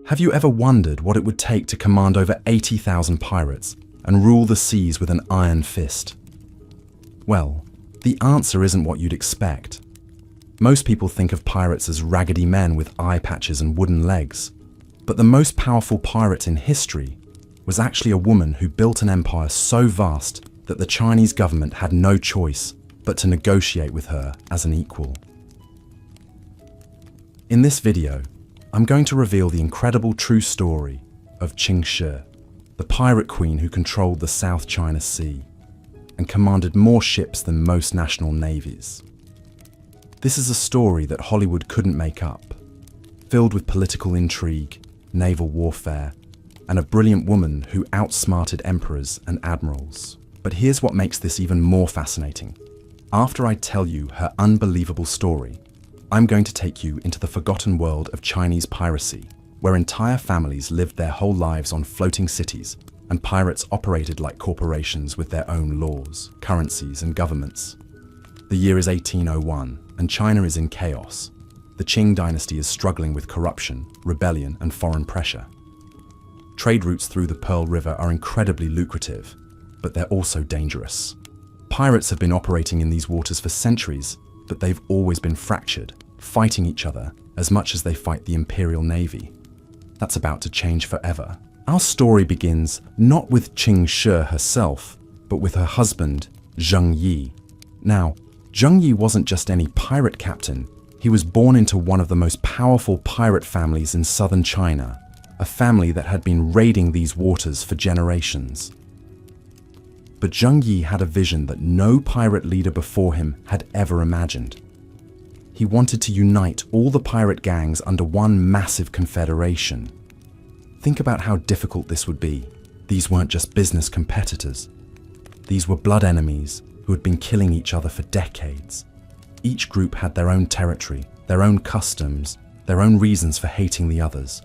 Have you ever wondered what it would take to command over 80,000 pirates and rule the seas with an iron fist? Well, the answer isn't what you'd expect. Most people think of pirates as raggedy men with eye patches and wooden legs, but the most powerful pirate in history was actually a woman who built an empire so vast that the Chinese government had no choice but to negotiate with her as an equal. In this video, I'm going to reveal the incredible true story of Ching, the pirate queen who controlled the South China Sea and commanded more ships than most national navies. This is a story that Hollywood couldn't make up, filled with political intrigue, naval warfare, and a brilliant woman who outsmarted emperors and admirals. But here's what makes this even more fascinating. After I tell you her unbelievable story, I'm going to take you into the forgotten world of Chinese piracy, where entire families lived their whole lives on floating cities, and pirates operated like corporations with their own laws, currencies, and governments. The year is 1801, and China is in chaos. The Qing dynasty is struggling with corruption, rebellion, and foreign pressure. Trade routes through the Pearl River are incredibly lucrative, but they're also dangerous. Pirates have been operating in these waters for centuries, but they've always been fractured, fighting each other as much as they fight the Imperial Navy. That's about to change forever. Our story begins not with Ching herself, but with her husband, Zheng Yi. Now, Zheng Yi wasn't just any pirate captain. He was born into one of the most powerful pirate families in southern China, a family that had been raiding these waters for generations. But Zheng Yi had a vision that no pirate leader before him had ever imagined. He wanted to unite all the pirate gangs under one massive confederation. Think about how difficult this would be. These weren't just business competitors. These were blood enemies who had been killing each other for decades. Each group had their own territory, their own customs, their own reasons for hating the others.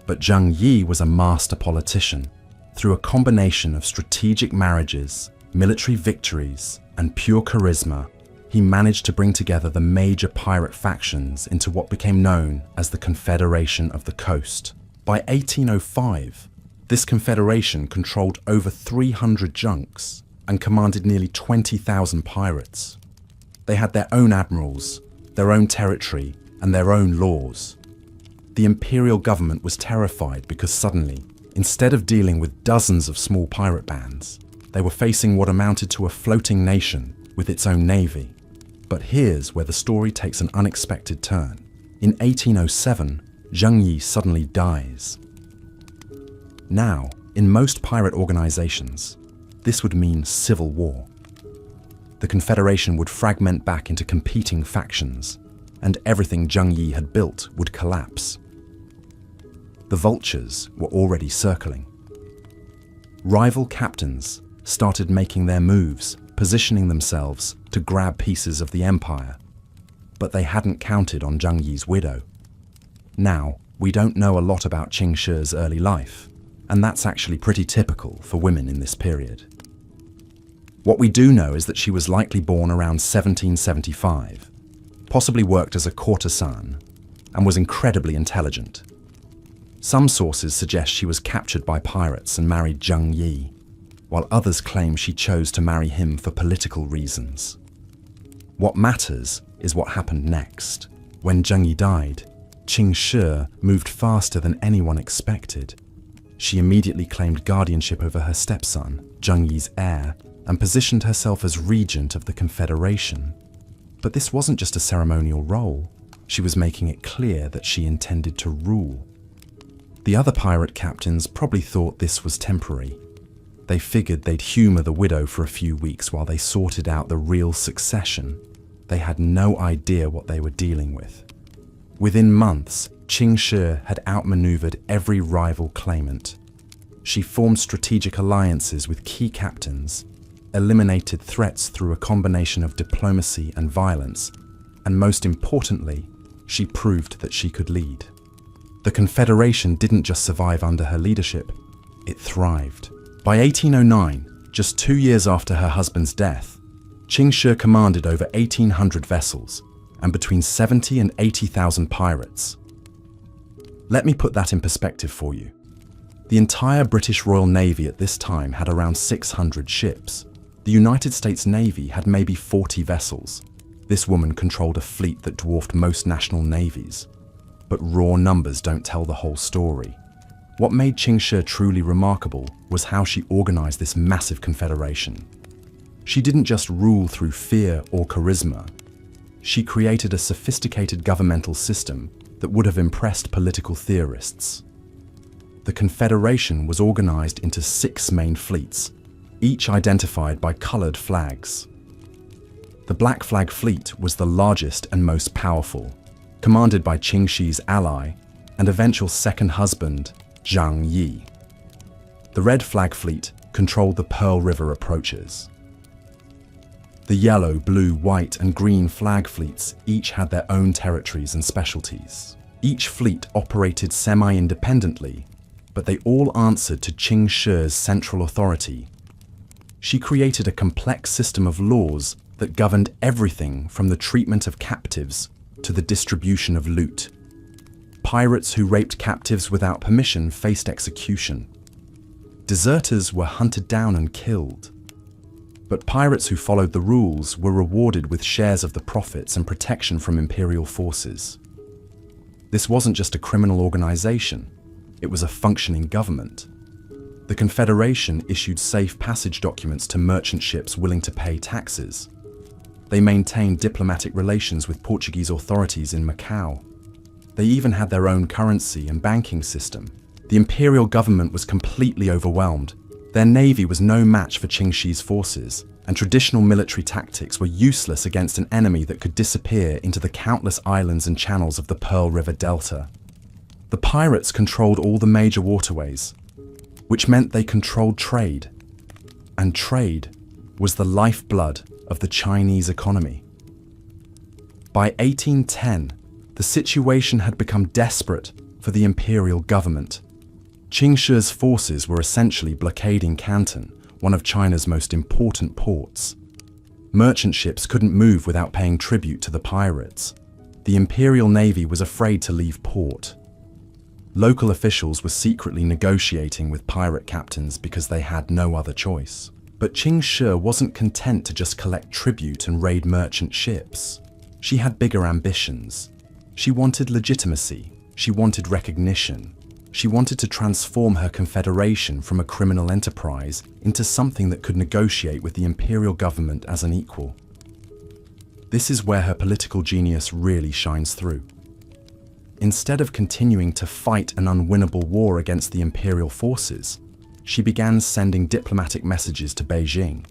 But Zheng Yi was a master politician. Through a combination of strategic marriages, military victories, and pure charisma, he managed to bring together the major pirate factions into what became known as the Confederation of the Coast. By 1805, this confederation controlled over 300 junks and commanded nearly 20,000 pirates. They had their own admirals, their own territory, and their own laws. The imperial government was terrified because suddenly, instead of dealing with dozens of small pirate bands, they were facing what amounted to a floating nation with its own navy. But here's where the story takes an unexpected turn. In 1807, Zheng Yi suddenly dies. Now, in most pirate organizations, this would mean civil war. The Confederation would fragment back into competing factions, and everything Zheng Yi had built would collapse. The vultures were already circling. Rival captains started making their moves, positioning themselves to grab pieces of the empire. But they hadn't counted on Zheng Yi's widow. Now, we don't know a lot about Ching Shi's early life, and that's actually pretty typical for women in this period. What we do know is that she was likely born around 1775, possibly worked as a courtesan, and was incredibly intelligent. Some sources suggest she was captured by pirates and married Zheng Yi, while others claim she chose to marry him for political reasons. What matters is what happened next. When Zheng Yi died, Ching Shi moved faster than anyone expected. She immediately claimed guardianship over her stepson, Zheng Yi's heir, and positioned herself as regent of the Confederation. But this wasn't just a ceremonial role. She was making it clear that she intended to rule. The other pirate captains probably thought this was temporary. They figured they'd humor the widow for a few weeks while they sorted out the real succession. They had no idea what they were dealing with. Within months, Ching Shi had outmaneuvered every rival claimant. She formed strategic alliances with key captains, eliminated threats through a combination of diplomacy and violence, and most importantly, she proved that she could lead. The Confederation didn't just survive under her leadership, it thrived. By 1809, just 2 years after her husband's death, Ching Shi commanded over 1,800 vessels and between 70 and 80,000 pirates. Let me put that in perspective for you. The entire British Royal Navy at this time had around 600 ships. The United States Navy had maybe 40 vessels. This woman controlled a fleet that dwarfed most national navies. But raw numbers don't tell the whole story. What made Ching Shih truly remarkable was how she organized this massive confederation. She didn't just rule through fear or charisma. She created a sophisticated governmental system that would have impressed political theorists. The confederation was organized into 6 main fleets, each identified by colored flags. The Black Flag Fleet was the largest and most powerful, commanded by Ching Shih's ally and eventual second husband, Zhang Yi. The Red Flag Fleet controlled the Pearl River approaches. The yellow, blue, white, and green flag fleets each had their own territories and specialties. Each fleet operated semi-independently, but they all answered to Ching Shih's central authority. She created a complex system of laws that governed everything from the treatment of captives to the distribution of loot. Pirates who raped captives without permission faced execution. Deserters were hunted down and killed. But pirates who followed the rules were rewarded with shares of the profits and protection from imperial forces. This wasn't just a criminal organization, it was a functioning government. The Confederation issued safe passage documents to merchant ships willing to pay taxes. They maintained diplomatic relations with Portuguese authorities in Macau. They even had their own currency and banking system. The imperial government was completely overwhelmed. Their navy was no match for Ching Shih's forces, and traditional military tactics were useless against an enemy that could disappear into the countless islands and channels of the Pearl River Delta. The pirates controlled all the major waterways, which meant they controlled trade. And trade was the lifeblood of the Chinese economy. By 1810, the situation had become desperate for the imperial government. Ching Shih's forces were essentially blockading Canton, one of China's most important ports. Merchant ships couldn't move without paying tribute to the pirates. The imperial navy was afraid to leave port. Local officials were secretly negotiating with pirate captains because they had no other choice. But Ching Shih wasn't content to just collect tribute and raid merchant ships. She had bigger ambitions. She wanted legitimacy. She wanted recognition. She wanted to transform her confederation from a criminal enterprise into something that could negotiate with the imperial government as an equal. This is where her political genius really shines through. Instead of continuing to fight an unwinnable war against the imperial forces, she began sending diplomatic messages to Beijing.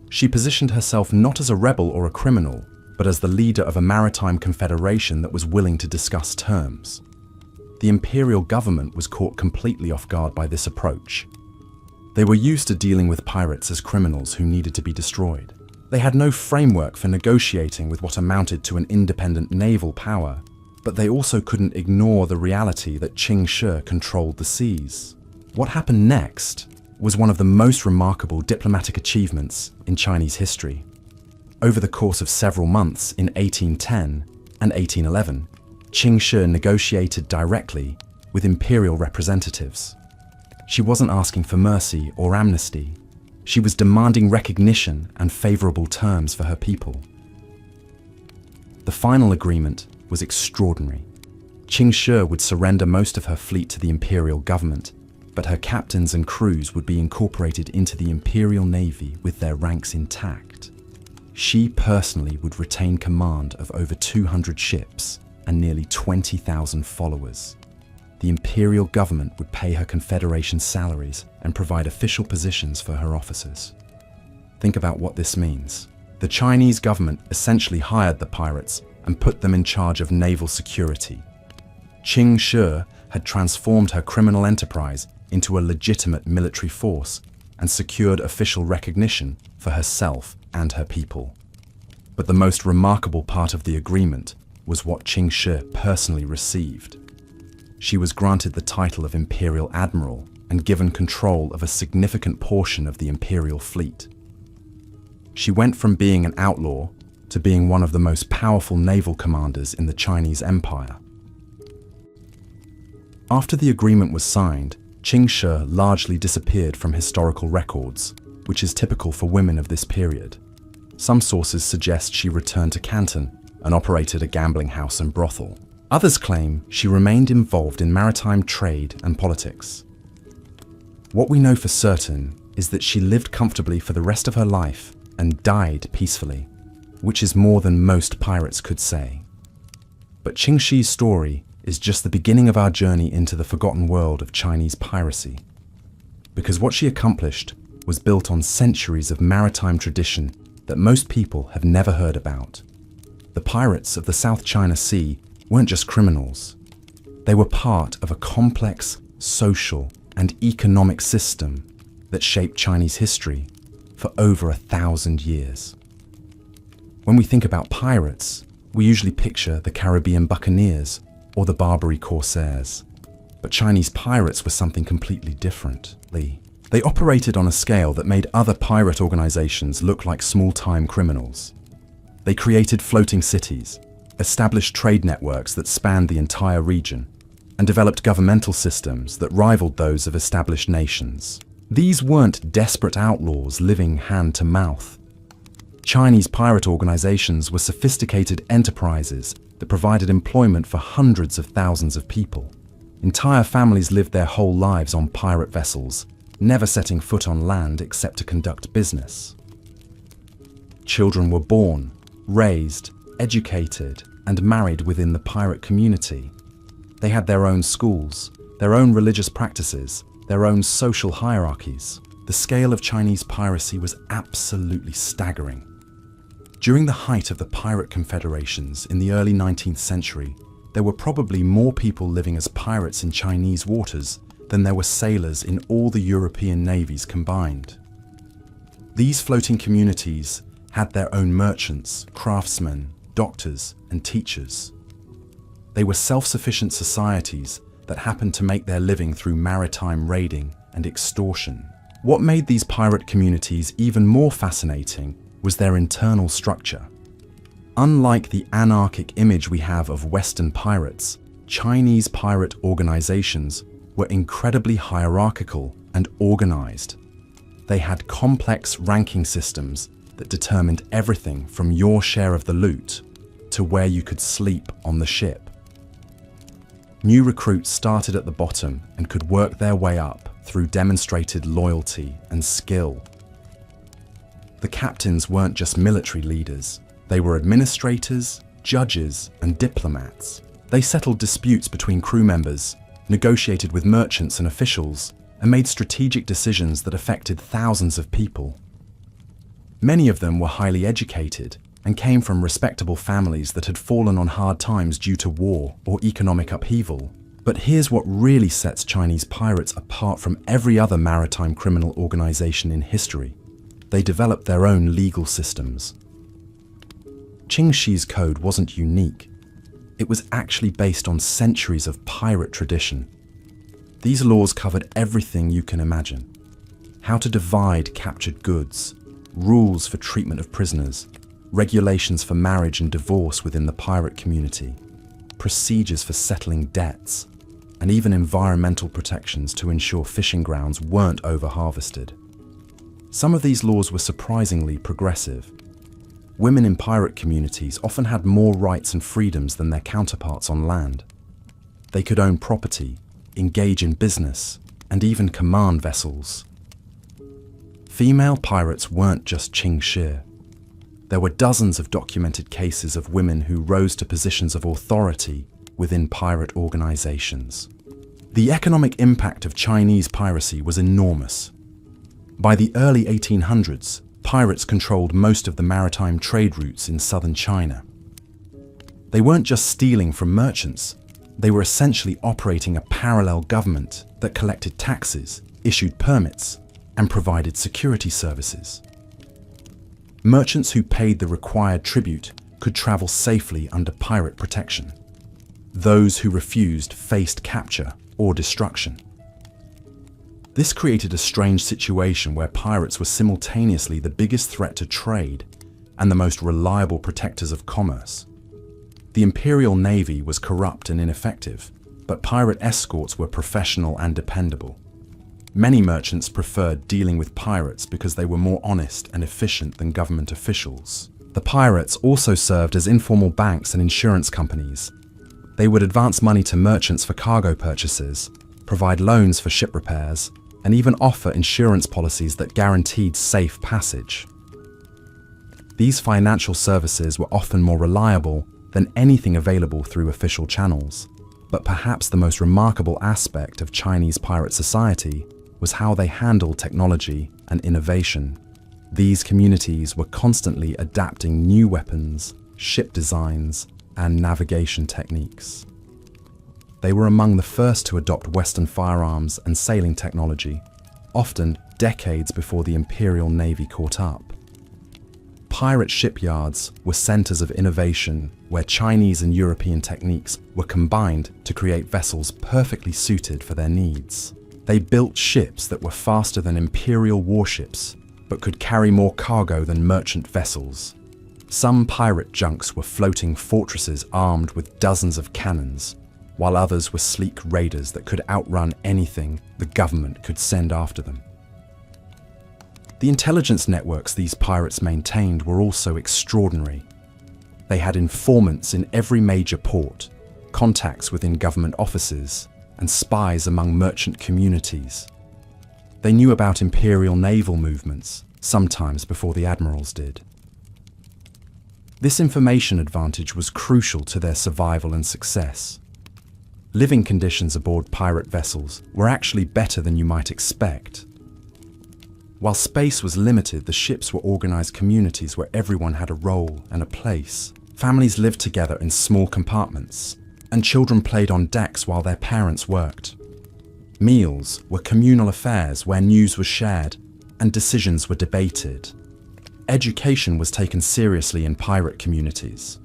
She positioned herself not as a rebel or a criminal, but as the leader of a maritime confederation that was willing to discuss terms. The imperial government was caught completely off guard by this approach. They were used to dealing with pirates as criminals who needed to be destroyed. They had no framework for negotiating with what amounted to an independent naval power, but they also couldn't ignore the reality that Ching Shih controlled the seas. What happened next was one of the most remarkable diplomatic achievements in Chinese history. Over the course of several months in 1810 and 1811, Ching Shih negotiated directly with imperial representatives. She wasn't asking for mercy or amnesty. She was demanding recognition and favorable terms for her people. The final agreement was extraordinary. Ching Shih would surrender most of her fleet to the imperial government, but her captains and crews would be incorporated into the imperial navy with their ranks intact. She personally would retain command of over 200 ships and nearly 20,000 followers. The imperial government would pay her confederation salaries and provide official positions for her officers. Think about what this means. The Chinese government essentially hired the pirates and put them in charge of naval security. Ching Shih had transformed her criminal enterprise into a legitimate military force and secured official recognition for herself and her people. But the most remarkable part of the agreement was what Ching Shih personally received. She was granted the title of Imperial Admiral and given control of a significant portion of the imperial fleet. She went from being an outlaw to being one of the most powerful naval commanders in the Chinese Empire. After the agreement was signed, Ching largely disappeared from historical records, which is typical for women of this period. Some sources suggest she returned to Canton and operated a gambling house and brothel. Others claim she remained involved in maritime trade and politics. What we know for certain is that she lived comfortably for the rest of her life and died peacefully, which is more than most pirates could say. But Ching Shi's story is just the beginning of our journey into the forgotten world of Chinese piracy. Because what she accomplished was built on centuries of maritime tradition that most people have never heard about. The pirates of the South China Sea weren't just criminals. They were part of a complex social and economic system that shaped Chinese history for over 1,000 years. When we think about pirates, we usually picture the Caribbean buccaneers or the Barbary corsairs. But Chinese pirates were something completely different. They operated on a scale that made other pirate organizations look like small-time criminals. They created floating cities, established trade networks that spanned the entire region, and developed governmental systems that rivaled those of established nations. These weren't desperate outlaws living hand to mouth. Chinese pirate organizations were sophisticated enterprises that provided employment for hundreds of thousands of people. Entire families lived their whole lives on pirate vessels, never setting foot on land except to conduct business. Children were born, raised, educated, and married within the pirate community. They had their own schools, their own religious practices, their own social hierarchies. The scale of Chinese piracy was absolutely staggering. During the height of the pirate confederations in the early 19th century, there were probably more people living as pirates in Chinese waters than there were sailors in all the European navies combined. These floating communities had their own merchants, craftsmen, doctors, and teachers. They were self-sufficient societies that happened to make their living through maritime raiding and extortion. What made these pirate communities even more fascinating was their internal structure. Unlike the anarchic image we have of Western pirates, Chinese pirate organizations were incredibly hierarchical and organized. They had complex ranking systems that determined everything from your share of the loot to where you could sleep on the ship. New recruits started at the bottom and could work their way up through demonstrated loyalty and skill. The captains weren't just military leaders. They were administrators, judges, and diplomats. They settled disputes between crew members, negotiated with merchants and officials, and made strategic decisions that affected thousands of people. Many of them were highly educated and came from respectable families that had fallen on hard times due to war or economic upheaval. But here's what really sets Chinese pirates apart from every other maritime criminal organization in history. They developed their own legal systems. Ching Shi's code wasn't unique. It was actually based on centuries of pirate tradition. These laws covered everything you can imagine. How to divide captured goods, rules for treatment of prisoners, regulations for marriage and divorce within the pirate community, procedures for settling debts, and even environmental protections to ensure fishing grounds weren't over-harvested. Some of these laws were surprisingly progressive. Women in pirate communities often had more rights and freedoms than their counterparts on land. They could own property, engage in business, and even command vessels. Female pirates weren't just Ching Shi. There were dozens of documented cases of women who rose to positions of authority within pirate organizations. The economic impact of Chinese piracy was enormous. By the early 1800s, pirates controlled most of the maritime trade routes in southern China. They weren't just stealing from merchants, they were essentially operating a parallel government that collected taxes, issued permits, and provided security services. Merchants who paid the required tribute could travel safely under pirate protection. Those who refused faced capture or destruction. This created a strange situation where pirates were simultaneously the biggest threat to trade and the most reliable protectors of commerce. The Imperial Navy was corrupt and ineffective, but pirate escorts were professional and dependable. Many merchants preferred dealing with pirates because they were more honest and efficient than government officials. The pirates also served as informal banks and insurance companies. They would advance money to merchants for cargo purchases, provide loans for ship repairs, and even offer insurance policies that guaranteed safe passage. These financial services were often more reliable than anything available through official channels. But perhaps the most remarkable aspect of Chinese pirate society was how they handled technology and innovation. These communities were constantly adapting new weapons, ship designs, and navigation techniques. They were among the first to adopt Western firearms and sailing technology, often decades before the Imperial Navy caught up. Pirate shipyards were centers of innovation where Chinese and European techniques were combined to create vessels perfectly suited for their needs. They built ships that were faster than imperial warships, but could carry more cargo than merchant vessels. Some pirate junks were floating fortresses armed with dozens of cannons, while others were sleek raiders that could outrun anything the government could send after them. The intelligence networks these pirates maintained were also extraordinary. They had informants in every major port, contacts within government offices, and spies among merchant communities. They knew about imperial naval movements, sometimes before the admirals did. This information advantage was crucial to their survival and success. Living conditions aboard pirate vessels were actually better than you might expect. While space was limited, the ships were organized communities where everyone had a role and a place. Families lived together in small compartments, and children played on decks while their parents worked. Meals were communal affairs where news was shared and decisions were debated. Education was taken seriously in pirate communities.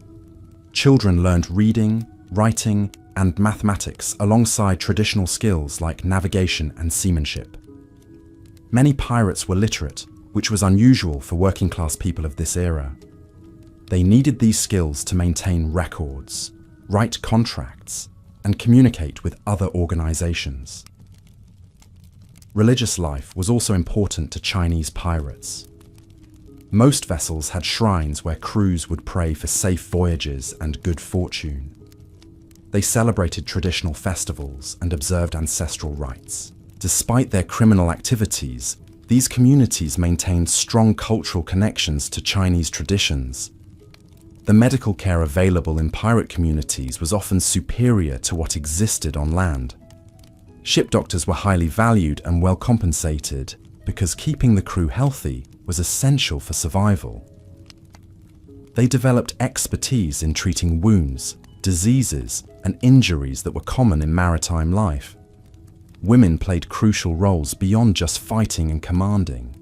Children learned reading, writing, and mathematics alongside traditional skills like navigation and seamanship. Many pirates were literate, which was unusual for working-class people of this era. They needed these skills to maintain records, write contracts, and communicate with other organizations. Religious life was also important to Chinese pirates. Most vessels had shrines where crews would pray for safe voyages and good fortune. They celebrated traditional festivals and observed ancestral rites. Despite their criminal activities, these communities maintained strong cultural connections to Chinese traditions. The medical care available in pirate communities was often superior to what existed on land. Ship doctors were highly valued and well compensated because keeping the crew healthy was essential for survival. They developed expertise in treating wounds, diseases, and injuries that were common in maritime life. Women played crucial roles beyond just fighting and commanding.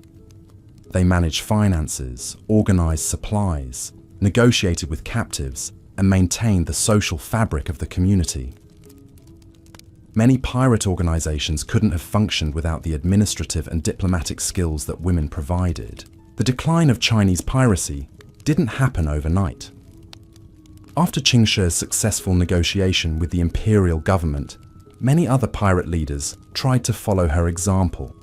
They managed finances, organized supplies, negotiated with captives, and maintained the social fabric of the community. Many pirate organizations couldn't have functioned without the administrative and diplomatic skills that women provided. The decline of Chinese piracy didn't happen overnight. After Ching Shi's successful negotiation with the imperial government, many other pirate leaders tried to follow her example.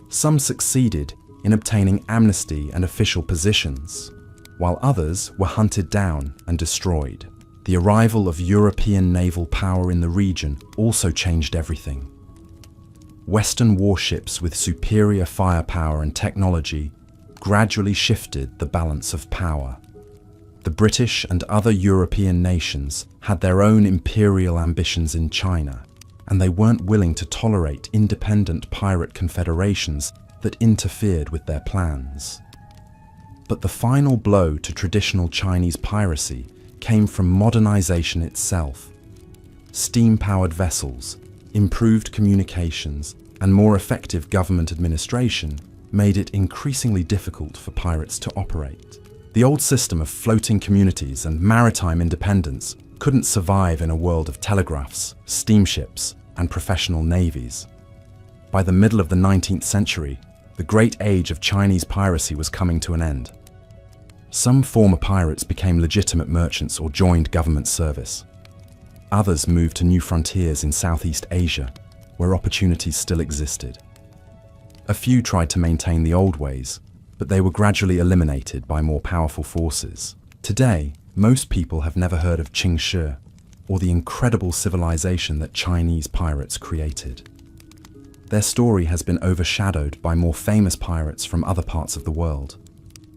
Some succeeded in obtaining amnesty and official positions, while others were hunted down and destroyed. The arrival of European naval power in the region also changed everything. Western warships with superior firepower and technology gradually shifted the balance of power. The British and other European nations had their own imperial ambitions in China, and they weren't willing to tolerate independent pirate confederations that interfered with their plans. But the final blow to traditional Chinese piracy came from modernization itself. Steam-powered vessels, improved communications, and more effective government administration made it increasingly difficult for pirates to operate. The old system of floating communities and maritime independence couldn't survive in a world of telegraphs, steamships, and professional navies. By the middle of the 19th century, the great age of Chinese piracy was coming to an end. Some former pirates became legitimate merchants or joined government service. Others moved to new frontiers in Southeast Asia, where opportunities still existed. A few tried to maintain the old ways, but they were gradually eliminated by more powerful forces. Today, most people have never heard of Ching, or the incredible civilization that Chinese pirates created. Their story has been overshadowed by more famous pirates from other parts of the world,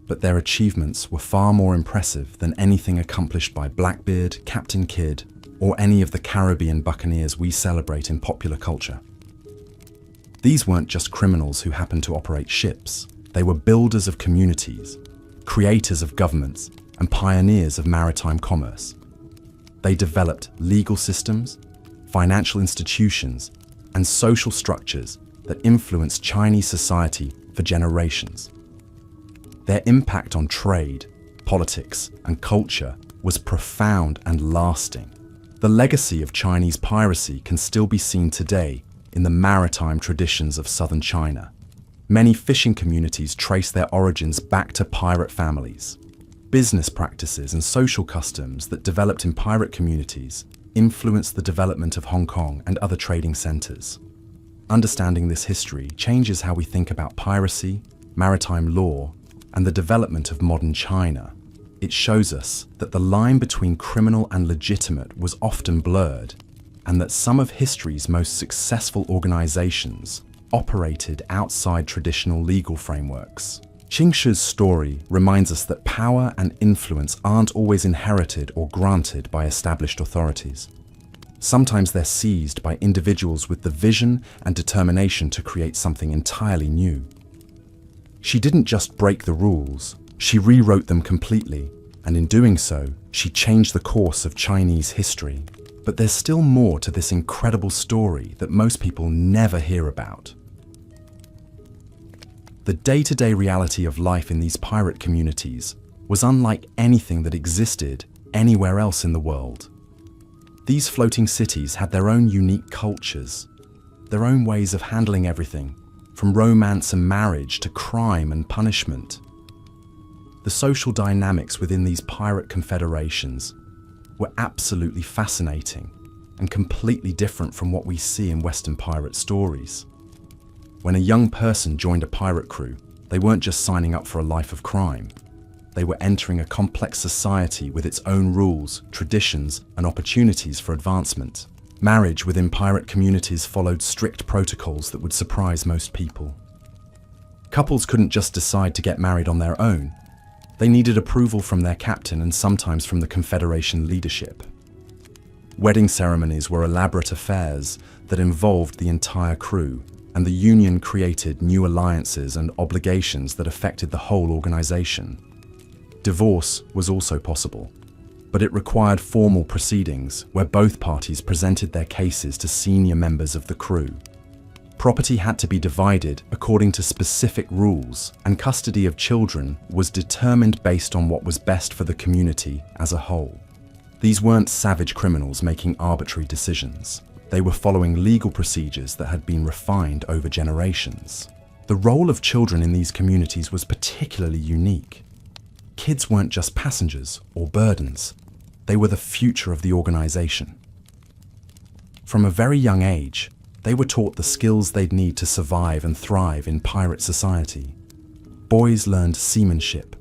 but their achievements were far more impressive than anything accomplished by Blackbeard, Captain Kidd, or any of the Caribbean buccaneers we celebrate in popular culture. These weren't just criminals who happened to operate ships. They were builders of communities, creators of governments, and pioneers of maritime commerce. They developed legal systems, financial institutions, and social structures that influenced Chinese society for generations. Their impact on trade, politics, and culture was profound and lasting. The legacy of Chinese piracy can still be seen today in the maritime traditions of southern China. Many fishing communities trace their origins back to pirate families. Business practices and social customs that developed in pirate communities influenced the development of Hong Kong and other trading centers. Understanding this history changes how we think about piracy, maritime law, and the development of modern China. It shows us that the line between criminal and legitimate was often blurred, and that some of history's most successful organizations operated outside traditional legal frameworks. Ching Shi's story reminds us that power and influence aren't always inherited or granted by established authorities. Sometimes they're seized by individuals with the vision and determination to create something entirely new. She didn't just break the rules, she rewrote them completely, and in doing so, she changed the course of Chinese history. But there's still more to this incredible story that most people never hear about. The day-to-day reality of life in these pirate communities was unlike anything that existed anywhere else in the world. These floating cities had their own unique cultures, their own ways of handling everything, from romance and marriage to crime and punishment. The social dynamics within these pirate confederations were absolutely fascinating and completely different from what we see in Western pirate stories. When a young person joined a pirate crew, they weren't just signing up for a life of crime. They were entering a complex society with its own rules, traditions, and opportunities for advancement. Marriage within pirate communities followed strict protocols that would surprise most people. Couples couldn't just decide to get married on their own. They needed approval from their captain and sometimes from the Confederation leadership. Wedding ceremonies were elaborate affairs that involved the entire crew, and the union created new alliances and obligations that affected the whole organization. Divorce was also possible, but it required formal proceedings where both parties presented their cases to senior members of the crew. Property had to be divided according to specific rules, and custody of children was determined based on what was best for the community as a whole. These weren't savage criminals making arbitrary decisions. They were following legal procedures that had been refined over generations. The role of children in these communities was particularly unique. Kids weren't just passengers or burdens. They were the future of the organization. From a very young age, they were taught the skills they'd need to survive and thrive in pirate society. Boys learned seamanship,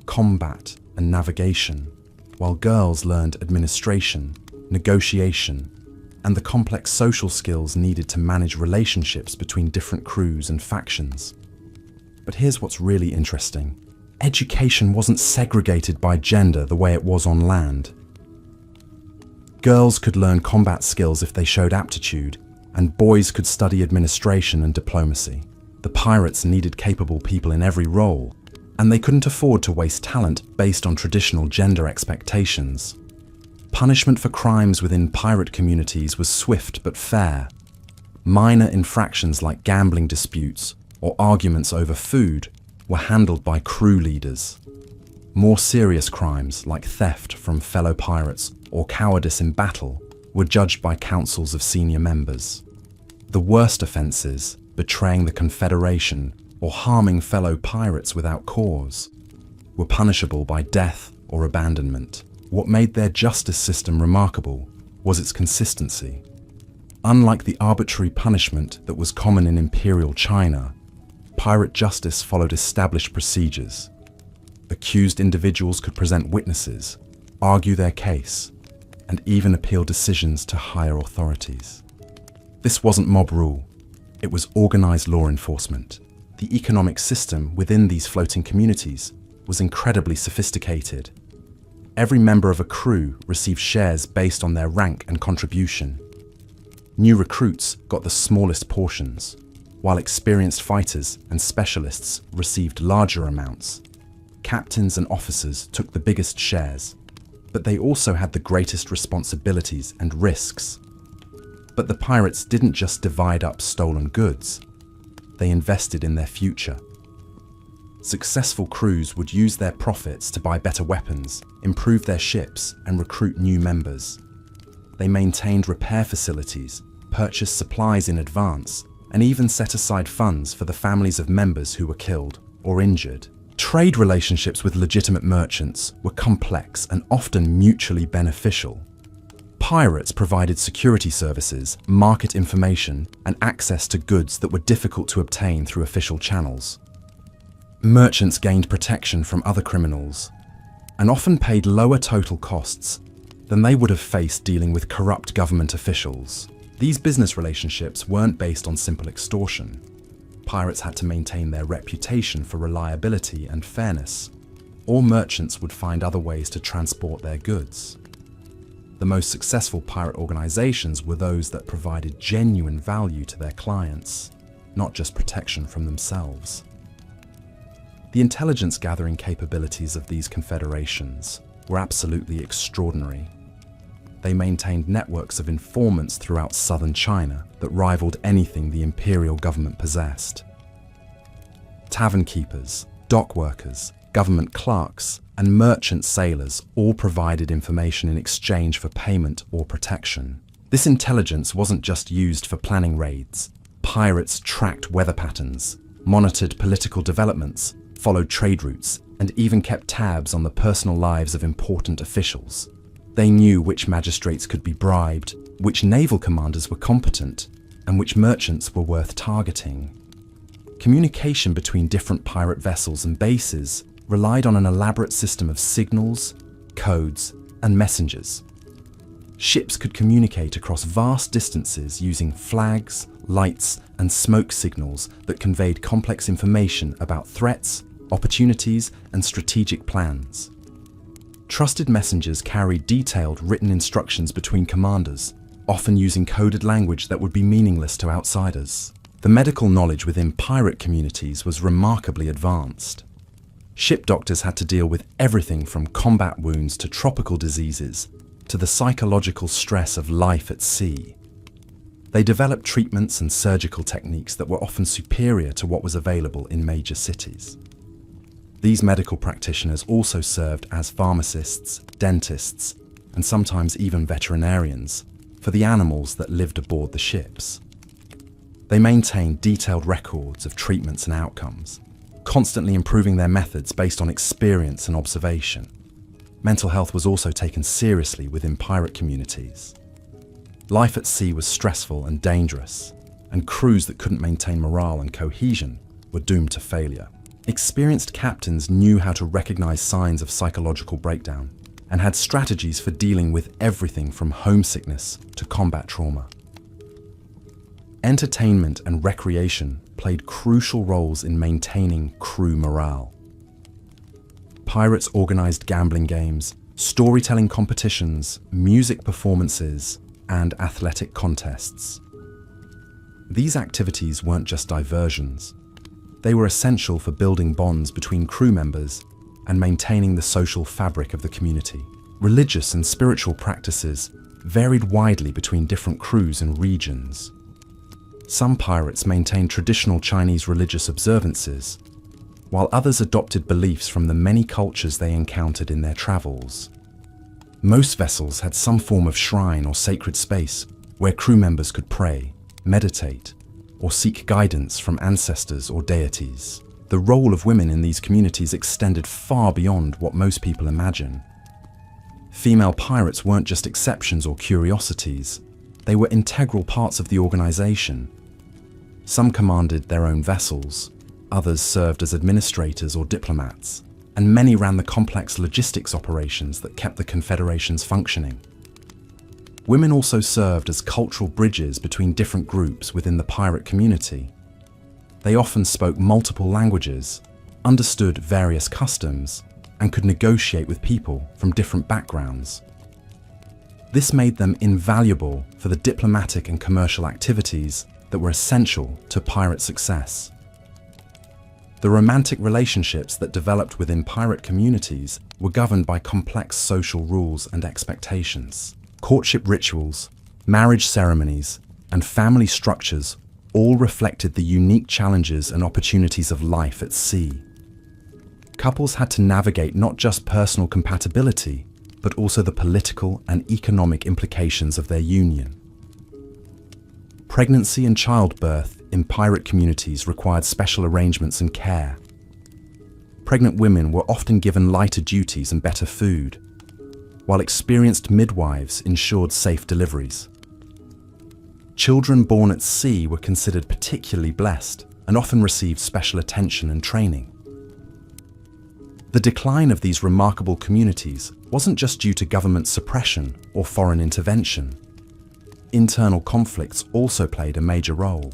combat, and navigation, while girls learned administration, negotiation, and the complex social skills needed to manage relationships between different crews and factions. But here's what's really interesting. Education wasn't segregated by gender the way it was on land. Girls could learn combat skills if they showed aptitude, and boys could study administration and diplomacy. The pirates needed capable people in every role, and they couldn't afford to waste talent based on traditional gender expectations. Punishment for crimes within pirate communities was swift but fair. Minor infractions like gambling disputes or arguments over food were handled by crew leaders. More serious crimes like theft from fellow pirates or cowardice in battle were judged by councils of senior members. The worst offences, betraying the Confederation or harming fellow pirates without cause, were punishable by death or abandonment. What made their justice system remarkable was its consistency. Unlike the arbitrary punishment that was common in imperial China, pirate justice followed established procedures. Accused individuals could present witnesses, argue their case, and even appeal decisions to higher authorities. This wasn't mob rule, it was organized law enforcement. The economic system within these floating communities was incredibly sophisticated. Every member of a crew received shares based on their rank and contribution. New recruits got the smallest portions, while experienced fighters and specialists received larger amounts. Captains and officers took the biggest shares, but they also had the greatest responsibilities and risks. But the pirates didn't just divide up stolen goods, they invested in their future. Successful crews would use their profits to buy better weapons, improve their ships, and recruit new members. They maintained repair facilities, purchased supplies in advance, and even set aside funds for the families of members who were killed or injured. Trade relationships with legitimate merchants were complex and often mutually beneficial. Pirates provided security services, market information, and access to goods that were difficult to obtain through official channels. Merchants gained protection from other criminals and often paid lower total costs than they would have faced dealing with corrupt government officials. These business relationships weren't based on simple extortion. Pirates had to maintain their reputation for reliability and fairness. All merchants would find other ways to transport their goods. The most successful pirate organizations were those that provided genuine value to their clients, not just protection from themselves. The intelligence gathering capabilities of these confederations were absolutely extraordinary. They maintained networks of informants throughout southern China that rivaled anything the imperial government possessed. Tavern keepers, dock workers, government clerks, and merchant sailors all provided information in exchange for payment or protection. This intelligence wasn't just used for planning raids. Pirates tracked weather patterns, monitored political developments, followed trade routes, and even kept tabs on the personal lives of important officials. They knew which magistrates could be bribed, which naval commanders were competent, and which merchants were worth targeting. Communication between different pirate vessels and bases relied on an elaborate system of signals, codes, and messengers. Ships could communicate across vast distances using flags, lights, and smoke signals that conveyed complex information about threats, opportunities, and strategic plans. Trusted messengers carried detailed written instructions between commanders, often using coded language that would be meaningless to outsiders. The medical knowledge within pirate communities was remarkably advanced. Ship doctors had to deal with everything from combat wounds to tropical diseases to the psychological stress of life at sea. They developed treatments and surgical techniques that were often superior to what was available in major cities. These medical practitioners also served as pharmacists, dentists, and sometimes even veterinarians for the animals that lived aboard the ships. They maintained detailed records of treatments and outcomes, constantly improving their methods based on experience and observation. Mental health was also taken seriously within pirate communities. Life at sea was stressful and dangerous, and crews that couldn't maintain morale and cohesion were doomed to failure. Experienced captains knew how to recognize signs of psychological breakdown and had strategies for dealing with everything from homesickness to combat trauma. Entertainment and recreation played crucial roles in maintaining crew morale. Pirates organized gambling games, storytelling competitions, music performances, and athletic contests. These activities weren't just diversions. They were essential for building bonds between crew members and maintaining the social fabric of the community. Religious and spiritual practices varied widely between different crews and regions. Some pirates maintained traditional Chinese religious observances, while others adopted beliefs from the many cultures they encountered in their travels. Most vessels had some form of shrine or sacred space where crew members could pray, meditate, or seek guidance from ancestors or deities. The role of women in these communities extended far beyond what most people imagine. Female pirates weren't just exceptions or curiosities, they were integral parts of the organization. Some commanded their own vessels, others served as administrators or diplomats, and many ran the complex logistics operations that kept the confederations functioning. Women also served as cultural bridges between different groups within the pirate community. They often spoke multiple languages, understood various customs, and could negotiate with people from different backgrounds. This made them invaluable for the diplomatic and commercial activities that were essential to pirate success. The romantic relationships that developed within pirate communities were governed by complex social rules and expectations. Courtship rituals, marriage ceremonies, and family structures all reflected the unique challenges and opportunities of life at sea. Couples had to navigate not just personal compatibility, but also the political and economic implications of their union. Pregnancy and childbirth in pirate communities required special arrangements and care. Pregnant women were often given lighter duties and better food, while experienced midwives ensured safe deliveries. Children born at sea were considered particularly blessed and often received special attention and training. The decline of these remarkable communities wasn't just due to government suppression or foreign intervention. Internal conflicts also played a major role.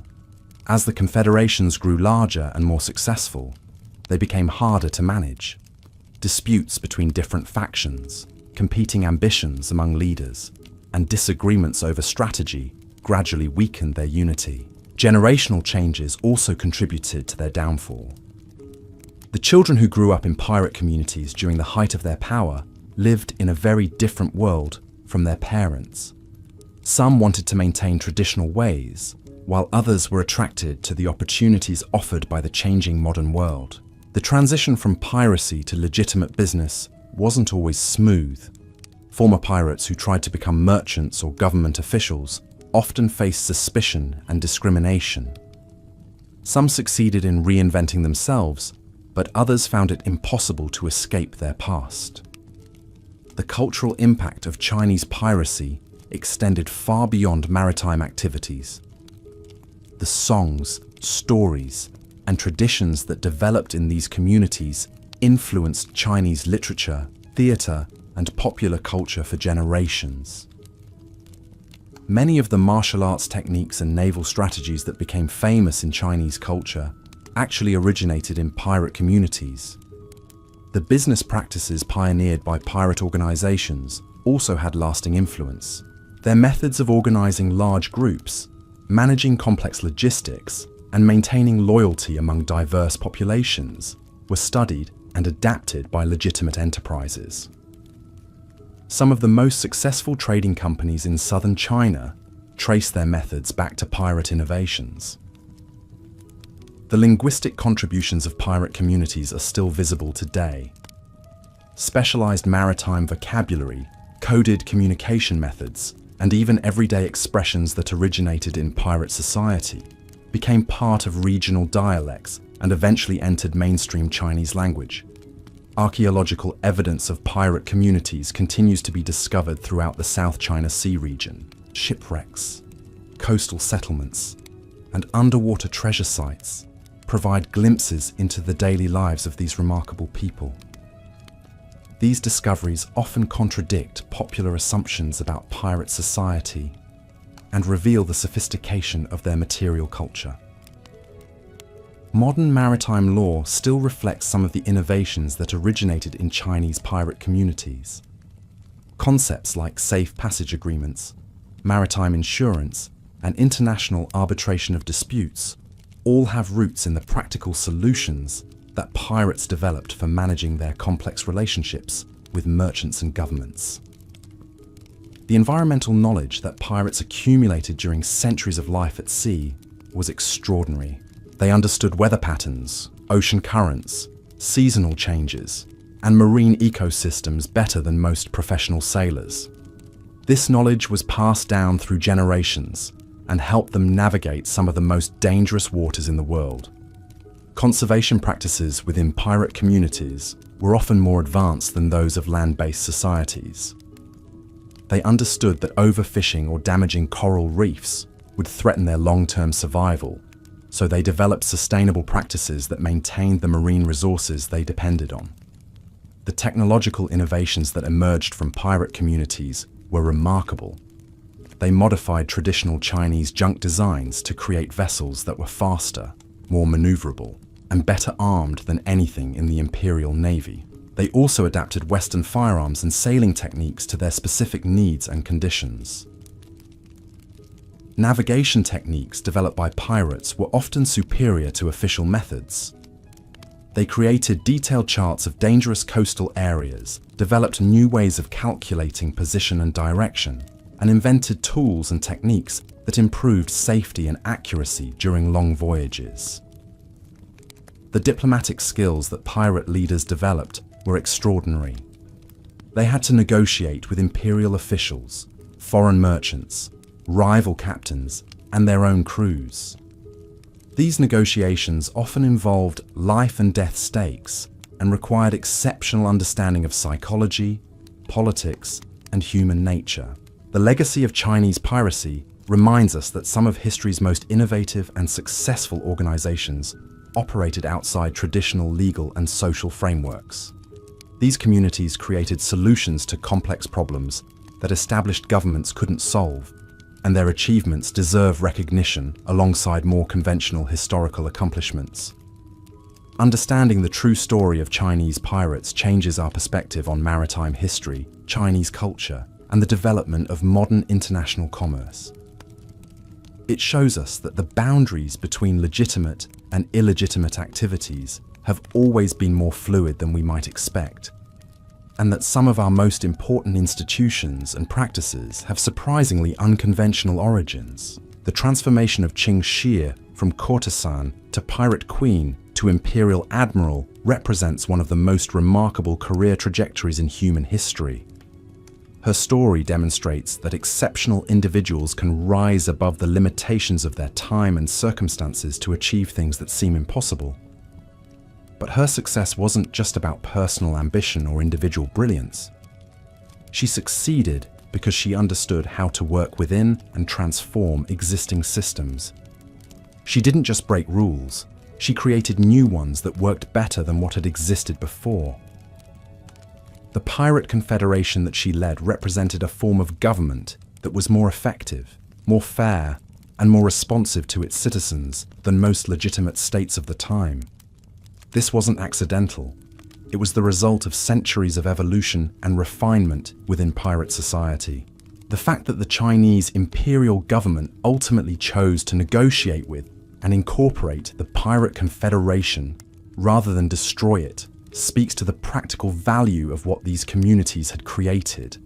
As the confederations grew larger and more successful, they became harder to manage. Disputes between different factions, competing ambitions among leaders, and disagreements over strategy gradually weakened their unity. Generational changes also contributed to their downfall. The children who grew up in pirate communities during the height of their power lived in a very different world from their parents. Some wanted to maintain traditional ways, while others were attracted to the opportunities offered by the changing modern world. The transition from piracy to legitimate business wasn't always smooth. Former pirates who tried to become merchants or government officials often faced suspicion and discrimination. Some succeeded in reinventing themselves, but others found it impossible to escape their past. The cultural impact of Chinese piracy extended far beyond maritime activities. The songs, stories, and traditions that developed in these communities influenced Chinese literature, theatre, and popular culture for generations. Many of the martial arts techniques and naval strategies that became famous in Chinese culture actually originated in pirate communities. The business practices pioneered by pirate organizations also had lasting influence. Their methods of organizing large groups, managing complex logistics, and maintaining loyalty among diverse populations were studied and adapted by legitimate enterprises. Some of the most successful trading companies in southern China trace their methods back to pirate innovations. The linguistic contributions of pirate communities are still visible today. Specialized maritime vocabulary, coded communication methods, and even everyday expressions that originated in pirate society became part of regional dialects and eventually entered mainstream Chinese language. Archaeological evidence of pirate communities continues to be discovered throughout the South China Sea region. Shipwrecks, coastal settlements, and underwater treasure sites provide glimpses into the daily lives of these remarkable people. These discoveries often contradict popular assumptions about pirate society and reveal the sophistication of their material culture. Modern maritime law still reflects some of the innovations that originated in Chinese pirate communities. Concepts like safe passage agreements, maritime insurance, and international arbitration of disputes all have roots in the practical solutions that pirates developed for managing their complex relationships with merchants and governments. The environmental knowledge that pirates accumulated during centuries of life at sea was extraordinary. They understood weather patterns, ocean currents, seasonal changes, and marine ecosystems better than most professional sailors. This knowledge was passed down through generations and helped them navigate some of the most dangerous waters in the world. Conservation practices within pirate communities were often more advanced than those of land-based societies. They understood that overfishing or damaging coral reefs would threaten their long-term survival, so they developed sustainable practices that maintained the marine resources they depended on. The technological innovations that emerged from pirate communities were remarkable. They modified traditional Chinese junk designs to create vessels that were faster, more maneuverable, and better armed than anything in the Imperial Navy. They also adapted Western firearms and sailing techniques to their specific needs and conditions. Navigation techniques developed by pirates were often superior to official methods. They created detailed charts of dangerous coastal areas, developed new ways of calculating position and direction, and invented tools and techniques that improved safety and accuracy during long voyages. The diplomatic skills that pirate leaders developed were extraordinary. They had to negotiate with imperial officials, foreign merchants, rival captains, and their own crews. These negotiations often involved life and death stakes and required exceptional understanding of psychology, politics, and human nature. The legacy of Chinese piracy reminds us that some of history's most innovative and successful organizations operated outside traditional legal and social frameworks. These communities created solutions to complex problems that established governments couldn't solve, and their achievements deserve recognition alongside more conventional historical accomplishments. Understanding the true story of Chinese pirates changes our perspective on maritime history, Chinese culture, and the development of modern international commerce. It shows us that the boundaries between legitimate and illegitimate activities have always been more fluid than we might expect, and that some of our most important institutions and practices have surprisingly unconventional origins. The transformation of Ching Shih from courtesan to pirate queen to imperial admiral represents one of the most remarkable career trajectories in human history. Her story demonstrates that exceptional individuals can rise above the limitations of their time and circumstances to achieve things that seem impossible. But her success wasn't just about personal ambition or individual brilliance. She succeeded because she understood how to work within and transform existing systems. She didn't just break rules, she created new ones that worked better than what had existed before. The pirate confederation that she led represented a form of government that was more effective, more fair, and more responsive to its citizens than most legitimate states of the time. This wasn't accidental. It was the result of centuries of evolution and refinement within pirate society. The fact that the Chinese imperial government ultimately chose to negotiate with and incorporate the pirate confederation rather than destroy it speaks to the practical value of what these communities had created.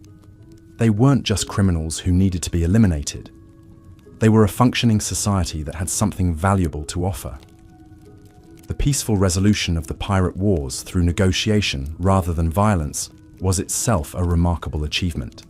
They weren't just criminals who needed to be eliminated. They were a functioning society that had something valuable to offer. The peaceful resolution of the pirate wars through negotiation rather than violence was itself a remarkable achievement.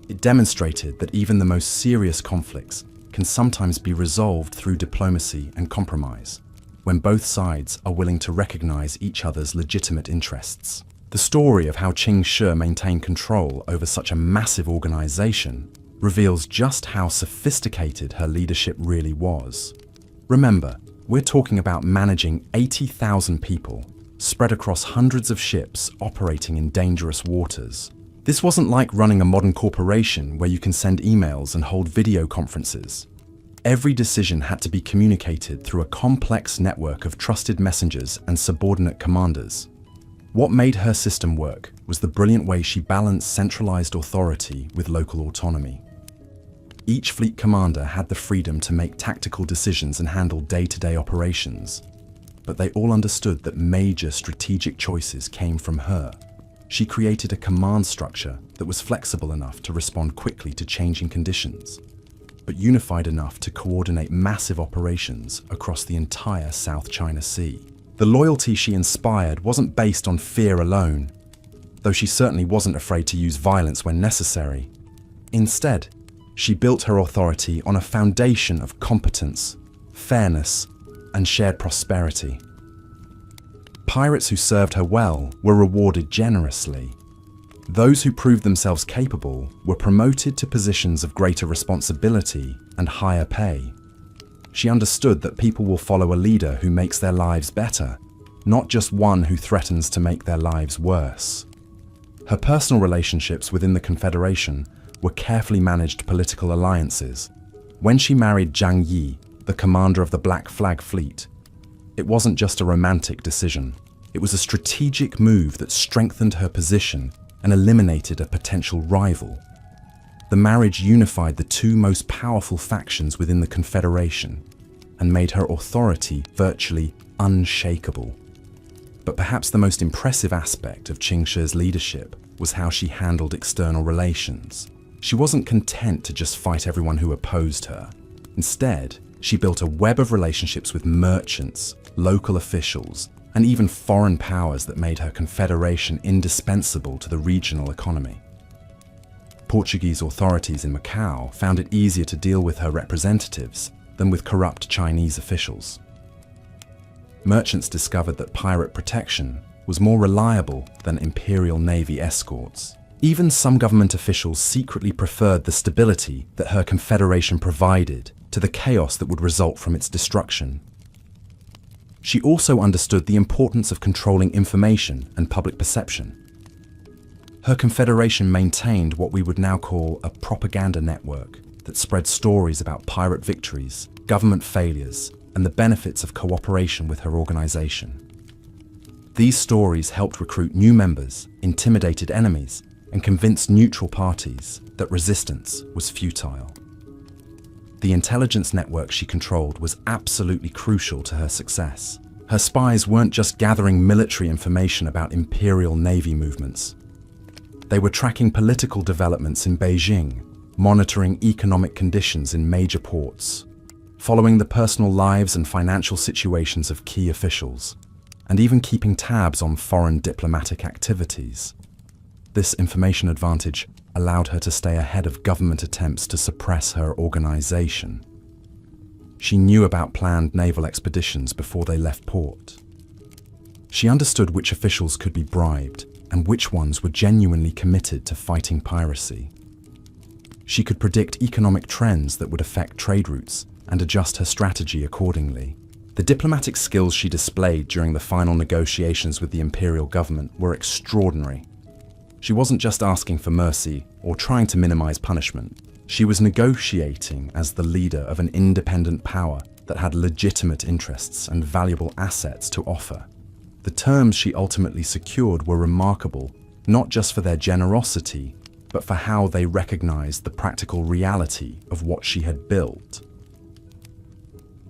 It demonstrated that even the most serious conflicts can sometimes be resolved through diplomacy and compromise, when both sides are willing to recognize each other's legitimate interests. The story of how Ching Shih maintained control over such a massive organization reveals just how sophisticated her leadership really was. Remember, we're talking about managing 80,000 people, spread across hundreds of ships operating in dangerous waters. This wasn't like running a modern corporation where you can send emails and hold video conferences. Every decision had to be communicated through a complex network of trusted messengers and subordinate commanders. What made her system work was the brilliant way she balanced centralized authority with local autonomy. Each fleet commander had the freedom to make tactical decisions and handle day-to-day operations, but they all understood that major strategic choices came from her. She created a command structure that was flexible enough to respond quickly to changing conditions, but unified enough to coordinate massive operations across the entire South China Sea. The loyalty she inspired wasn't based on fear alone, though she certainly wasn't afraid to use violence when necessary. Instead, she built her authority on a foundation of competence, fairness, and shared prosperity. Pirates who served her well were rewarded generously. Those who proved themselves capable were promoted to positions of greater responsibility and higher pay. She understood that people will follow a leader who makes their lives better, not just one who threatens to make their lives worse. Her personal relationships within the Confederation were carefully managed political alliances. When she married Zhang Yi, the commander of the Black Flag Fleet, it wasn't just a romantic decision. It was a strategic move that strengthened her position and eliminated a potential rival. The marriage unified the two most powerful factions within the Confederation and made her authority virtually unshakable. But perhaps the most impressive aspect of Ching Shi's leadership was how she handled external relations. She wasn't content to just fight everyone who opposed her. Instead, she built a web of relationships with merchants, local officials, and even foreign powers that made her confederation indispensable to the regional economy. Portuguese authorities in Macau found it easier to deal with her representatives than with corrupt Chinese officials. Merchants discovered that pirate protection was more reliable than Imperial Navy escorts. Even some government officials secretly preferred the stability that her confederation provided to the chaos that would result from its destruction. She also understood the importance of controlling information and public perception. Her confederation maintained what we would now call a propaganda network that spread stories about pirate victories, government failures, and the benefits of cooperation with her organization. These stories helped recruit new members, intimidated enemies, and convinced neutral parties that resistance was futile. The intelligence network she controlled was absolutely crucial to her success. Her spies weren't just gathering military information about Imperial Navy movements. They were tracking political developments in Beijing, monitoring economic conditions in major ports, following the personal lives and financial situations of key officials, and even keeping tabs on foreign diplomatic activities. This information advantage allowed her to stay ahead of government attempts to suppress her organization. She knew about planned naval expeditions before they left port. She understood which officials could be bribed and which ones were genuinely committed to fighting piracy. She could predict economic trends that would affect trade routes and adjust her strategy accordingly. The diplomatic skills she displayed during the final negotiations with the imperial government were extraordinary. She wasn't just asking for mercy or trying to minimize punishment. She was negotiating as the leader of an independent power that had legitimate interests and valuable assets to offer. The terms she ultimately secured were remarkable, not just for their generosity, but for how they recognized the practical reality of what she had built.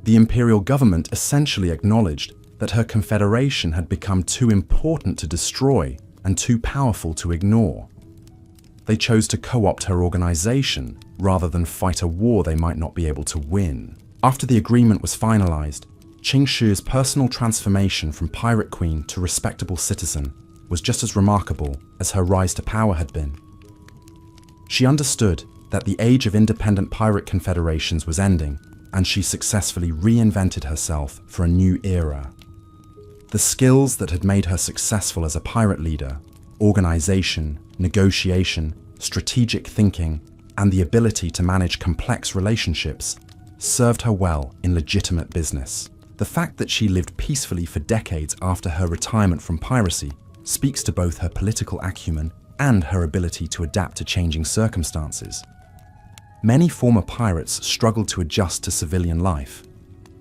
The imperial government essentially acknowledged that her confederation had become too important to destroy and too powerful to ignore. They chose to co-opt her organization rather than fight a war they might not be able to win. After the agreement was finalized, Ching Shi's personal transformation from pirate queen to respectable citizen was just as remarkable as her rise to power had been. She understood that the age of independent pirate confederations was ending, and she successfully reinvented herself for a new era. The skills that had made her successful as a pirate leader, organization, negotiation, strategic thinking, and the ability to manage complex relationships served her well in legitimate business. The fact that she lived peacefully for decades after her retirement from piracy speaks to both her political acumen and her ability to adapt to changing circumstances. Many former pirates struggled to adjust to civilian life,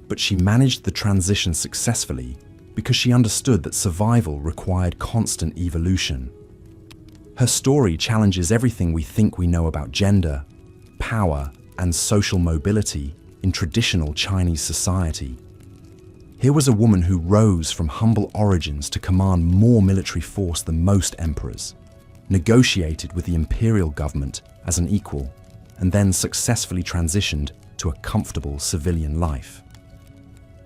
but she managed the transition successfully because she understood that survival required constant evolution. Her story challenges everything we think we know about gender, power, and social mobility in traditional Chinese society. Here was a woman who rose from humble origins to command more military force than most emperors, negotiated with the imperial government as an equal, and then successfully transitioned to a comfortable civilian life.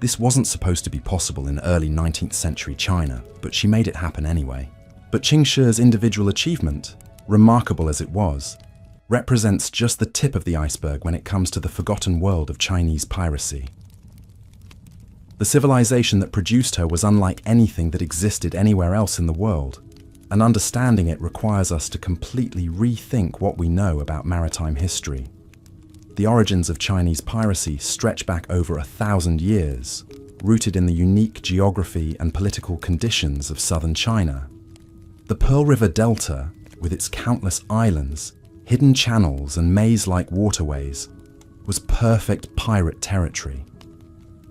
This wasn't supposed to be possible in early 19th century China, but she made it happen anyway. But Ching Shi's individual achievement, remarkable as it was, represents just the tip of the iceberg when it comes to the forgotten world of Chinese piracy. The civilization that produced her was unlike anything that existed anywhere else in the world. and understanding it requires us to completely rethink what we know about maritime history. The origins of Chinese piracy stretch back over 1,000 years, rooted in the unique geography and political conditions of southern China. The Pearl River Delta, with its countless islands, hidden channels and maze-like waterways, was perfect pirate territory.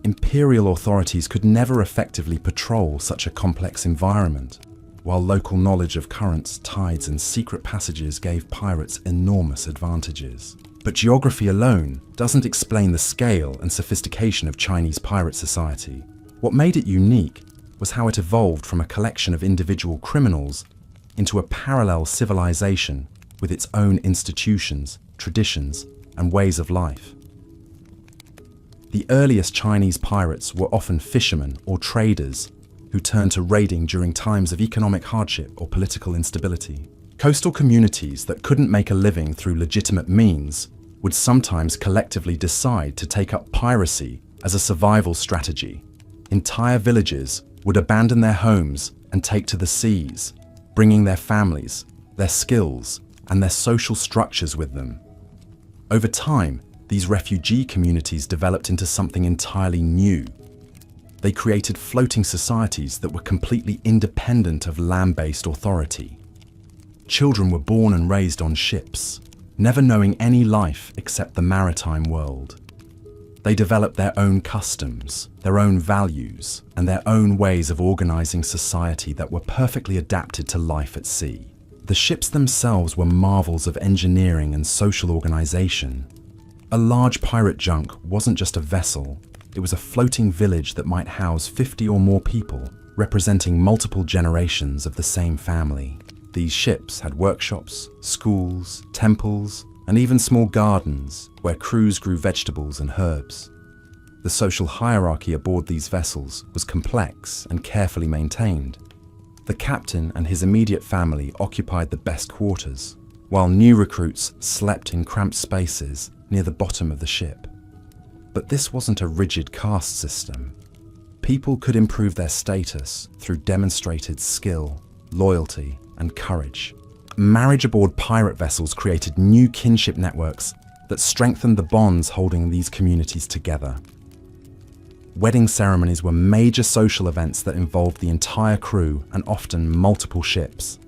Imperial authorities could never effectively patrol such a complex environment, while local knowledge of currents, tides, and secret passages gave pirates enormous advantages. But geography alone doesn't explain the scale and sophistication of Chinese pirate society. What made it unique was how it evolved from a collection of individual criminals into a parallel civilization with its own institutions, traditions, and ways of life. The earliest Chinese pirates were often fishermen or traders who turned to raiding during times of economic hardship or political instability. Coastal communities that couldn't make a living through legitimate means would sometimes collectively decide to take up piracy as a survival strategy. Entire villages would abandon their homes and take to the seas, bringing their families, their skills, and their social structures with them. Over time, these refugee communities developed into something entirely new. They created floating societies that were completely independent of land-based authority. Children were born and raised on ships, never knowing any life except the maritime world. They developed their own customs, their own values, and their own ways of organizing society that were perfectly adapted to life at sea. The ships themselves were marvels of engineering and social organization. A large pirate junk wasn't just a vessel, it was a floating village that might house 50 or more people, representing multiple generations of the same family. These ships had workshops, schools, temples, and even small gardens where crews grew vegetables and herbs. The social hierarchy aboard these vessels was complex and carefully maintained. The captain and his immediate family occupied the best quarters, while new recruits slept in cramped spaces near the bottom of the ship. But this wasn't a rigid caste system. People could improve their status through demonstrated skill, loyalty, and courage. Marriage aboard pirate vessels created new kinship networks that strengthened the bonds holding these communities together. Wedding ceremonies were major social events that involved the entire crew and often multiple ships.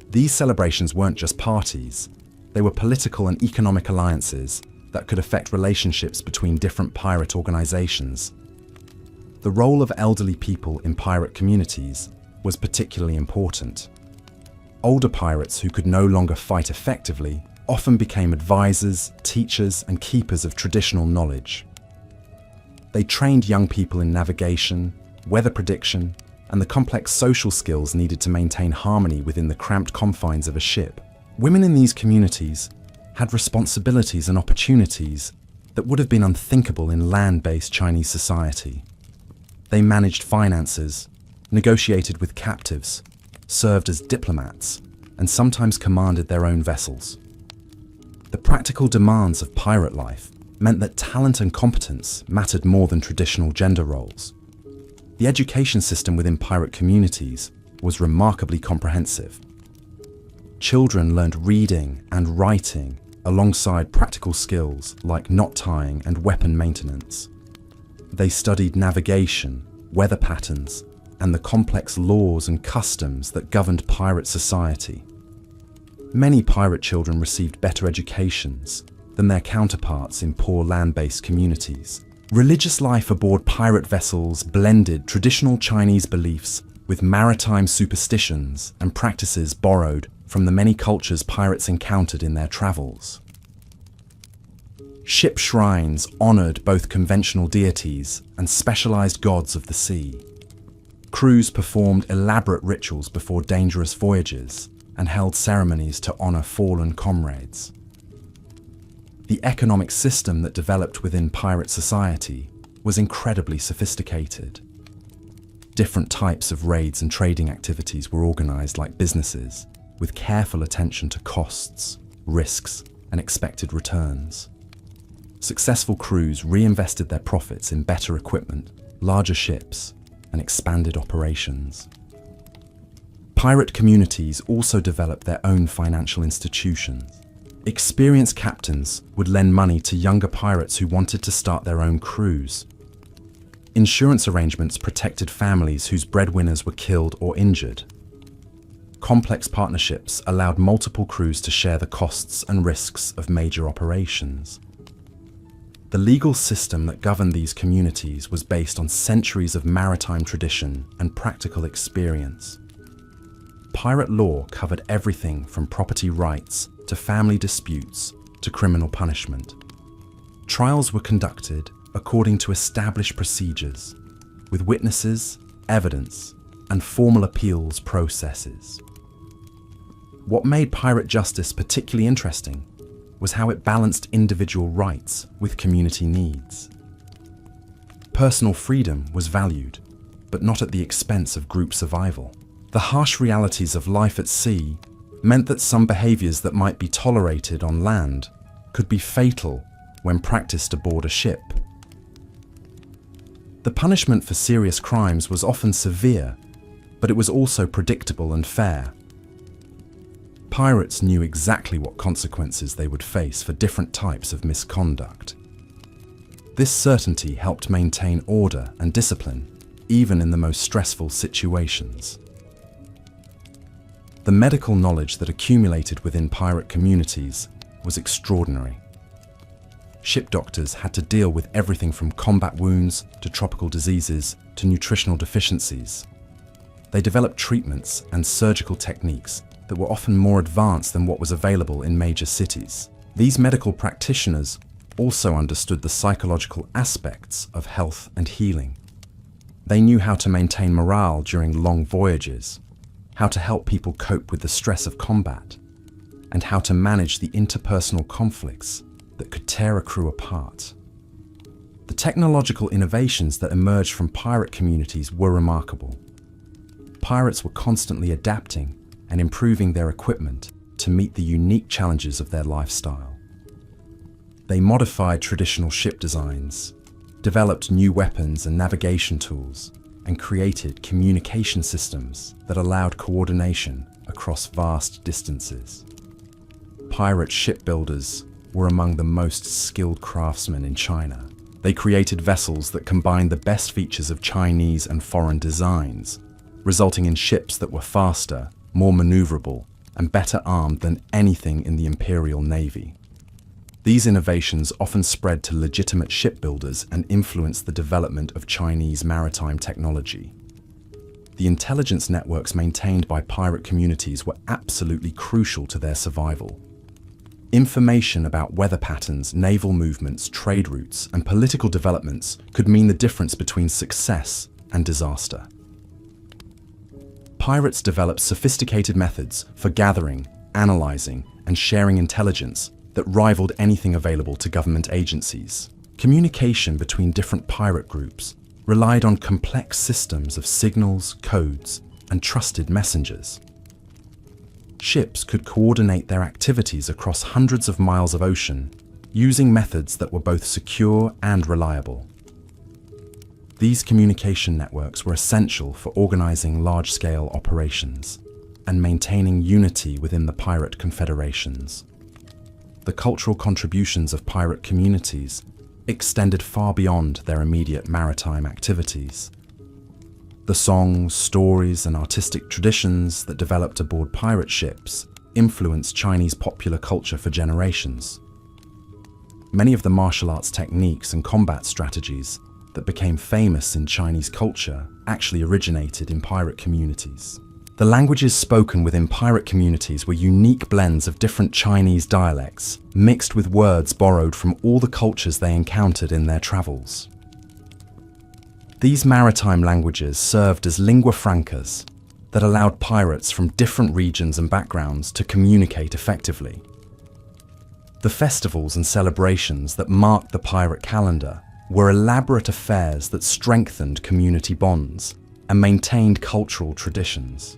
These celebrations weren't just parties, they were political and economic alliances that could affect relationships between different pirate organizations. The role of elderly people in pirate communities was particularly important. Older pirates who could no longer fight effectively often became advisors, teachers, and keepers of traditional knowledge. They trained young people in navigation, weather prediction, and the complex social skills needed to maintain harmony within the cramped confines of a ship. Women in these communities had responsibilities and opportunities that would have been unthinkable in land-based Chinese society. They managed finances, negotiated with captives, served as diplomats, and sometimes commanded their own vessels. The practical demands of pirate life meant that talent and competence mattered more than traditional gender roles. The education system within pirate communities was remarkably comprehensive. Children learned reading and writing alongside practical skills like knot tying and weapon maintenance. They studied navigation, weather patterns, and the complex laws and customs that governed pirate society. Many pirate children received better educations than their counterparts in poor land-based communities. Religious life aboard pirate vessels blended traditional Chinese beliefs with maritime superstitions and practices borrowed from the many cultures pirates encountered in their travels. Ship shrines honored both conventional deities and specialized gods of the sea. Crews performed elaborate rituals before dangerous voyages and held ceremonies to honor fallen comrades. The economic system that developed within pirate society was incredibly sophisticated. Different types of raids and trading activities were organized like businesses, with careful attention to costs, risks, and expected returns. Successful crews reinvested their profits in better equipment, larger ships, and expanded operations. Pirate communities also developed their own financial institutions. Experienced captains would lend money to younger pirates who wanted to start their own crews. Insurance arrangements protected families whose breadwinners were killed or injured. Complex partnerships allowed multiple crews to share the costs and risks of major operations. The legal system that governed these communities was based on centuries of maritime tradition and practical experience. Pirate law covered everything from property rights to family disputes to criminal punishment. Trials were conducted according to established procedures, with witnesses, evidence, and formal appeals processes. What made pirate justice particularly interesting was how it balanced individual rights with community needs. Personal freedom was valued, but not at the expense of group survival. The harsh realities of life at sea meant that some behaviors that might be tolerated on land could be fatal when practiced aboard a ship. The punishment for serious crimes was often severe, but it was also predictable and fair. Pirates knew exactly what consequences they would face for different types of misconduct. This certainty helped maintain order and discipline, even in the most stressful situations. The medical knowledge that accumulated within pirate communities was extraordinary. Ship doctors had to deal with everything from combat wounds to tropical diseases to nutritional deficiencies. They developed treatments and surgical techniques that were often more advanced than what was available in major cities. These medical practitioners also understood the psychological aspects of health and healing. They knew how to maintain morale during long voyages, how to help people cope with the stress of combat, and how to manage the interpersonal conflicts that could tear a crew apart. The technological innovations that emerged from pirate communities were remarkable. Pirates were constantly adapting and improving their equipment to meet the unique challenges of their lifestyle. They modified traditional ship designs, developed new weapons and navigation tools, and created communication systems that allowed coordination across vast distances. Pirate shipbuilders were among the most skilled craftsmen in China. They created vessels that combined the best features of Chinese and foreign designs, resulting in ships that were faster, more maneuverable, and better armed than anything in the Imperial Navy. These innovations often spread to legitimate shipbuilders and influenced the development of Chinese maritime technology. The intelligence networks maintained by pirate communities were absolutely crucial to their survival. Information about weather patterns, naval movements, trade routes, and political developments could mean the difference between success and disaster. Pirates developed sophisticated methods for gathering, analyzing, and sharing intelligence that rivaled anything available to government agencies. Communication between different pirate groups relied on complex systems of signals, codes, and trusted messengers. Ships could coordinate their activities across hundreds of miles of ocean using methods that were both secure and reliable. These communication networks were essential for organizing large-scale operations and maintaining unity within the pirate confederations. The cultural contributions of pirate communities extended far beyond their immediate maritime activities. The songs, stories, and artistic traditions that developed aboard pirate ships influenced Chinese popular culture for generations. Many of the martial arts techniques and combat strategies that became famous in Chinese culture actually originated in pirate communities. The languages spoken within pirate communities were unique blends of different Chinese dialects, mixed with words borrowed from all the cultures they encountered in their travels. These maritime languages served as lingua francas that allowed pirates from different regions and backgrounds to communicate effectively. The festivals and celebrations that marked the pirate calendar were elaborate affairs that strengthened community bonds and maintained cultural traditions.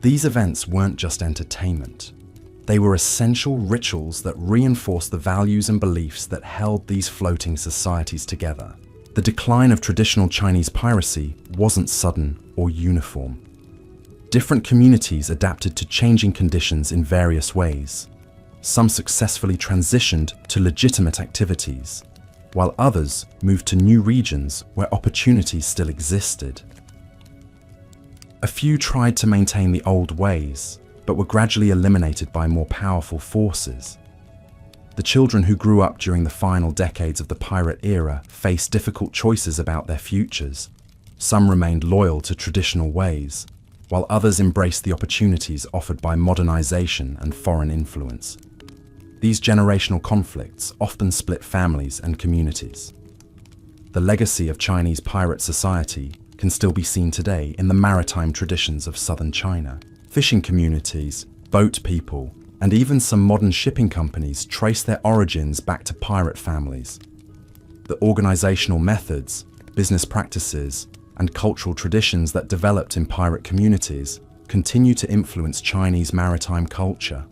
These events weren't just entertainment. They were essential rituals that reinforced the values and beliefs that held these floating societies together. The decline of traditional Chinese piracy wasn't sudden or uniform. Different communities adapted to changing conditions in various ways. Some successfully transitioned to legitimate activities, while others moved to new regions where opportunities still existed. A few tried to maintain the old ways, but were gradually eliminated by more powerful forces. The children who grew up during the final decades of the pirate era faced difficult choices about their futures. Some remained loyal to traditional ways, while others embraced the opportunities offered by modernization and foreign influence. These generational conflicts often split families and communities. The legacy of Chinese pirate society can still be seen today in the maritime traditions of southern China. Fishing communities, boat people, and even some modern shipping companies trace their origins back to pirate families. The organizational methods, business practices, and cultural traditions that developed in pirate communities continue to influence Chinese maritime culture.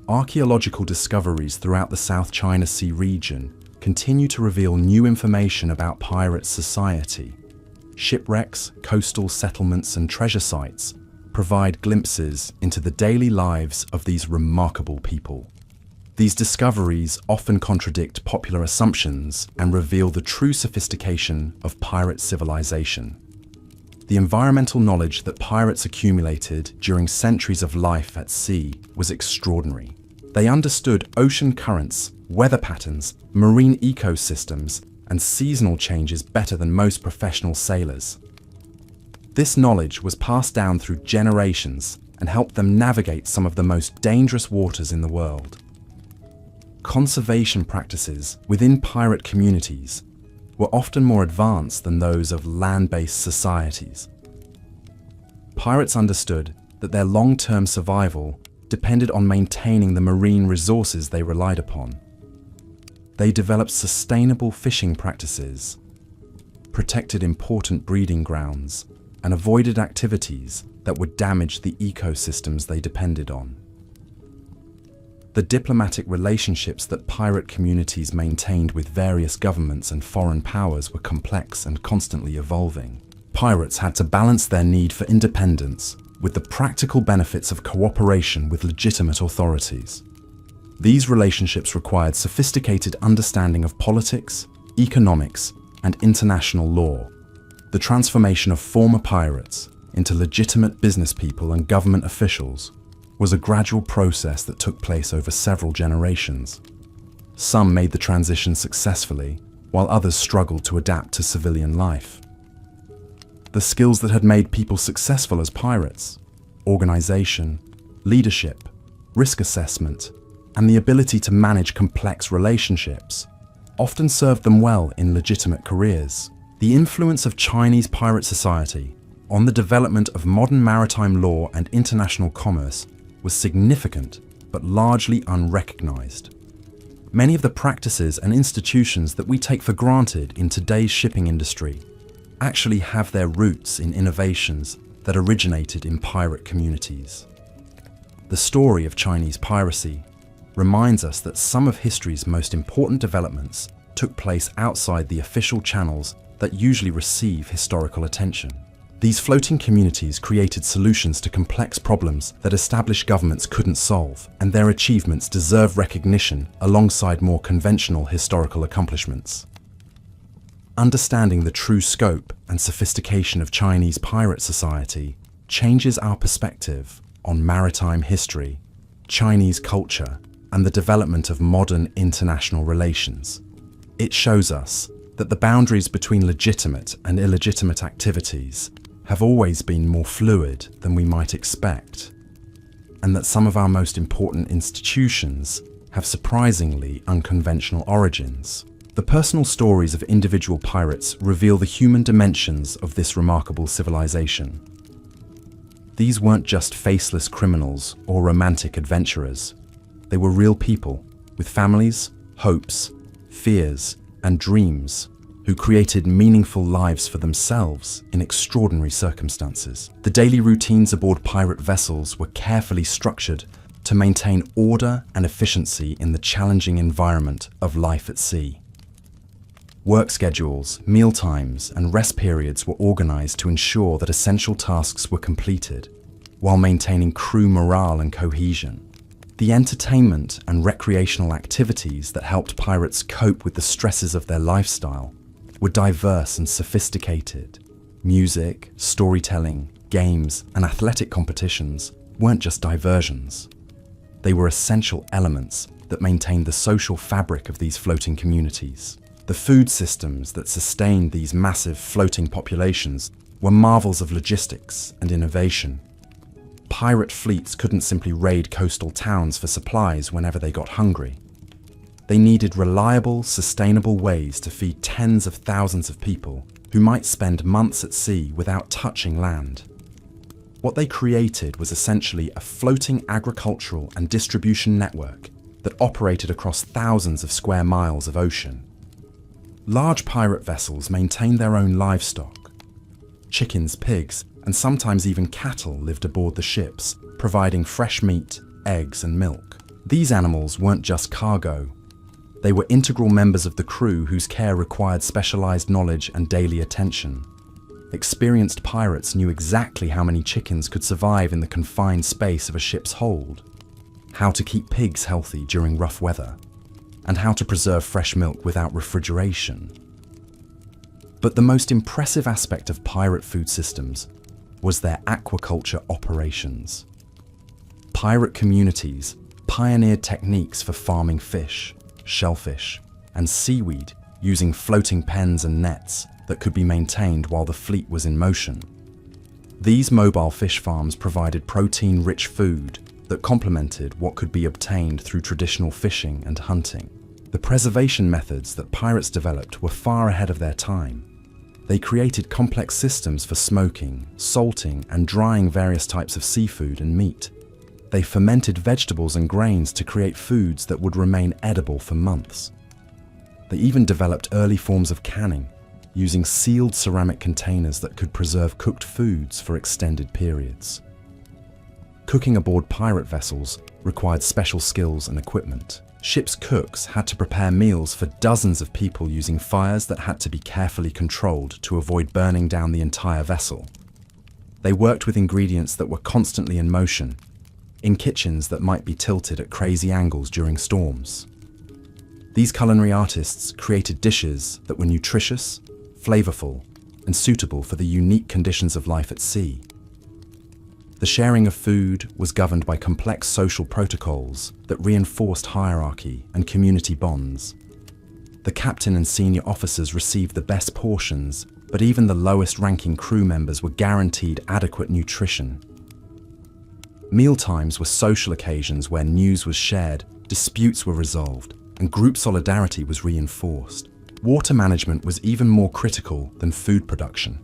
Archaeological discoveries throughout the South China Sea region continue to reveal new information about pirate society. Shipwrecks, coastal settlements, and treasure sites provide glimpses into the daily lives of these remarkable people. These discoveries often contradict popular assumptions and reveal the true sophistication of pirate civilization. The environmental knowledge that pirates accumulated during centuries of life at sea was extraordinary. They understood ocean currents, weather patterns, marine ecosystems, and seasonal changes better than most professional sailors. This knowledge was passed down through generations and helped them navigate some of the most dangerous waters in the world. Conservation practices within pirate communities were often more advanced than those of land-based societies. Pirates understood that their long-term survival depended on maintaining the marine resources they relied upon. They developed sustainable fishing practices, protected important breeding grounds, and avoided activities that would damage the ecosystems they depended on. The diplomatic relationships that pirate communities maintained with various governments and foreign powers were complex and constantly evolving. Pirates had to balance their need for independence with the practical benefits of cooperation with legitimate authorities. These relationships required sophisticated understanding of politics, economics, and international law. The transformation of former pirates into legitimate business people and government officials was a gradual process that took place over several generations. Some made the transition successfully, while others struggled to adapt to civilian life. The skills that had made people successful as pirates, organization, leadership, risk assessment, and the ability to manage complex relationships, often served them well in legitimate careers. The influence of Chinese pirate society on the development of modern maritime law and international commerce was significant, but largely unrecognized. Many of the practices and institutions that we take for granted in today's shipping industry actually have their roots in innovations that originated in pirate communities. The story of Chinese piracy reminds us that some of history's most important developments took place outside the official channels that usually receive historical attention. These floating communities created solutions to complex problems that established governments couldn't solve, and their achievements deserve recognition alongside more conventional historical accomplishments. Understanding the true scope and sophistication of Chinese pirate society changes our perspective on maritime history, Chinese culture, and the development of modern international relations. It shows us that the boundaries between legitimate and illegitimate activities have always been more fluid than we might expect, and that some of our most important institutions have surprisingly unconventional origins. The personal stories of individual pirates reveal the human dimensions of this remarkable civilization. These weren't just faceless criminals or romantic adventurers. They were real people with families, hopes, fears, and dreams, who created meaningful lives for themselves in extraordinary circumstances. The daily routines aboard pirate vessels were carefully structured to maintain order and efficiency in the challenging environment of life at sea. Work schedules, meal times, and rest periods were organized to ensure that essential tasks were completed, while maintaining crew morale and cohesion. The entertainment and recreational activities that helped pirates cope with the stresses of their lifestyle were diverse and sophisticated. Music, storytelling, games, and athletic competitions weren't just diversions. They were essential elements that maintained the social fabric of these floating communities. The food systems that sustained these massive floating populations were marvels of logistics and innovation. Pirate fleets couldn't simply raid coastal towns for supplies whenever they got hungry. They needed reliable, sustainable ways to feed tens of thousands of people who might spend months at sea without touching land. What they created was essentially a floating agricultural and distribution network that operated across thousands of square miles of ocean. Large pirate vessels maintained their own livestock. Chickens, pigs, and sometimes even cattle lived aboard the ships, providing fresh meat, eggs, and milk. These animals weren't just cargo. They were integral members of the crew whose care required specialized knowledge and daily attention. Experienced pirates knew exactly how many chickens could survive in the confined space of a ship's hold, how to keep pigs healthy during rough weather, and how to preserve fresh milk without refrigeration. But the most impressive aspect of pirate food systems was their aquaculture operations. Pirate communities pioneered techniques for farming fish, shellfish, and seaweed using floating pens and nets that could be maintained while the fleet was in motion. These mobile fish farms provided protein-rich food that complemented what could be obtained through traditional fishing and hunting. The preservation methods that pirates developed were far ahead of their time. They created complex systems for smoking, salting, and drying various types of seafood and meat. They fermented vegetables and grains to create foods that would remain edible for months. They even developed early forms of canning, using sealed ceramic containers that could preserve cooked foods for extended periods. Cooking aboard pirate vessels required special skills and equipment. Ship's cooks had to prepare meals for dozens of people using fires that had to be carefully controlled to avoid burning down the entire vessel. They worked with ingredients that were constantly in motion, in kitchens that might be tilted at crazy angles during storms. These culinary artists created dishes that were nutritious, flavorful, and suitable for the unique conditions of life at sea. The sharing of food was governed by complex social protocols that reinforced hierarchy and community bonds. The captain and senior officers received the best portions, but even the lowest-ranking crew members were guaranteed adequate nutrition. Mealtimes were social occasions where news was shared, disputes were resolved, and group solidarity was reinforced. Water management was even more critical than food production.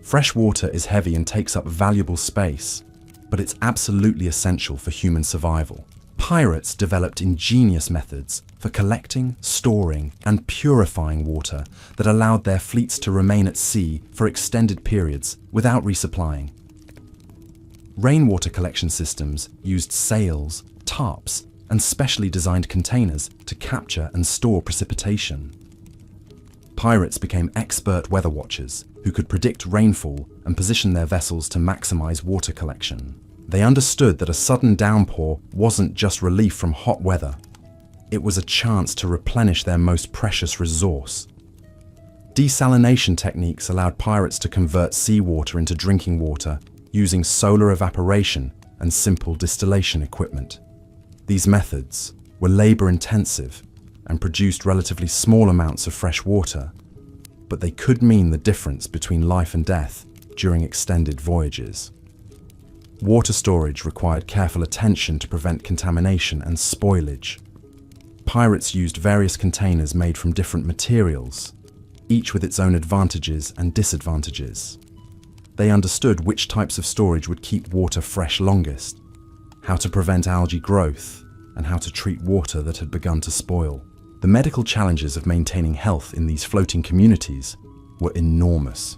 Fresh water is heavy and takes up valuable space, but it's absolutely essential for human survival. Pirates developed ingenious methods for collecting, storing, and purifying water that allowed their fleets to remain at sea for extended periods without resupplying. Rainwater collection systems used sails, tarps, and specially designed containers to capture and store precipitation. Pirates became expert weather watchers who could predict rainfall and position their vessels to maximize water collection. They understood that a sudden downpour wasn't just relief from hot weather. It was a chance to replenish their most precious resource. Desalination techniques allowed pirates to convert seawater into drinking water using solar evaporation and simple distillation equipment. These methods were labor-intensive and produced relatively small amounts of fresh water, but they could mean the difference between life and death during extended voyages. Water storage required careful attention to prevent contamination and spoilage. Pirates used various containers made from different materials, each with its own advantages and disadvantages. They understood which types of storage would keep water fresh longest, how to prevent algae growth, and how to treat water that had begun to spoil. The medical challenges of maintaining health in these floating communities were enormous.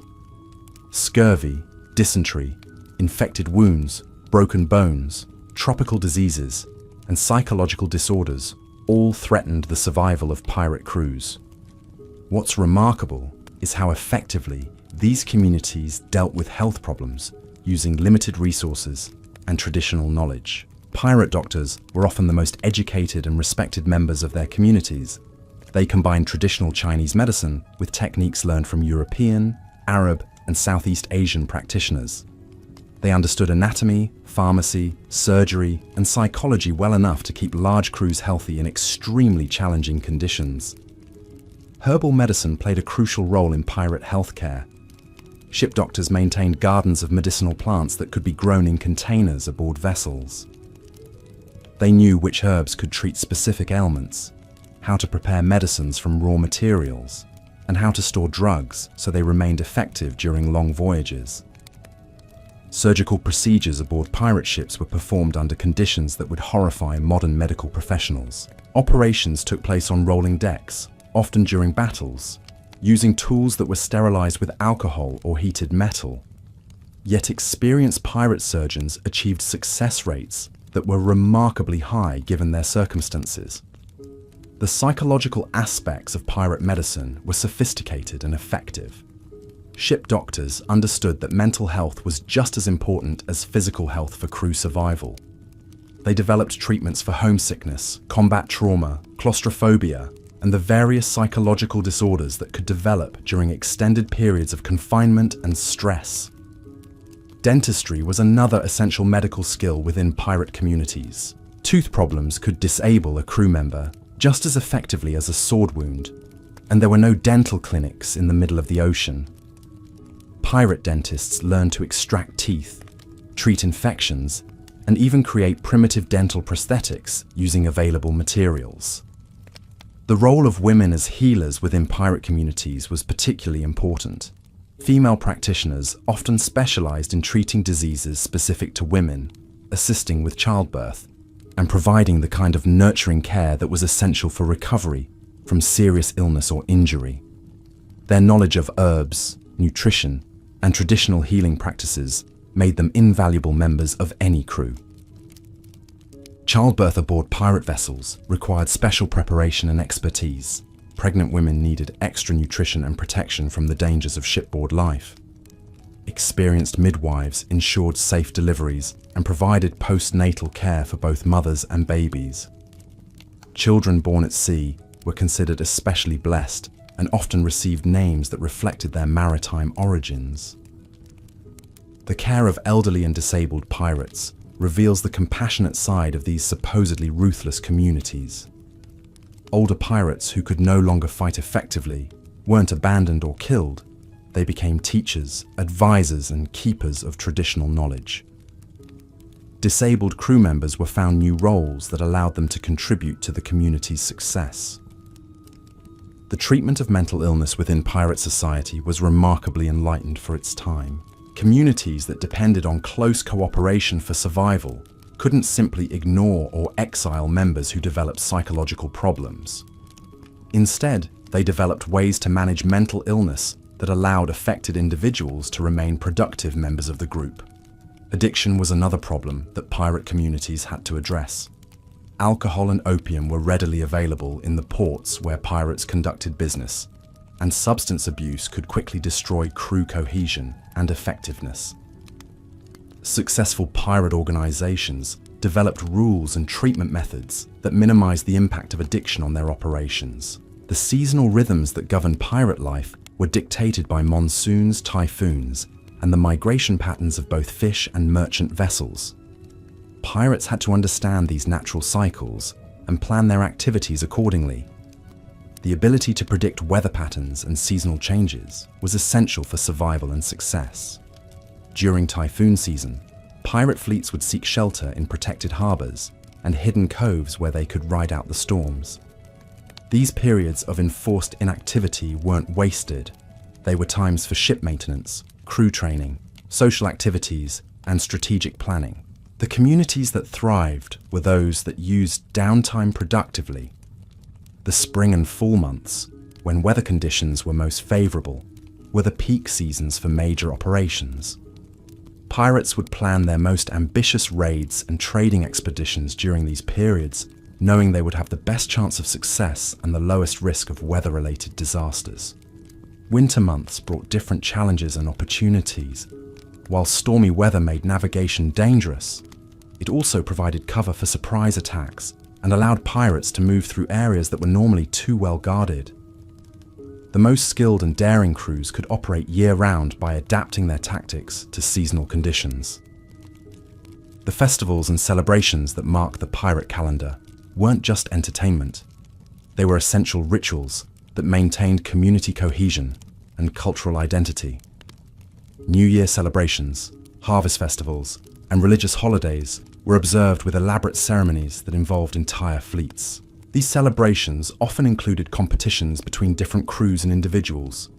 Scurvy, dysentery, infected wounds, broken bones, tropical diseases, and psychological disorders all threatened the survival of pirate crews. What's remarkable is how effectively these communities dealt with health problems using limited resources and traditional knowledge. Pirate doctors were often the most educated and respected members of their communities. They combined traditional Chinese medicine with techniques learned from European, Arab, and Southeast Asian practitioners. They understood anatomy, pharmacy, surgery, and psychology well enough to keep large crews healthy in extremely challenging conditions. Herbal medicine played a crucial role in pirate healthcare. Ship doctors maintained gardens of medicinal plants that could be grown in containers aboard vessels. They knew which herbs could treat specific ailments, how to prepare medicines from raw materials, and how to store drugs so they remained effective during long voyages. Surgical procedures aboard pirate ships were performed under conditions that would horrify modern medical professionals. Operations took place on rolling decks, often during battles, using tools that were sterilized with alcohol or heated metal. Yet experienced pirate surgeons achieved success rates that were remarkably high given their circumstances. The psychological aspects of pirate medicine were sophisticated and effective. Ship doctors understood that mental health was just as important as physical health for crew survival. They developed treatments for homesickness, combat trauma, claustrophobia, and the various psychological disorders that could develop during extended periods of confinement and stress. Dentistry was another essential medical skill within pirate communities. Tooth problems could disable a crew member just as effectively as a sword wound, and there were no dental clinics in the middle of the ocean. Pirate dentists learned to extract teeth, treat infections, and even create primitive dental prosthetics using available materials. The role of women as healers within pirate communities was particularly important. Female practitioners often specialized in treating diseases specific to women, assisting with childbirth, and providing the kind of nurturing care that was essential for recovery from serious illness or injury. Their knowledge of herbs, nutrition, and traditional healing practices made them invaluable members of any crew. Childbirth aboard pirate vessels required special preparation and expertise. Pregnant women needed extra nutrition and protection from the dangers of shipboard life. Experienced midwives ensured safe deliveries and provided postnatal care for both mothers and babies. Children born at sea were considered especially blessed and often received names that reflected their maritime origins. The care of elderly and disabled pirates reveals the compassionate side of these supposedly ruthless communities. Older pirates who could no longer fight effectively weren't abandoned or killed. They became teachers, advisors, and keepers of traditional knowledge. Disabled crew members were found new roles that allowed them to contribute to the community's success. The treatment of mental illness within pirate society was remarkably enlightened for its time. Communities that depended on close cooperation for survival couldn't simply ignore or exile members who developed psychological problems. Instead, they developed ways to manage mental illness that allowed affected individuals to remain productive members of the group. Addiction was another problem that pirate communities had to address. Alcohol and opium were readily available in the ports where pirates conducted business, and substance abuse could quickly destroy crew cohesion and effectiveness. Successful pirate organizations developed rules and treatment methods that minimized the impact of addiction on their operations. The seasonal rhythms that governed pirate life were dictated by monsoons, typhoons, and the migration patterns of both fish and merchant vessels. Pirates had to understand these natural cycles and plan their activities accordingly. The ability to predict weather patterns and seasonal changes was essential for survival and success. During typhoon season, pirate fleets would seek shelter in protected harbors and hidden coves where they could ride out the storms. These periods of enforced inactivity weren't wasted. They were times for ship maintenance, crew training, social activities, and strategic planning. The communities that thrived were those that used downtime productively. The spring and fall months, when weather conditions were most favorable, were the peak seasons for major operations. Pirates would plan their most ambitious raids and trading expeditions during these periods, knowing they would have the best chance of success and the lowest risk of weather-related disasters. Winter months brought different challenges and opportunities. While stormy weather made navigation dangerous, it also provided cover for surprise attacks and allowed pirates to move through areas that were normally too well guarded. The most skilled and daring crews could operate year-round by adapting their tactics to seasonal conditions. The festivals and celebrations that mark the pirate calendar weren't just entertainment. They were essential rituals that maintained community cohesion and cultural identity. New Year celebrations, harvest festivals, and religious holidays were observed with elaborate ceremonies that involved entire fleets. These celebrations often included competitions between different crews and individuals.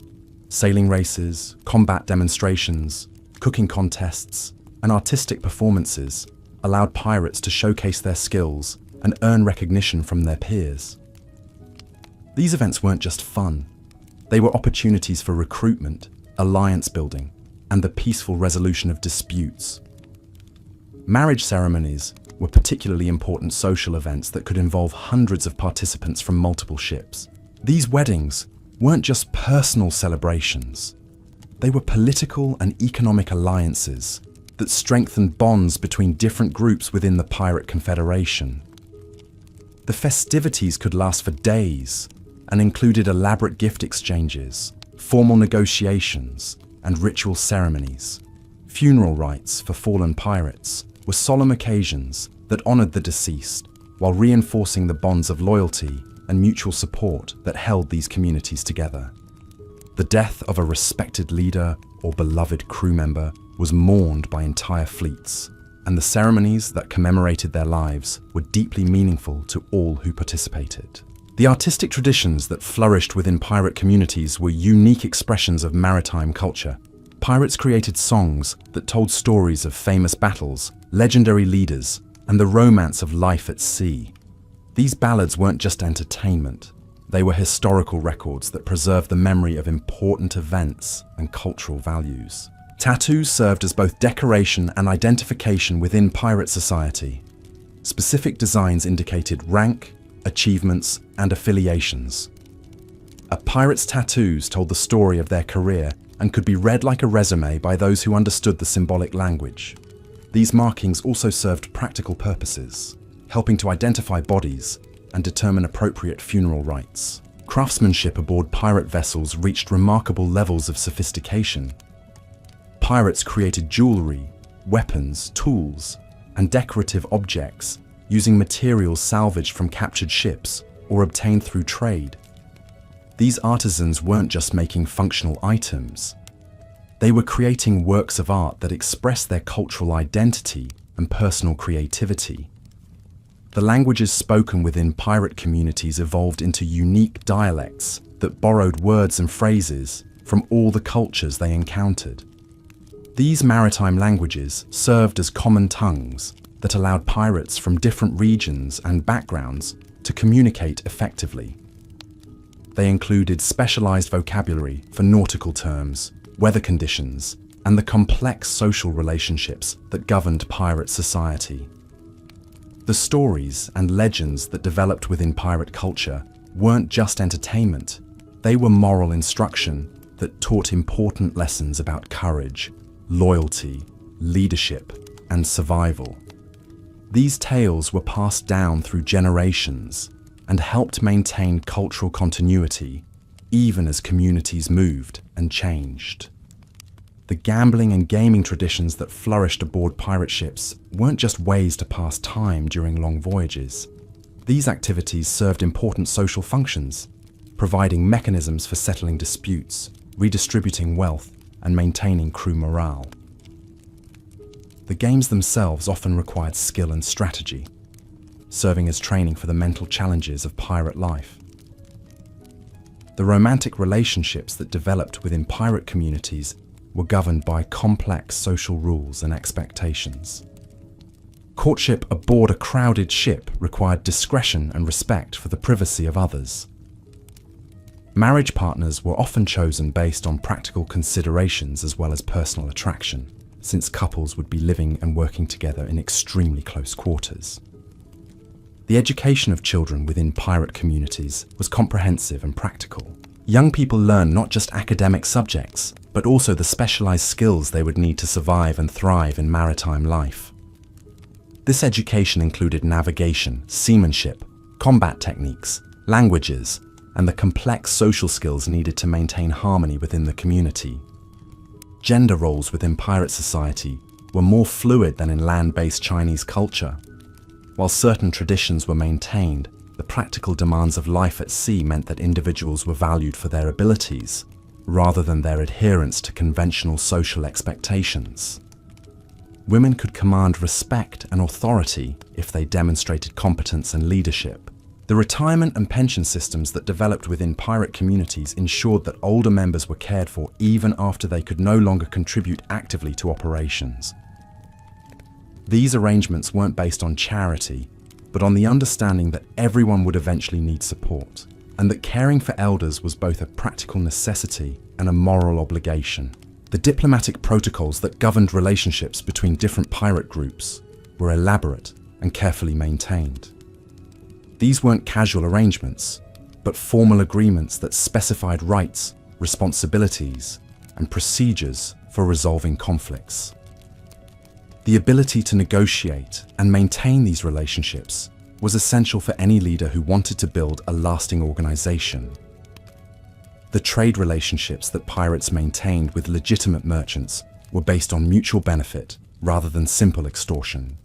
Sailing races, combat demonstrations, cooking contests, and artistic performances allowed pirates to showcase their skills and earn recognition from their peers. These events weren't just fun. They were opportunities for recruitment, alliance building, and the peaceful resolution of disputes. Marriage ceremonies were particularly important social events that could involve hundreds of participants from multiple ships. These weddings weren't just personal celebrations. They were political and economic alliances that strengthened bonds between different groups within the Pirate Confederation. The festivities could last for days and included elaborate gift exchanges, formal negotiations, and ritual ceremonies. Funeral rites for fallen pirates were solemn occasions that honored the deceased while reinforcing the bonds of loyalty and mutual support that held these communities together. The death of a respected leader or beloved crew member was mourned by entire fleets, and the ceremonies that commemorated their lives were deeply meaningful to all who participated. The artistic traditions that flourished within pirate communities were unique expressions of maritime culture. Pirates created songs that told stories of famous battles, legendary leaders, and the romance of life at sea. These ballads weren't just entertainment. They were historical records that preserved the memory of important events and cultural values. Tattoos served as both decoration and identification within pirate society. Specific designs indicated rank, achievements, and affiliations. A pirate's tattoos told the story of their career and could be read like a resume by those who understood the symbolic language. These markings also served practical purposes, helping to identify bodies and determine appropriate funeral rites. Craftsmanship aboard pirate vessels reached remarkable levels of sophistication. Pirates created jewelry, weapons, tools, and decorative objects using materials salvaged from captured ships or obtained through trade. These artisans weren't just making functional items. They were creating works of art that expressed their cultural identity and personal creativity. The languages spoken within pirate communities evolved into unique dialects that borrowed words and phrases from all the cultures they encountered. These maritime languages served as common tongues that allowed pirates from different regions and backgrounds to communicate effectively. They included specialized vocabulary for nautical terms, weather conditions, and the complex social relationships that governed pirate society. The stories and legends that developed within pirate culture weren't just entertainment. They were moral instruction that taught important lessons about courage, loyalty, leadership, and survival. These tales were passed down through generations and helped maintain cultural continuity even as communities moved and changed. The gambling and gaming traditions that flourished aboard pirate ships weren't just ways to pass time during long voyages. These activities served important social functions, providing mechanisms for settling disputes, redistributing wealth, and maintaining crew morale. The games themselves often required skill and strategy, serving as training for the mental challenges of pirate life. The romantic relationships that developed within pirate communities were governed by complex social rules and expectations. Courtship aboard a crowded ship required discretion and respect for the privacy of others. Marriage partners were often chosen based on practical considerations as well as personal attraction, since couples would be living and working together in extremely close quarters. The education of children within pirate communities was comprehensive and practical. Young people learned not just academic subjects, but also the specialized skills they would need to survive and thrive in maritime life. This education included navigation, seamanship, combat techniques, languages, and the complex social skills needed to maintain harmony within the community. Gender roles within pirate society were more fluid than in land-based Chinese culture. While certain traditions were maintained, the practical demands of life at sea meant that individuals were valued for their abilities, rather than their adherence to conventional social expectations. Women could command respect and authority if they demonstrated competence and leadership. The retirement and pension systems that developed within pirate communities ensured that older members were cared for even after they could no longer contribute actively to operations. These arrangements weren't based on charity, but on the understanding that everyone would eventually need support, and that caring for elders was both a practical necessity and a moral obligation. The diplomatic protocols that governed relationships between different pirate groups were elaborate and carefully maintained. These weren't casual arrangements, but formal agreements that specified rights, responsibilities, and procedures for resolving conflicts. The ability to negotiate and maintain these relationships was essential for any leader who wanted to build a lasting organization. The trade relationships that pirates maintained with legitimate merchants were based on mutual benefit rather than simple extortion.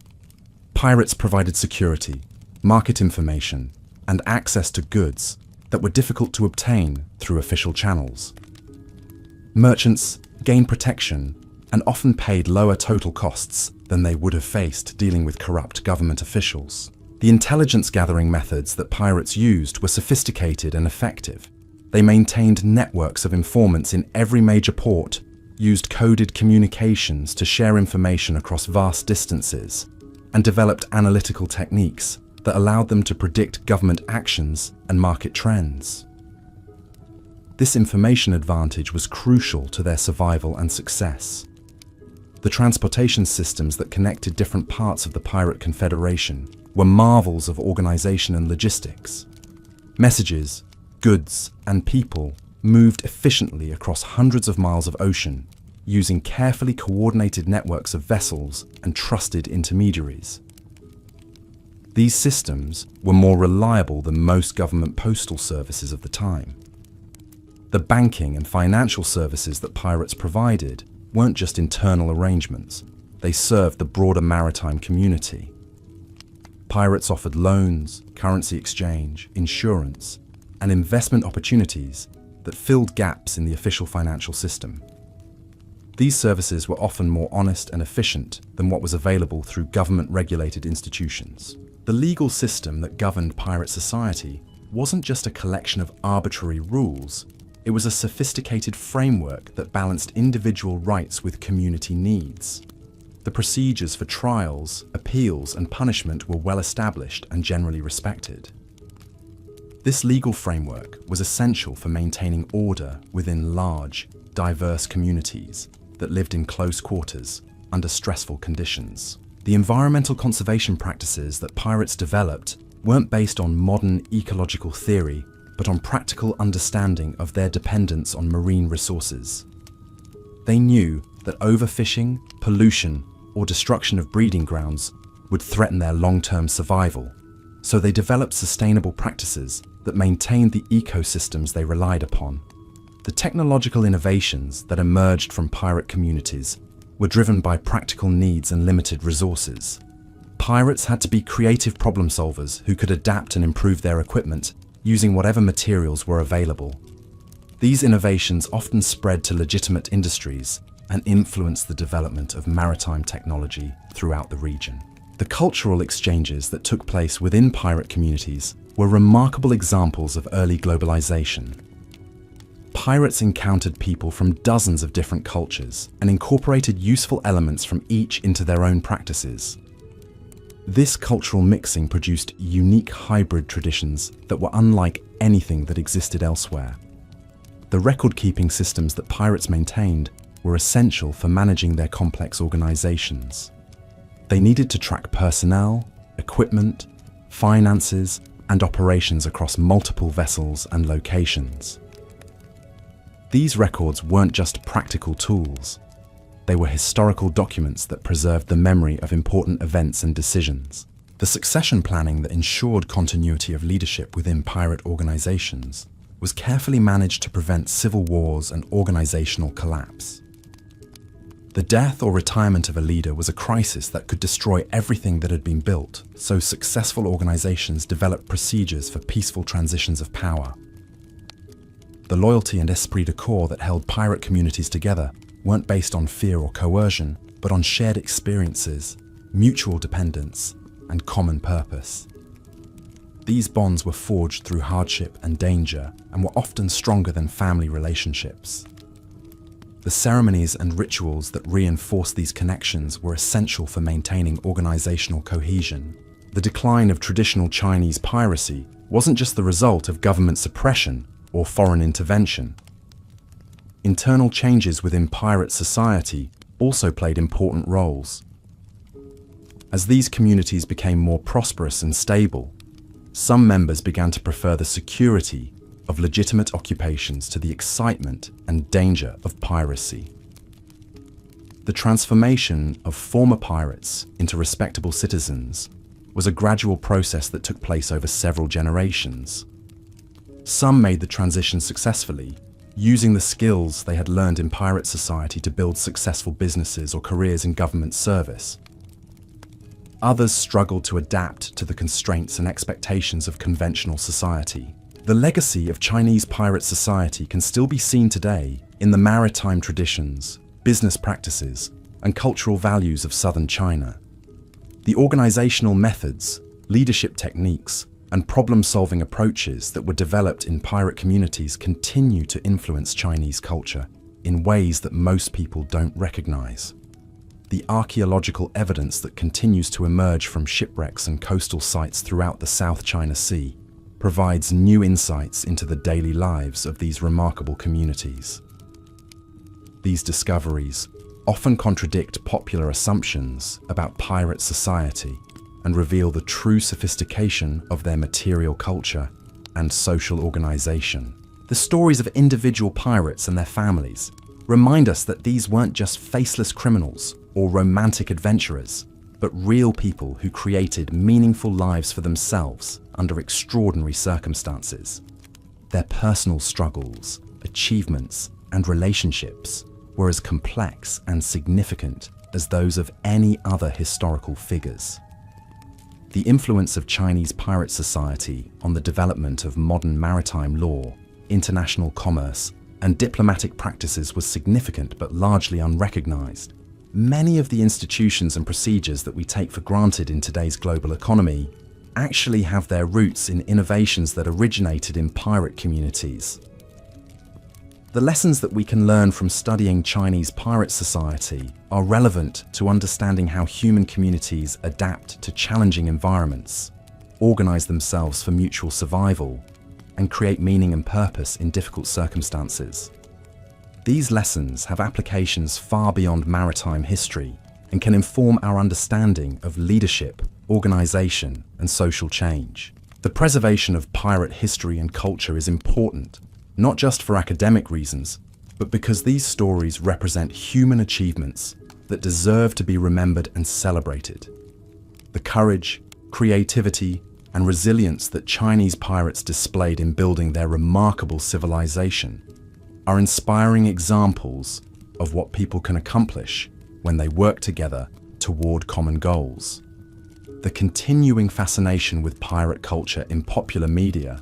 Pirates provided security, market information, and access to goods that were difficult to obtain through official channels. Merchants gained protection and often paid lower total costs than they would have faced dealing with corrupt government officials. The intelligence gathering methods that pirates used were sophisticated and effective. They maintained networks of informants in every major port, used coded communications to share information across vast distances, and developed analytical techniques that allowed them to predict government actions and market trends. This information advantage was crucial to their survival and success. The transportation systems that connected different parts of the pirate confederation were marvels of organization and logistics. Messages, goods, and people moved efficiently across hundreds of miles of ocean, using carefully coordinated networks of vessels and trusted intermediaries. These systems were more reliable than most government postal services of the time. The banking and financial services that pirates provided weren't just internal arrangements, they served the broader maritime community. Pirates offered loans, currency exchange, insurance, and investment opportunities that filled gaps in the official financial system. These services were often more honest and efficient than what was available through government-regulated institutions. The legal system that governed pirate society wasn't just a collection of arbitrary rules, it was a sophisticated framework that balanced individual rights with community needs. The procedures for trials, appeals, and punishment were well established and generally respected. This legal framework was essential for maintaining order within large, diverse communities that lived in close quarters under stressful conditions. The environmental conservation practices that pirates developed weren't based on modern ecological theory, but on practical understanding of their dependence on marine resources. They knew that overfishing, pollution, or destruction of breeding grounds would threaten their long-term survival, so they developed sustainable practices that maintained the ecosystems they relied upon. The technological innovations that emerged from pirate communities were driven by practical needs and limited resources. Pirates had to be creative problem solvers who could adapt and improve their equipment using whatever materials were available. These innovations often spread to legitimate industries and influenced the development of maritime technology throughout the region. The cultural exchanges that took place within pirate communities were remarkable examples of early globalization. Pirates encountered people from dozens of different cultures and incorporated useful elements from each into their own practices. This cultural mixing produced unique hybrid traditions that were unlike anything that existed elsewhere. The record-keeping systems that pirates maintained were essential for managing their complex organizations. They needed to track personnel, equipment, finances, and operations across multiple vessels and locations. These records weren't just practical tools. They were historical documents that preserved the memory of important events and decisions. The succession planning that ensured continuity of leadership within pirate organizations was carefully managed to prevent civil wars and organizational collapse. The death or retirement of a leader was a crisis that could destroy everything that had been built, so successful organizations developed procedures for peaceful transitions of power. The loyalty and esprit de corps that held pirate communities together weren't based on fear or coercion, but on shared experiences, mutual dependence, and common purpose. These bonds were forged through hardship and danger and were often stronger than family relationships. The ceremonies and rituals that reinforced these connections were essential for maintaining organizational cohesion. The decline of traditional Chinese piracy wasn't just the result of government suppression or foreign intervention. Internal changes within pirate society also played important roles. As these communities became more prosperous and stable, some members began to prefer the security of legitimate occupations to the excitement and danger of piracy. The transformation of former pirates into respectable citizens was a gradual process that took place over several generations. Some made the transition successfully, using the skills they had learned in pirate society to build successful businesses or careers in government service. Others struggled to adapt to the constraints and expectations of conventional society. The legacy of Chinese pirate society can still be seen today in the maritime traditions, business practices, and cultural values of southern China. The organizational methods, leadership techniques, and problem-solving approaches that were developed in pirate communities continue to influence Chinese culture in ways that most people don't recognize. The archaeological evidence that continues to emerge from shipwrecks and coastal sites throughout the South China Sea provides new insights into the daily lives of these remarkable communities. These discoveries often contradict popular assumptions about pirate society and reveal the true sophistication of their material culture and social organization. The stories of individual pirates and their families remind us that these weren't just faceless criminals or romantic adventurers, but real people who created meaningful lives for themselves under extraordinary circumstances. Their personal struggles, achievements, and relationships were as complex and significant as those of any other historical figures. The influence of Chinese pirate society on the development of modern maritime law, international commerce, and diplomatic practices was significant but largely unrecognized. Many of the institutions and procedures that we take for granted in today's global economy actually have their roots in innovations that originated in pirate communities. The lessons that we can learn from studying Chinese pirate society are relevant to understanding how human communities adapt to challenging environments, organize themselves for mutual survival, and create meaning and purpose in difficult circumstances. These lessons have applications far beyond maritime history and can inform our understanding of leadership, organization, and social change. The preservation of pirate history and culture is important, not just for academic reasons, but because these stories represent human achievements that deserve to be remembered and celebrated. The courage, creativity, and resilience that Chinese pirates displayed in building their remarkable civilization are inspiring examples of what people can accomplish when they work together toward common goals. The continuing fascination with pirate culture in popular media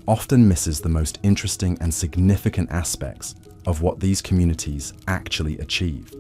often misses the most interesting and significant aspects of what these communities actually achieve.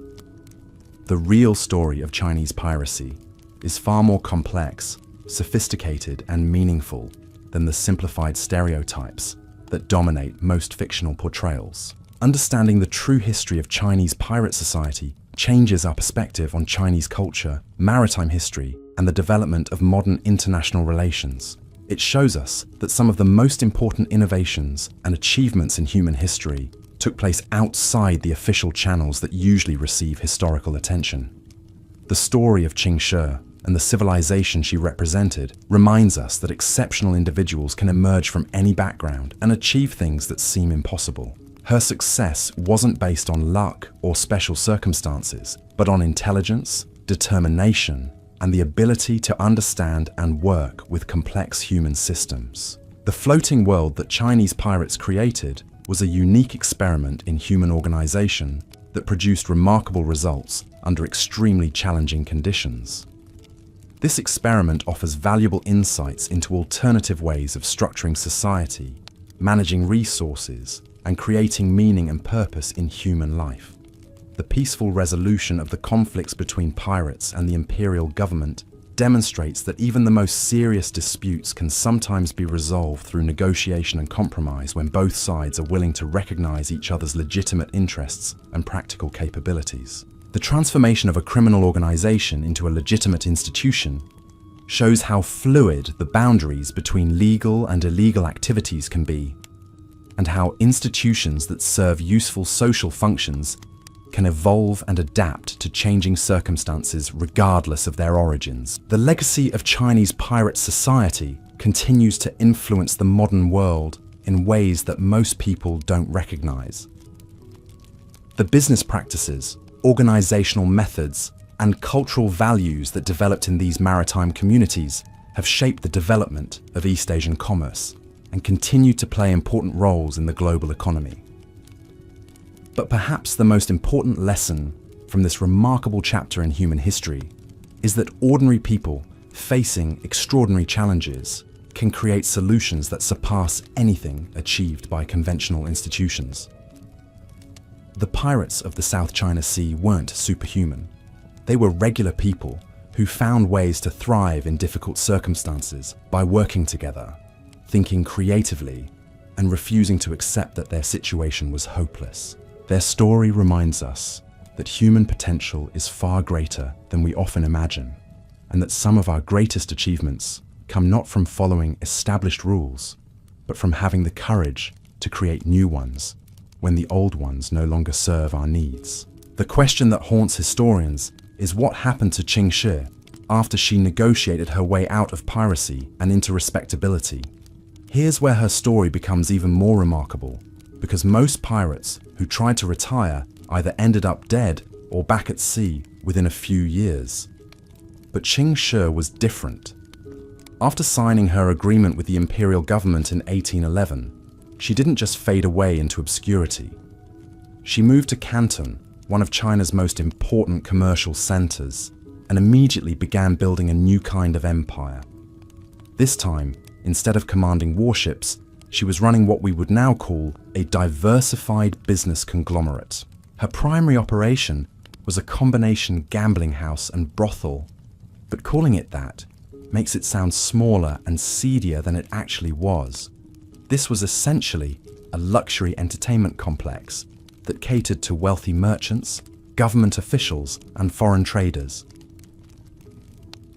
The real story of Chinese piracy is far more complex, sophisticated, and meaningful than the simplified stereotypes that dominate most fictional portrayals. Understanding the true history of Chinese pirate society changes our perspective on Chinese culture, maritime history, and the development of modern international relations. It shows us that some of the most important innovations and achievements in human history took place outside the official channels that usually receive historical attention. The story of Ching, and the civilization she represented reminds us that exceptional individuals can emerge from any background and achieve things that seem impossible. Her success wasn't based on luck or special circumstances, but on intelligence, determination, and the ability to understand and work with complex human systems. The floating world that Chinese pirates created was a unique experiment in human organization that produced remarkable results under extremely challenging conditions. This experiment offers valuable insights into alternative ways of structuring society, managing resources, and creating meaning and purpose in human life. The peaceful resolution of the conflicts between pirates and the imperial government demonstrates that even the most serious disputes can sometimes be resolved through negotiation and compromise when both sides are willing to recognize each other's legitimate interests and practical capabilities. The transformation of a criminal organization into a legitimate institution shows how fluid the boundaries between legal and illegal activities can be, and how institutions that serve useful social functions can evolve and adapt to changing circumstances regardless of their origins. The legacy of Chinese pirate society continues to influence the modern world in ways that most people don't recognize. The business practices, organizational methods, and cultural values that developed in these maritime communities have shaped the development of East Asian commerce and continue to play important roles in the global economy. But perhaps the most important lesson from this remarkable chapter in human history is that ordinary people facing extraordinary challenges can create solutions that surpass anything achieved by conventional institutions. The pirates of the South China Sea weren't superhuman. They were regular people who found ways to thrive in difficult circumstances by working together, thinking creatively, and refusing to accept that their situation was hopeless. Their story reminds us that human potential is far greater than we often imagine, and that some of our greatest achievements come not from following established rules, but from having the courage to create new ones when the old ones no longer serve our needs. The question that haunts historians is what happened to Shih after she negotiated her way out of piracy and into respectability. Here's where her story becomes even more remarkable, because most pirates who tried to retire either ended up dead or back at sea within a few years. But Shih was different. After signing her agreement with the imperial government in 1811, she didn't just fade away into obscurity. She moved to Canton, one of China's most important commercial centers, and immediately began building a new kind of empire. This time, instead of commanding warships, she was running what we would now call a diversified business conglomerate. Her primary operation was a combination gambling house and brothel, but calling it that makes it sound smaller and seedier than it actually was. This was essentially a luxury entertainment complex that catered to wealthy merchants, government officials, and foreign traders.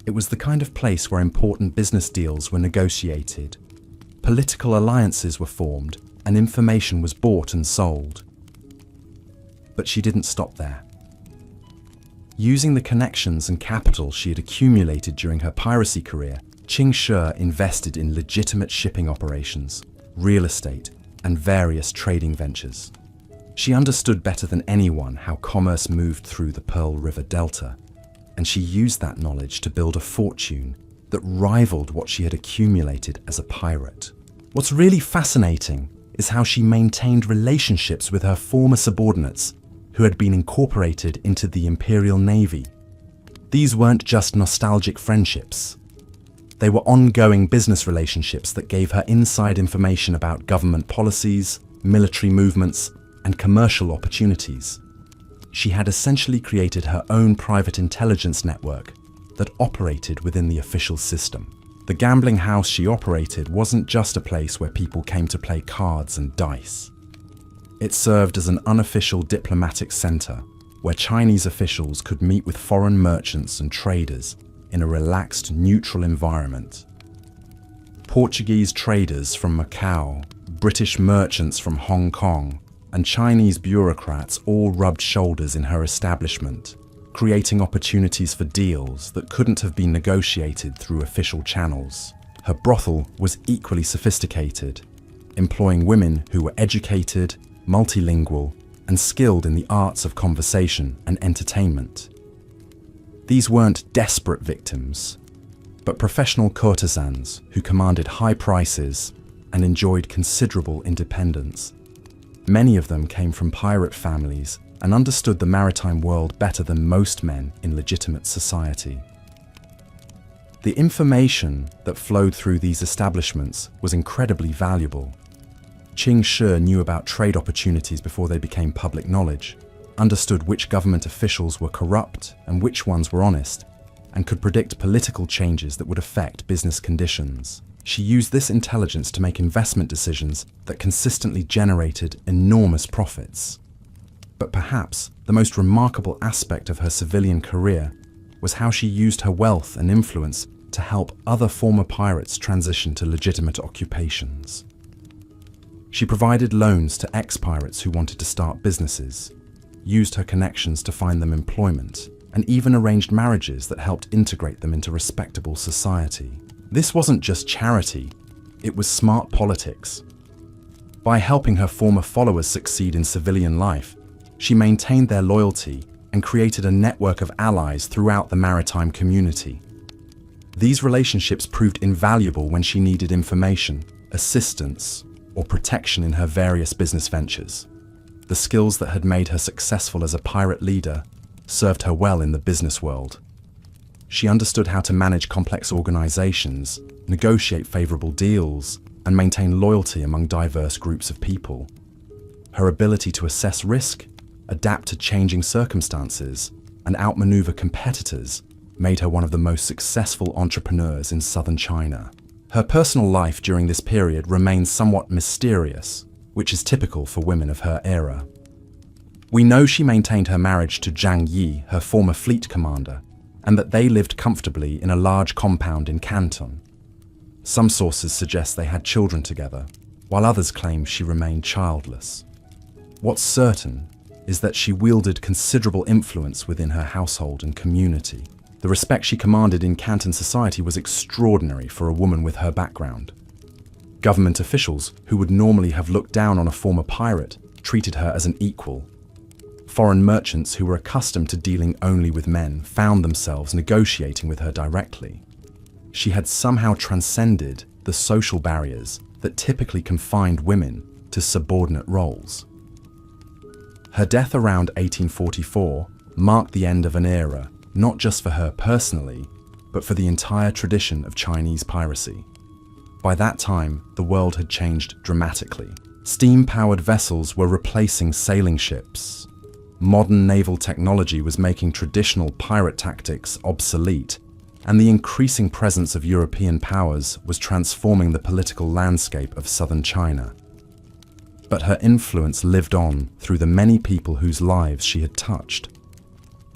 It was the kind of place where important business deals were negotiated, political alliances were formed, and information was bought and sold. But she didn't stop there. Using the connections and capital she had accumulated during her piracy career, Shih invested in legitimate shipping operations, real estate, and various trading ventures. She understood better than anyone how commerce moved through the Pearl River Delta, and she used that knowledge to build a fortune that rivaled what she had accumulated as a pirate. What's really fascinating is how she maintained relationships with her former subordinates who had been incorporated into the Imperial Navy. These weren't just nostalgic friendships. They were ongoing business relationships that gave her inside information about government policies, military movements, and commercial opportunities. She had essentially created her own private intelligence network that operated within the official system. The gambling house she operated wasn't just a place where people came to play cards and dice. It served as an unofficial diplomatic center where Chinese officials could meet with foreign merchants and traders in a relaxed, neutral environment. Portuguese traders from Macau, British merchants from Hong Kong, and Chinese bureaucrats all rubbed shoulders in her establishment, creating opportunities for deals that couldn't have been negotiated through official channels. Her brothel was equally sophisticated, employing women who were educated, multilingual, and skilled in the arts of conversation and entertainment. These weren't desperate victims, but professional courtesans who commanded high prices and enjoyed considerable independence. Many of them came from pirate families and understood the maritime world better than most men in legitimate society. The information that flowed through these establishments was incredibly valuable. Ching Shih knew about trade opportunities before they became public knowledge, understood which government officials were corrupt and which ones were honest, and could predict political changes that would affect business conditions. She used this intelligence to make investment decisions that consistently generated enormous profits. But perhaps the most remarkable aspect of her civilian career was how she used her wealth and influence to help other former pirates transition to legitimate occupations. She provided loans to ex-pirates who wanted to start businesses, used her connections to find them employment, and even arranged marriages that helped integrate them into respectable society. This wasn't just charity, it was smart politics. By helping her former followers succeed in civilian life, she maintained their loyalty and created a network of allies throughout the maritime community. These relationships proved invaluable when she needed information, assistance, or protection in her various business ventures. The skills that had made her successful as a pirate leader served her well in the business world. She understood how to manage complex organizations, negotiate favorable deals, and maintain loyalty among diverse groups of people. Her ability to assess risk, adapt to changing circumstances, and outmaneuver competitors made her one of the most successful entrepreneurs in southern China. Her personal life during this period remains somewhat mysterious, which is typical for women of her era. We know she maintained her marriage to Zhang Yi, her former fleet commander, and that they lived comfortably in a large compound in Canton. Some sources suggest they had children together, while others claim she remained childless. What's certain is that she wielded considerable influence within her household and community. The respect she commanded in Canton society was extraordinary for a woman with her background. Government officials, who would normally have looked down on a former pirate, treated her as an equal. Foreign merchants who were accustomed to dealing only with men found themselves negotiating with her directly. She had somehow transcended the social barriers that typically confined women to subordinate roles. Her death around 1844 marked the end of an era, not just for her personally, but for the entire tradition of Chinese piracy. By that time, the world had changed dramatically. Steam-powered vessels were replacing sailing ships. Modern naval technology was making traditional pirate tactics obsolete, and the increasing presence of European powers was transforming the political landscape of southern China. But her influence lived on through the many people whose lives she had touched.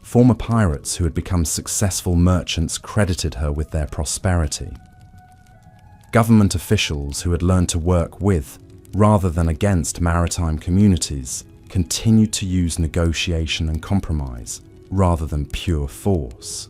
Former pirates who had become successful merchants credited her with their prosperity. Government officials who had learned to work with, rather than against, maritime communities continued to use negotiation and compromise, rather than pure force.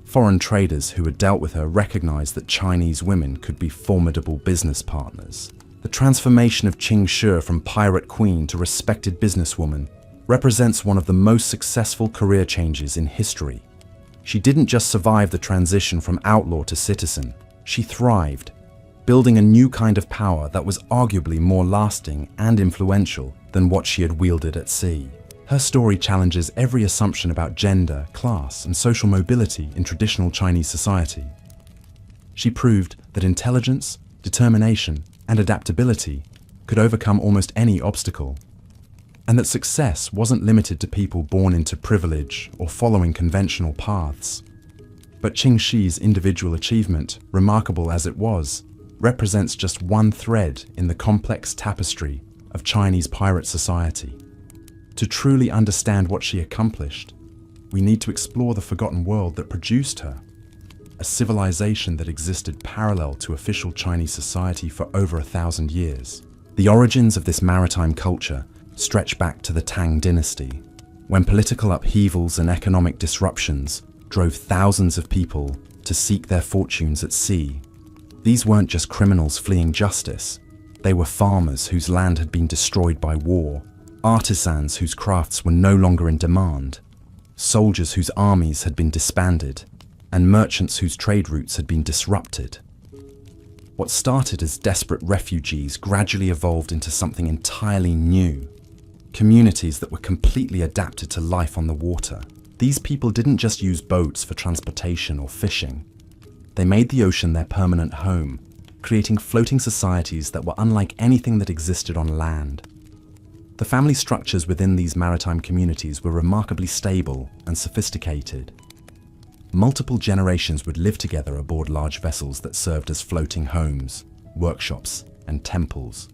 Foreign traders who had dealt with her recognized that Chinese women could be formidable business partners. The transformation of Ching Shih from pirate queen to respected businesswoman represents one of the most successful career changes in history. She didn't just survive the transition from outlaw to citizen, she thrived, building a new kind of power that was arguably more lasting and influential than what she had wielded at sea. Her story challenges every assumption about gender, class, and social mobility in traditional Chinese society. She proved that intelligence, determination, and adaptability could overcome almost any obstacle, and that success wasn't limited to people born into privilege or following conventional paths. But Ching Shih's individual achievement, remarkable as it was, represents just one thread in the complex tapestry of Chinese pirate society. To truly understand what she accomplished, we need to explore the forgotten world that produced her, a civilization that existed parallel to official Chinese society for over 1,000 years. The origins of this maritime culture stretch back to the Tang dynasty, When political upheavals and economic disruptions drove thousands of people to seek their fortunes at sea, these weren't just criminals fleeing justice. They were farmers whose land had been destroyed by war, artisans whose crafts were no longer in demand, soldiers whose armies had been disbanded, and merchants whose trade routes had been disrupted. What started as desperate refugees gradually evolved into something entirely new. Communities that were completely adapted to life on the water. These people didn't just use boats for transportation or fishing. They made the ocean their permanent home, creating floating societies that were unlike anything that existed on land. The family structures within these maritime communities were remarkably stable and sophisticated. Multiple generations would live together aboard large vessels that served as floating homes, workshops, and temples.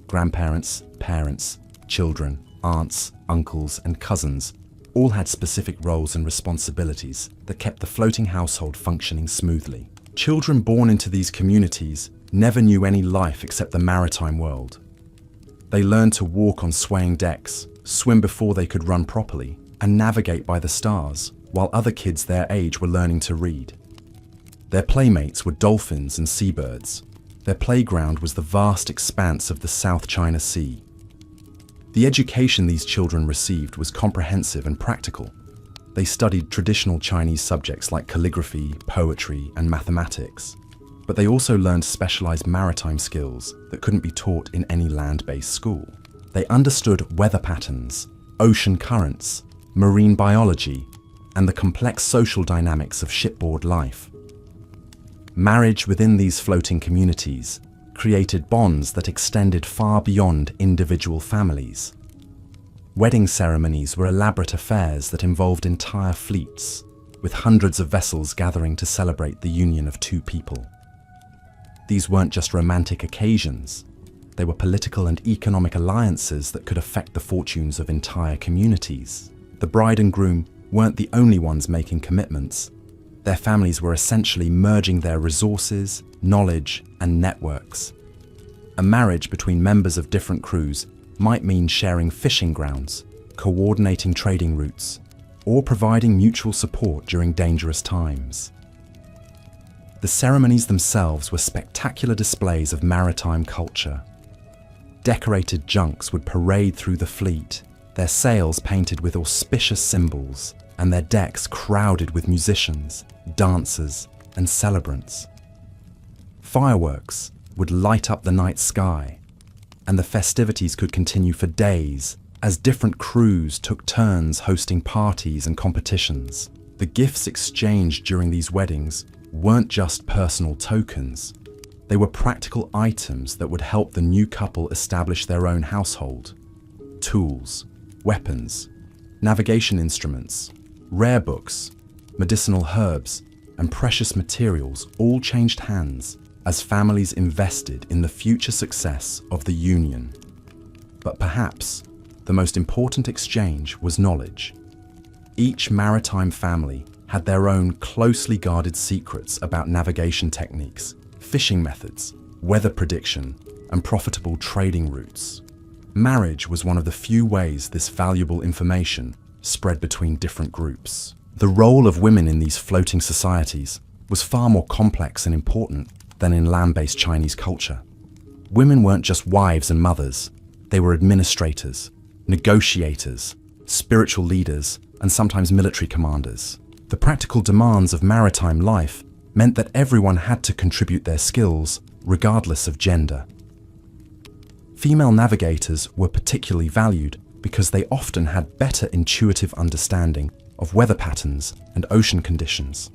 Grandparents, parents, children, aunts, uncles, and cousins all had specific roles and responsibilities that kept the floating household functioning smoothly. Children born into these communities never knew any life except the maritime world. They learned to walk on swaying decks, swim before they could run properly, and navigate by the stars, while other kids their age were learning to read. Their playmates were dolphins and seabirds. Their playground was the vast expanse of the South China Sea. The education these children received was comprehensive and practical. They studied traditional Chinese subjects like calligraphy, poetry, and mathematics. But they also learned specialized maritime skills that couldn't be taught in any land-based school. They understood weather patterns, ocean currents, marine biology, and the complex social dynamics of shipboard life. Marriage within these floating communities created bonds that extended far beyond individual families. Wedding ceremonies were elaborate affairs that involved entire fleets, with hundreds of vessels gathering to celebrate the union of two people. These weren't just romantic occasions, they were political and economic alliances that could affect the fortunes of entire communities. The bride and groom weren't the only ones making commitments. Their families were essentially merging their resources, knowledge, and networks. A marriage between members of different crews might mean sharing fishing grounds, coordinating trading routes, or providing mutual support during dangerous times. The ceremonies themselves were spectacular displays of maritime culture. Decorated junks would parade through the fleet, their sails painted with auspicious symbols, and their decks crowded with musicians, dancers, and celebrants. Fireworks would light up the night sky, and the festivities could continue for days as different crews took turns hosting parties and competitions. The gifts exchanged during these weddings weren't just personal tokens. They were practical items that would help the new couple establish their own household. Tools, weapons, navigation instruments, rare books, medicinal herbs, and precious materials all changed hands as families invested in the future success of the union. But perhaps the most important exchange was knowledge. Each maritime family had their own closely guarded secrets about navigation techniques, fishing methods, weather prediction, and profitable trading routes. Marriage was one of the few ways this valuable information spread between different groups. The role of women in these floating societies was far more complex and important than in land-based Chinese culture. Women weren't just wives and mothers, they were administrators, negotiators, spiritual leaders, and sometimes military commanders. The practical demands of maritime life meant that everyone had to contribute their skills, regardless of gender. Female navigators were particularly valued because they often had better intuitive understanding of weather patterns and ocean conditions.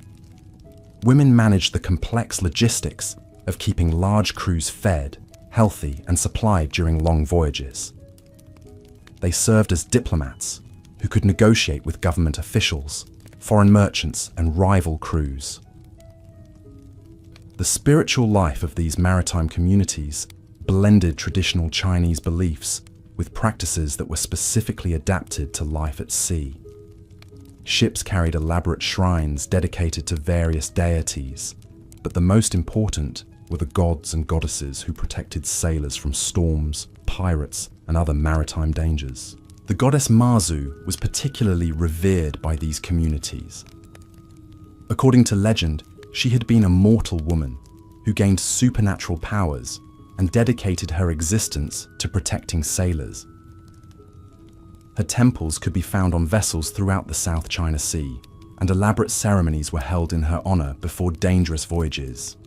Women managed the complex logistics of keeping large crews fed, healthy, and supplied during long voyages. They served as diplomats who could negotiate with government officials, foreign merchants, and rival crews. The spiritual life of these maritime communities blended traditional Chinese beliefs with practices that were specifically adapted to life at sea. Ships carried elaborate shrines dedicated to various deities, but the most important were the gods and goddesses who protected sailors from storms, pirates, and other maritime dangers. The goddess Mazu was particularly revered by these communities. According to legend, she had been a mortal woman who gained supernatural powers and dedicated her existence to protecting sailors. Her temples could be found on vessels throughout the South China Sea, and elaborate ceremonies were held in her honor before dangerous voyages.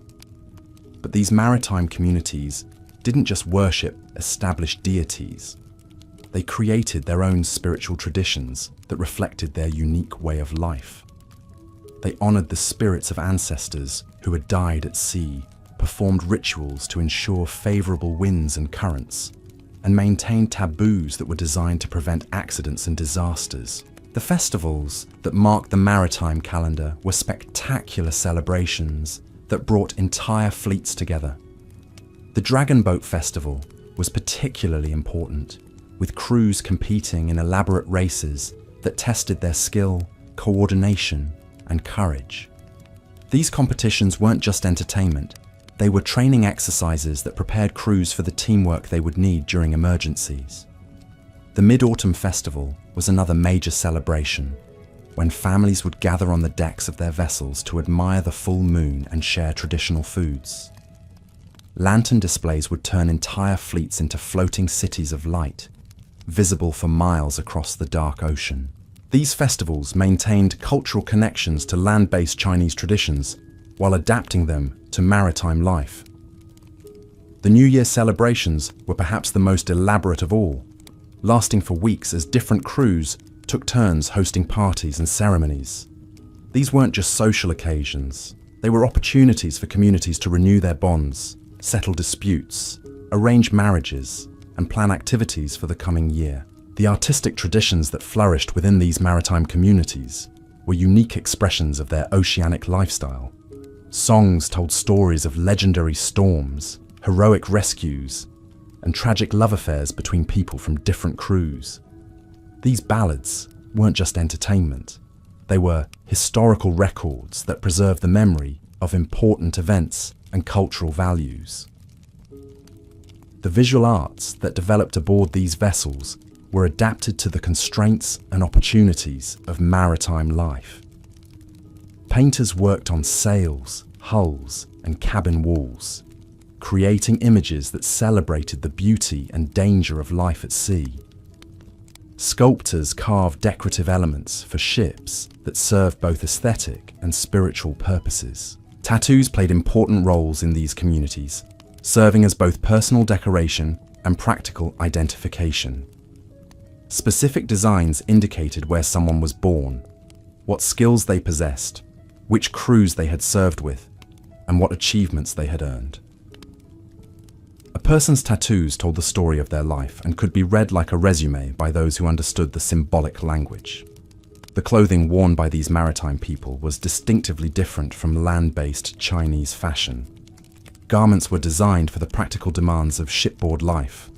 But these maritime communities didn't just worship established deities. They created their own spiritual traditions that reflected their unique way of life. They honored the spirits of ancestors who had died at sea, performed rituals to ensure favorable winds and currents, and maintained taboos that were designed to prevent accidents and disasters. The festivals that marked the maritime calendar were spectacular celebrations that brought entire fleets together. The Dragon Boat Festival was particularly important, with crews competing in elaborate races that tested their skill, coordination, and courage. These competitions weren't just entertainment, they were training exercises that prepared crews for the teamwork they would need during emergencies. The Mid-Autumn Festival was another major celebration, when families would gather on the decks of their vessels to admire the full moon and share traditional foods. Lantern displays would turn entire fleets into floating cities of light, visible for miles across the dark ocean. These festivals maintained cultural connections to land-based Chinese traditions while adapting them to maritime life. The New Year celebrations were perhaps the most elaborate of all, lasting for weeks as different crews took turns hosting parties and ceremonies. These weren't just social occasions, they were opportunities for communities to renew their bonds, settle disputes, arrange marriages, and plan activities for the coming year. The artistic traditions that flourished within these maritime communities were unique expressions of their oceanic lifestyle. Songs told stories of legendary storms, heroic rescues, and tragic love affairs between people from different crews. These ballads weren't just entertainment, they were historical records that preserved the memory of important events and cultural values. The visual arts that developed aboard these vessels were adapted to the constraints and opportunities of maritime life. Painters worked on sails, hulls, and cabin walls, creating images that celebrated the beauty and danger of life at sea. Sculptors carved decorative elements for ships that served both aesthetic and spiritual purposes. Tattoos played important roles in these communities, serving as both personal decoration and practical identification. Specific designs indicated where someone was born, what skills they possessed, which crews they had served with, and what achievements they had earned. A person's tattoos told the story of their life and could be read like a resume by those who understood the symbolic language. The clothing worn by these maritime people was distinctively different from land-based Chinese fashion. Garments were designed for the practical demands of shipboard life.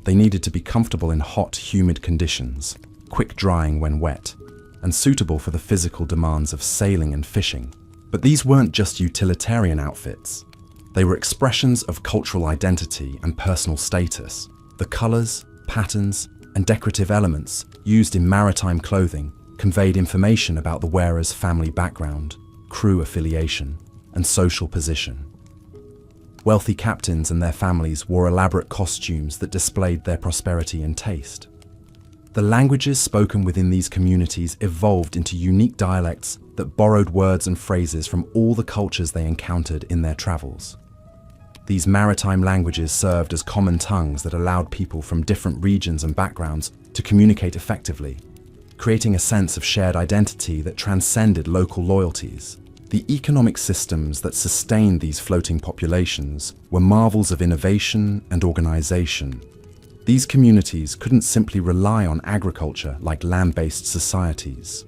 They needed to be comfortable in hot, humid conditions, quick drying when wet, and suitable for the physical demands of sailing and fishing. But these weren't just utilitarian outfits. They were expressions of cultural identity and personal status. The colors, patterns, and decorative elements used in maritime clothing conveyed information about the wearer's family background, crew affiliation, and social position. Wealthy captains and their families wore elaborate costumes that displayed their prosperity and taste. The languages spoken within these communities evolved into unique dialects that borrowed words and phrases from all the cultures they encountered in their travels. These maritime languages served as common tongues that allowed people from different regions and backgrounds to communicate effectively, creating a sense of shared identity that transcended local loyalties. The economic systems that sustained these floating populations were marvels of innovation and organization. These communities couldn't simply rely on agriculture like land-based societies.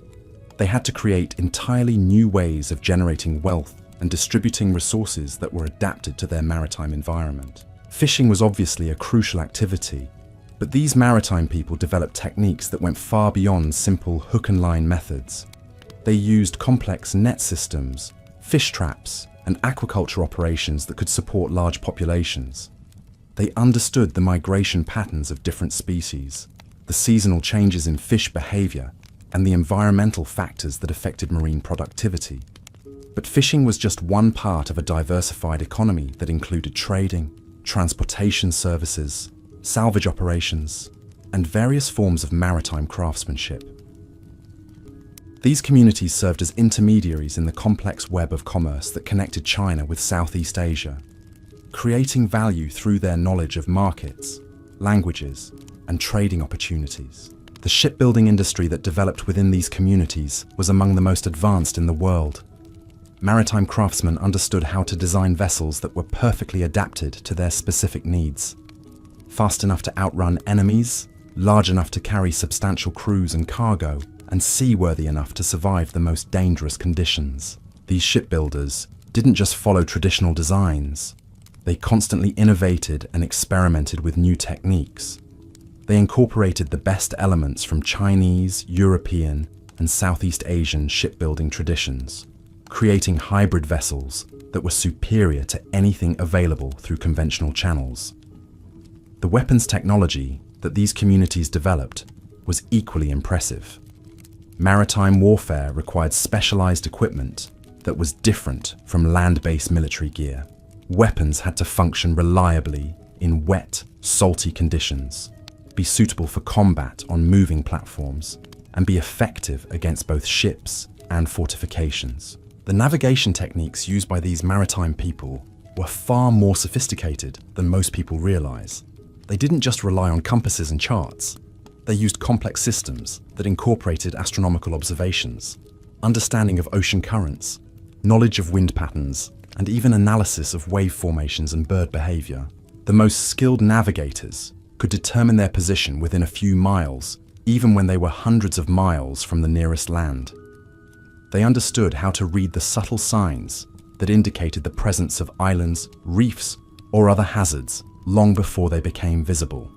They had to create entirely new ways of generating wealth and distributing resources that were adapted to their maritime environment. Fishing was obviously a crucial activity, but these maritime people developed techniques that went far beyond simple hook and line methods. They used complex net systems, fish traps, and aquaculture operations that could support large populations. They understood the migration patterns of different species, the seasonal changes in fish behavior, and the environmental factors that affected marine productivity. But fishing was just one part of a diversified economy that included trading, transportation services, salvage operations, and various forms of maritime craftsmanship. These communities served as intermediaries in the complex web of commerce that connected China with Southeast Asia, creating value through their knowledge of markets, languages, and trading opportunities. The shipbuilding industry that developed within these communities was among the most advanced in the world. Maritime craftsmen understood how to design vessels that were perfectly adapted to their specific needs. Fast enough to outrun enemies, large enough to carry substantial crews and cargo, and seaworthy enough to survive the most dangerous conditions. These shipbuilders didn't just follow traditional designs. They constantly innovated and experimented with new techniques. They incorporated the best elements from Chinese, European, and Southeast Asian shipbuilding traditions, creating hybrid vessels that were superior to anything available through conventional channels. The weapons technology that these communities developed was equally impressive. Maritime warfare required specialized equipment that was different from land-based military gear. Weapons had to function reliably in wet, salty conditions, be suitable for combat on moving platforms, and be effective against both ships and fortifications. The navigation techniques used by these maritime people were far more sophisticated than most people realize. They didn't just rely on compasses and charts. They used complex systems that incorporated astronomical observations, understanding of ocean currents, knowledge of wind patterns, and even analysis of wave formations and bird behavior. The most skilled navigators could determine their position within a few miles, even when they were hundreds of miles from the nearest land. They understood how to read the subtle signs that indicated the presence of islands, reefs, or other hazards long before they became visible.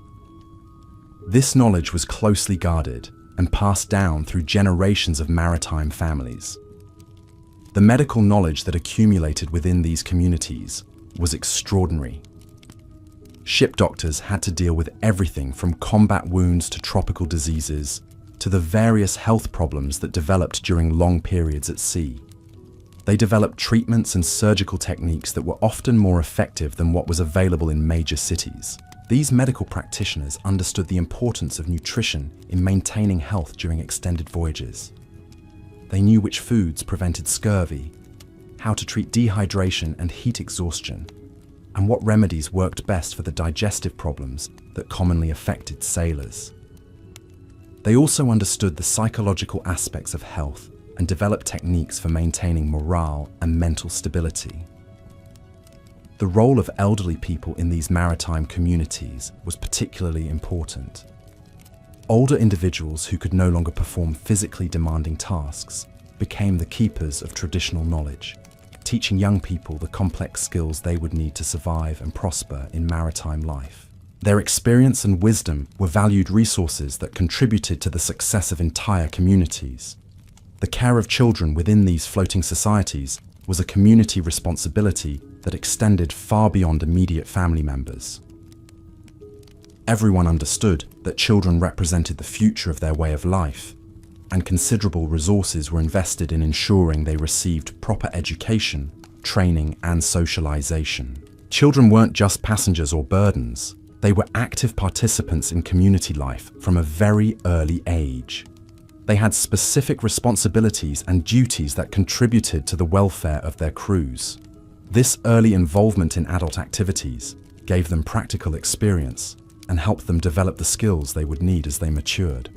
This knowledge was closely guarded and passed down through generations of maritime families. The medical knowledge that accumulated within these communities was extraordinary. Ship doctors had to deal with everything from combat wounds to tropical diseases to the various health problems that developed during long periods at sea. They developed treatments and surgical techniques that were often more effective than what was available in major cities. These medical practitioners understood the importance of nutrition in maintaining health during extended voyages. They knew which foods prevented scurvy, how to treat dehydration and heat exhaustion, and what remedies worked best for the digestive problems that commonly affected sailors. They also understood the psychological aspects of health and developed techniques for maintaining morale and mental stability. The role of elderly people in these maritime communities was particularly important. Older individuals who could no longer perform physically demanding tasks became the keepers of traditional knowledge, teaching young people the complex skills they would need to survive and prosper in maritime life. Their experience and wisdom were valued resources that contributed to the success of entire communities. The care of children within these floating societies was a community responsibility that extended far beyond immediate family members. Everyone understood that children represented the future of their way of life, and considerable resources were invested in ensuring they received proper education, training, and socialization. Children weren't just passengers or burdens. They were active participants in community life from a very early age. They had specific responsibilities and duties that contributed to the welfare of their crews. This early involvement in adult activities gave them practical experience and helped them develop the skills they would need as they matured.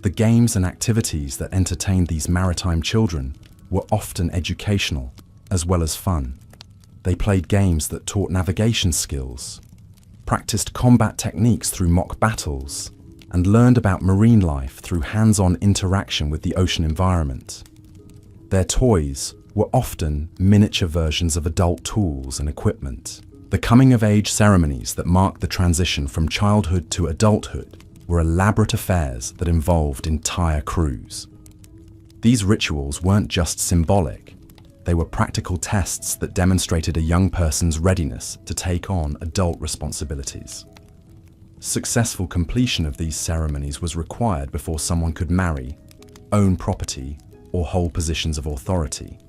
The games and activities that entertained these maritime children were often educational as well as fun. They played games that taught navigation skills, practiced combat techniques through mock battles, and learned about marine life through hands-on interaction with the ocean environment. Their toys were often miniature versions of adult tools and equipment. The coming-of-age ceremonies that marked the transition from childhood to adulthood were elaborate affairs that involved entire crews. These rituals weren't just symbolic. They were practical tests that demonstrated a young person's readiness to take on adult responsibilities. Successful completion of these ceremonies was required before someone could marry, own property, or hold positions of authority.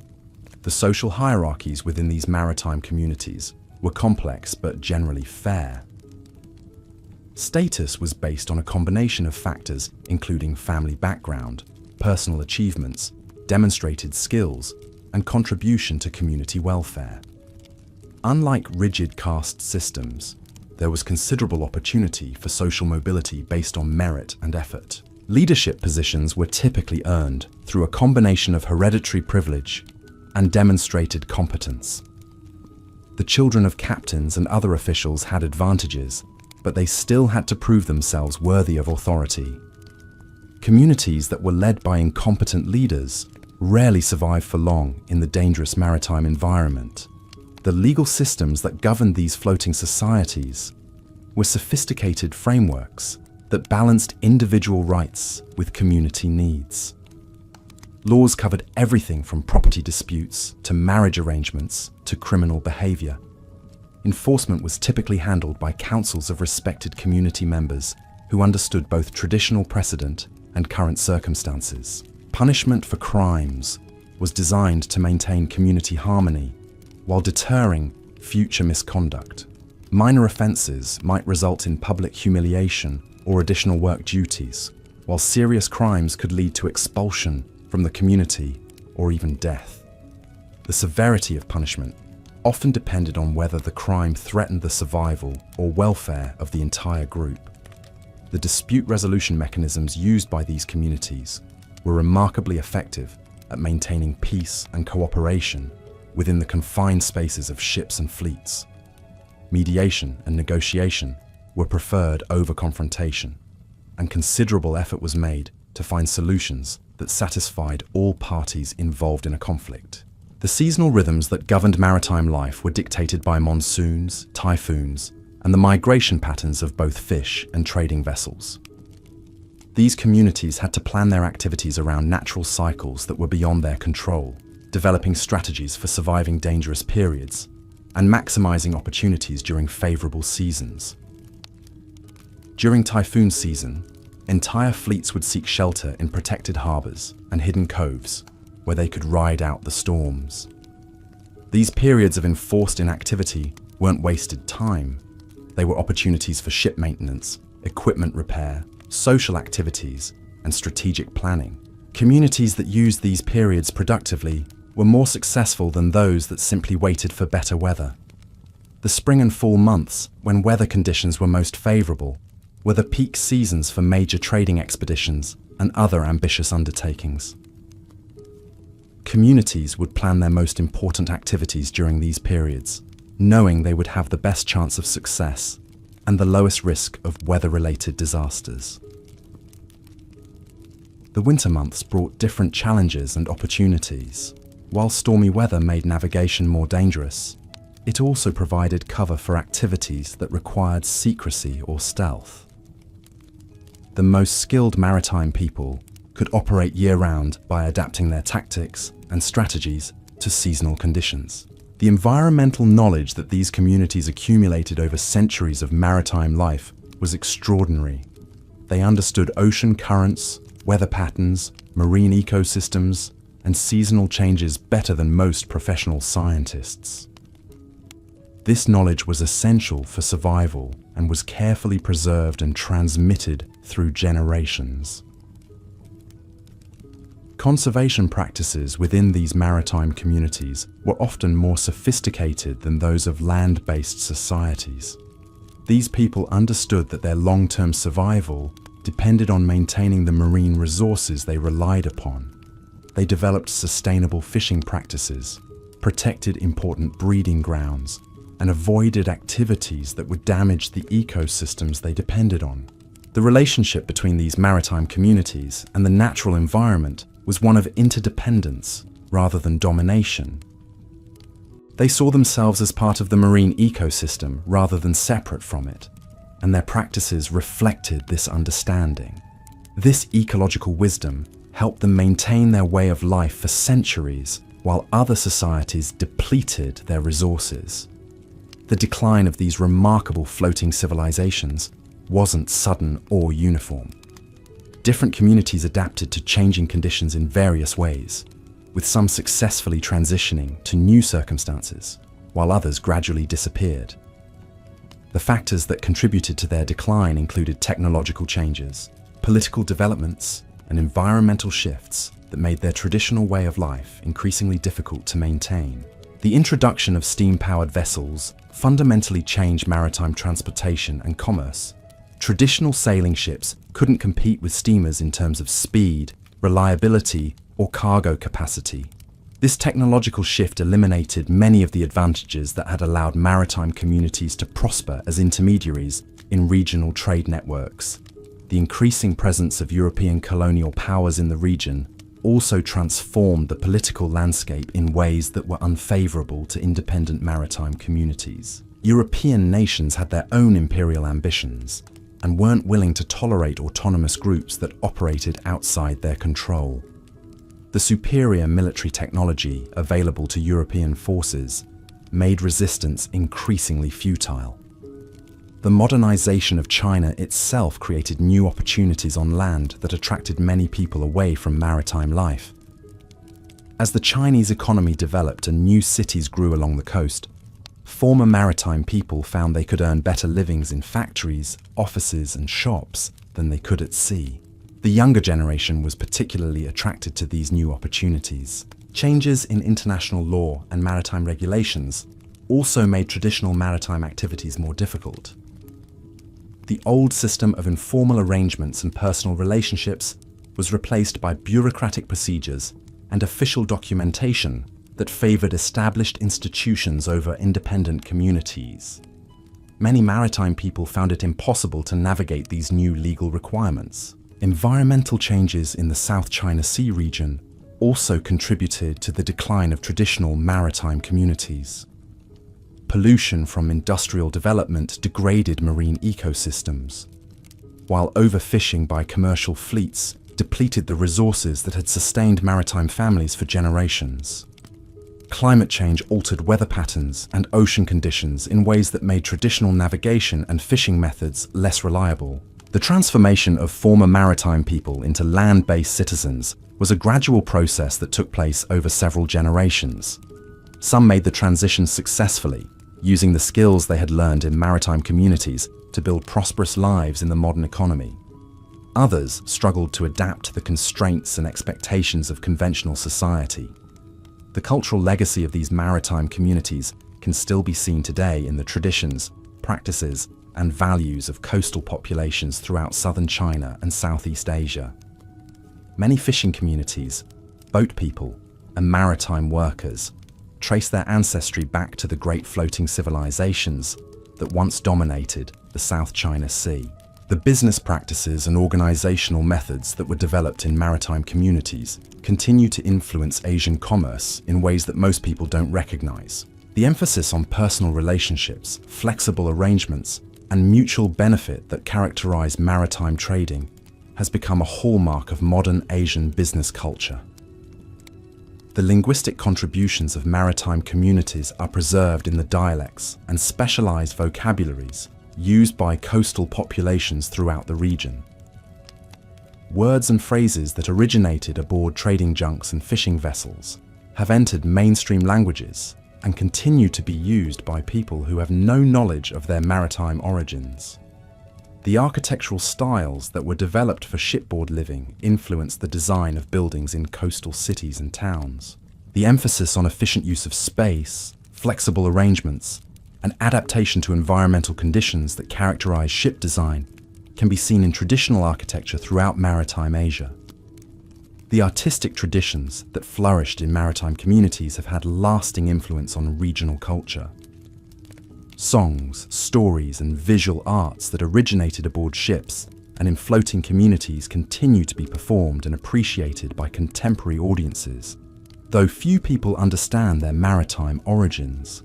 The social hierarchies within these maritime communities were complex but generally fair. Status was based on a combination of factors including family background, personal achievements, demonstrated skills, and contribution to community welfare. Unlike rigid caste systems, there was considerable opportunity for social mobility based on merit and effort. Leadership positions were typically earned through a combination of hereditary privilege and demonstrated competence. The children of captains and other officials had advantages, but they still had to prove themselves worthy of authority. Communities that were led by incompetent leaders rarely survived for long in the dangerous maritime environment. The legal systems that governed these floating societies were sophisticated frameworks that balanced individual rights with community needs. Laws covered everything from property disputes to marriage arrangements to criminal behavior. Enforcement was typically handled by councils of respected community members who understood both traditional precedent and current circumstances. Punishment for crimes was designed to maintain community harmony while deterring future misconduct. Minor offences might result in public humiliation or additional work duties, while serious crimes could lead to expulsion from the community or even death. The severity of punishment often depended on whether the crime threatened the survival or welfare of the entire group. The dispute resolution mechanisms used by these communities were remarkably effective at maintaining peace and cooperation within the confined spaces of ships and fleets. Mediation and negotiation were preferred over confrontation, and considerable effort was made to find solutions that satisfied all parties involved in a conflict. The seasonal rhythms that governed maritime life were dictated by monsoons, typhoons, and the migration patterns of both fish and trading vessels. These communities had to plan their activities around natural cycles that were beyond their control, developing strategies for surviving dangerous periods and maximizing opportunities during favorable seasons. During typhoon season, entire fleets would seek shelter in protected harbors and hidden coves where they could ride out the storms. These periods of enforced inactivity weren't wasted time. They were opportunities for ship maintenance, equipment repair, social activities, and strategic planning. Communities that used these periods productively were more successful than those that simply waited for better weather. The spring and fall months, when weather conditions were most favorable, were the peak seasons for major trading expeditions and other ambitious undertakings. Communities would plan their most important activities during these periods, knowing they would have the best chance of success and the lowest risk of weather-related disasters. The winter months brought different challenges and opportunities. While stormy weather made navigation more dangerous, it also provided cover for activities that required secrecy or stealth. The most skilled maritime people could operate year-round by adapting their tactics and strategies to seasonal conditions. The environmental knowledge that these communities accumulated over centuries of maritime life was extraordinary. They understood ocean currents, weather patterns, marine ecosystems, and seasonal changes better than most professional scientists. This knowledge was essential for survival and was carefully preserved and transmitted through generations. Conservation practices within these maritime communities were often more sophisticated than those of land-based societies. These people understood that their long-term survival depended on maintaining the marine resources they relied upon. They developed sustainable fishing practices, protected important breeding grounds, and avoided activities that would damage the ecosystems they depended on. The relationship between these maritime communities and the natural environment was one of interdependence rather than domination. They saw themselves as part of the marine ecosystem rather than separate from it, and their practices reflected this understanding. This ecological wisdom helped them maintain their way of life for centuries, while other societies depleted their resources. The decline of these remarkable floating civilizations wasn't sudden or uniform. Different communities adapted to changing conditions in various ways, with some successfully transitioning to new circumstances, while others gradually disappeared. The factors that contributed to their decline included technological changes, political developments, and environmental shifts that made their traditional way of life increasingly difficult to maintain. The introduction of steam-powered vessels fundamentally changed maritime transportation and commerce. Traditional sailing ships couldn't compete with steamers in terms of speed, reliability, or cargo capacity. This technological shift eliminated many of the advantages that had allowed maritime communities to prosper as intermediaries in regional trade networks. The increasing presence of European colonial powers in the region also transformed the political landscape in ways that were unfavorable to independent maritime communities. European nations had their own imperial ambitions and weren't willing to tolerate autonomous groups that operated outside their control. The superior military technology available to European forces made resistance increasingly futile. The modernization of China itself created new opportunities on land that attracted many people away from maritime life. As the Chinese economy developed and new cities grew along the coast, former maritime people found they could earn better livings in factories, offices, and shops than they could at sea. The younger generation was particularly attracted to these new opportunities. Changes in international law and maritime regulations also made traditional maritime activities more difficult. The old system of informal arrangements and personal relationships was replaced by bureaucratic procedures and official documentation that favored established institutions over independent communities. Many maritime people found it impossible to navigate these new legal requirements. Environmental changes in the South China Sea region also contributed to the decline of traditional maritime communities. Pollution from industrial development degraded marine ecosystems, while overfishing by commercial fleets depleted the resources that had sustained maritime families for generations. Climate change altered weather patterns and ocean conditions in ways that made traditional navigation and fishing methods less reliable. The transformation of former maritime people into land-based citizens was a gradual process that took place over several generations. Some made the transition successfully, using the skills they had learned in maritime communities to build prosperous lives in the modern economy. Others struggled to adapt to the constraints and expectations of conventional society. The cultural legacy of these maritime communities can still be seen today in the traditions, practices, and values of coastal populations throughout southern China and Southeast Asia. Many fishing communities, boat people, and maritime workers trace their ancestry back to the great floating civilizations that once dominated the South China Sea. The business practices and organizational methods that were developed in maritime communities continue to influence Asian commerce in ways that most people don't recognize. The emphasis on personal relationships, flexible arrangements, and mutual benefit that characterize maritime trading has become a hallmark of modern Asian business culture. The linguistic contributions of maritime communities are preserved in the dialects and specialized vocabularies used by coastal populations throughout the region. Words and phrases that originated aboard trading junks and fishing vessels have entered mainstream languages and continue to be used by people who have no knowledge of their maritime origins. The architectural styles that were developed for shipboard living influenced the design of buildings in coastal cities and towns. The emphasis on efficient use of space, flexible arrangements, and adaptation to environmental conditions that characterize ship design can be seen in traditional architecture throughout maritime Asia. The artistic traditions that flourished in maritime communities have had lasting influence on regional culture. Songs, stories, and visual arts that originated aboard ships and in floating communities continue to be performed and appreciated by contemporary audiences, though few people understand their maritime origins.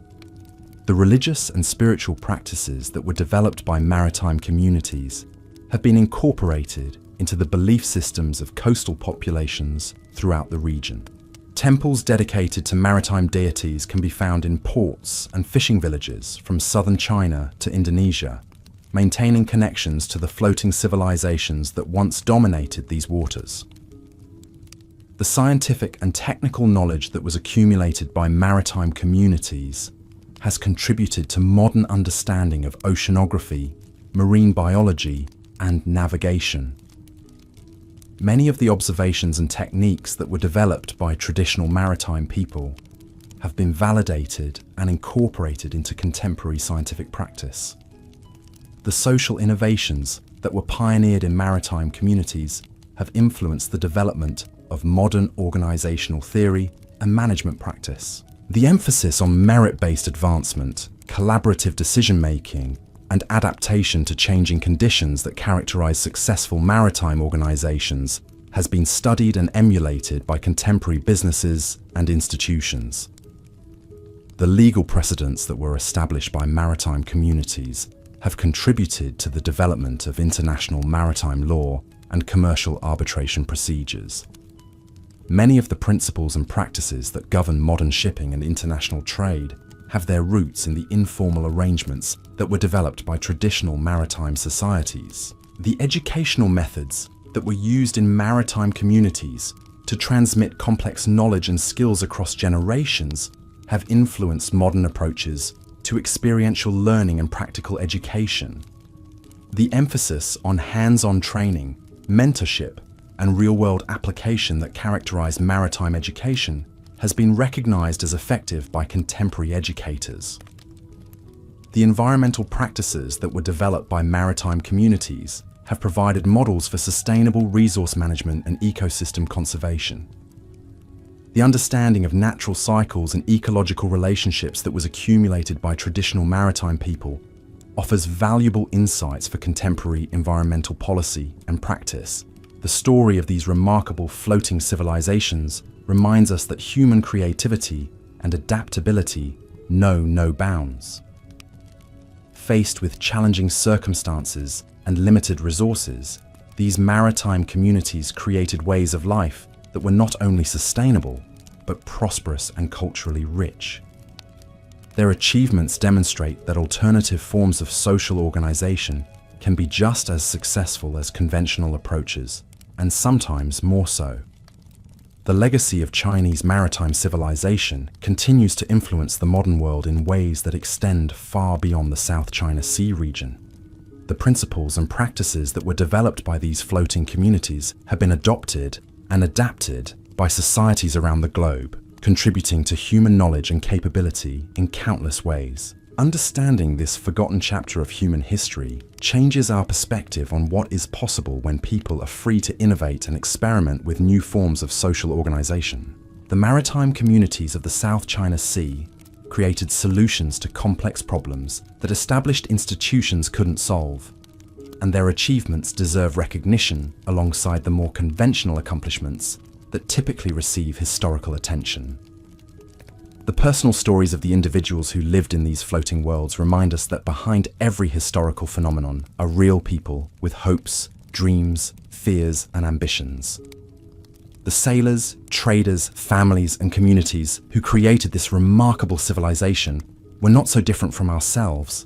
The religious and spiritual practices that were developed by maritime communities have been incorporated into the belief systems of coastal populations throughout the region. Temples dedicated to maritime deities can be found in ports and fishing villages from southern China to Indonesia, maintaining connections to the floating civilizations that once dominated these waters. The scientific and technical knowledge that was accumulated by maritime communities has contributed to modern understanding of oceanography, marine biology, and navigation. Many of the observations and techniques that were developed by traditional maritime people have been validated and incorporated into contemporary scientific practice. The social innovations that were pioneered in maritime communities have influenced the development of modern organizational theory and management practice. The emphasis on merit-based advancement, collaborative decision-making, and adaptation to changing conditions that characterize successful maritime organizations has been studied and emulated by contemporary businesses and institutions. The legal precedents that were established by maritime communities have contributed to the development of international maritime law and commercial arbitration procedures. Many of the principles and practices that govern modern shipping and international trade have their roots in the informal arrangements that were developed by traditional maritime societies. The educational methods that were used in maritime communities to transmit complex knowledge and skills across generations have influenced modern approaches to experiential learning and practical education. The emphasis on hands-on training, mentorship, and real-world application that characterize maritime education has been recognized as effective by contemporary educators. The environmental practices that were developed by maritime communities have provided models for sustainable resource management and ecosystem conservation. The understanding of natural cycles and ecological relationships that was accumulated by traditional maritime people offers valuable insights for contemporary environmental policy and practice. The story of these remarkable floating civilizations reminds us that human creativity and adaptability know no bounds. Faced with challenging circumstances and limited resources, these maritime communities created ways of life that were not only sustainable, but prosperous and culturally rich. Their achievements demonstrate that alternative forms of social organization can be just as successful as conventional approaches, and sometimes more so. The legacy of Chinese maritime civilization continues to influence the modern world in ways that extend far beyond the South China Sea region. The principles and practices that were developed by these floating communities have been adopted and adapted by societies around the globe, contributing to human knowledge and capability in countless ways. Understanding this forgotten chapter of human history changes our perspective on what is possible when people are free to innovate and experiment with new forms of social organization. The maritime communities of the South China Sea created solutions to complex problems that established institutions couldn't solve, and their achievements deserve recognition alongside the more conventional accomplishments that typically receive historical attention. The personal stories of the individuals who lived in these floating worlds remind us that behind every historical phenomenon are real people with hopes, dreams, fears, and ambitions. The sailors, traders, families, and communities who created this remarkable civilization were not so different from ourselves.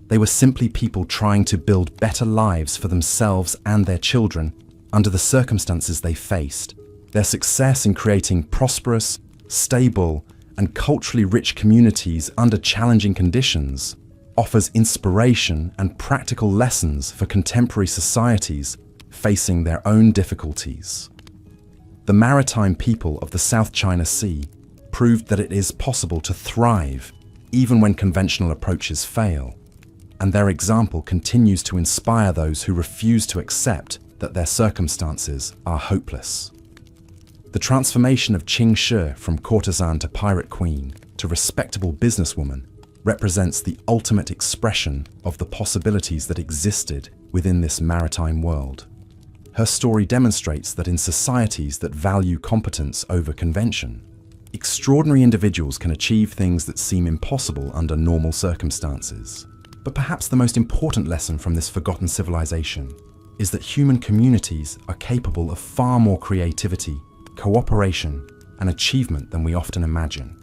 They were simply people trying to build better lives for themselves and their children under the circumstances they faced. Their success in creating prosperous, stable, and culturally rich communities under challenging conditions offers inspiration and practical lessons for contemporary societies facing their own difficulties. The maritime people of the South China Sea proved that it is possible to thrive even when conventional approaches fail, and their example continues to inspire those who refuse to accept that their circumstances are hopeless. The transformation of Ching from courtesan to pirate queen to respectable businesswoman represents the ultimate expression of the possibilities that existed within this maritime world. Her story demonstrates that in societies that value competence over convention, extraordinary individuals can achieve things that seem impossible under normal circumstances. But perhaps the most important lesson from this forgotten civilization is that human communities are capable of far more creativity, cooperation, and achievement than we often imagine.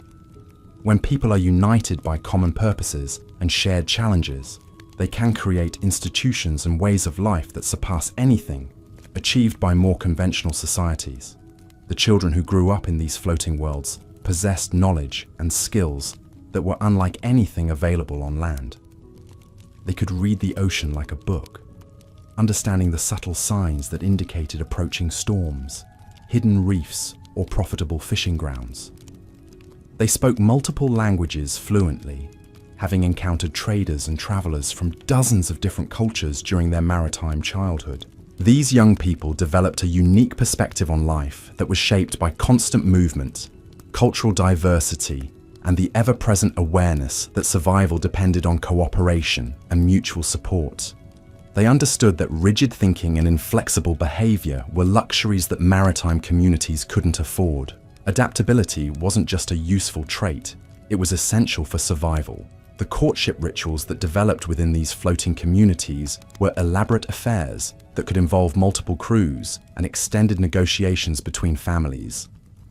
When people are united by common purposes and shared challenges, They can create institutions and ways of life that surpass anything achieved by more conventional societies. The children who grew up in these floating worlds possessed knowledge and skills that were unlike anything available on land. They could read the ocean like a book, understanding the subtle signs that indicated approaching storms, hidden reefs, or profitable fishing grounds. They spoke multiple languages fluently, having encountered traders and travelers from dozens of different cultures during their maritime childhood. These young people developed a unique perspective on life that was shaped by constant movement, cultural diversity, and the ever-present awareness that survival depended on cooperation and mutual support. They understood that rigid thinking and inflexible behavior were luxuries that maritime communities couldn't afford. Adaptability wasn't just a useful trait, it was essential for survival. The courtship rituals that developed within these floating communities were elaborate affairs that could involve multiple crews and extended negotiations between families.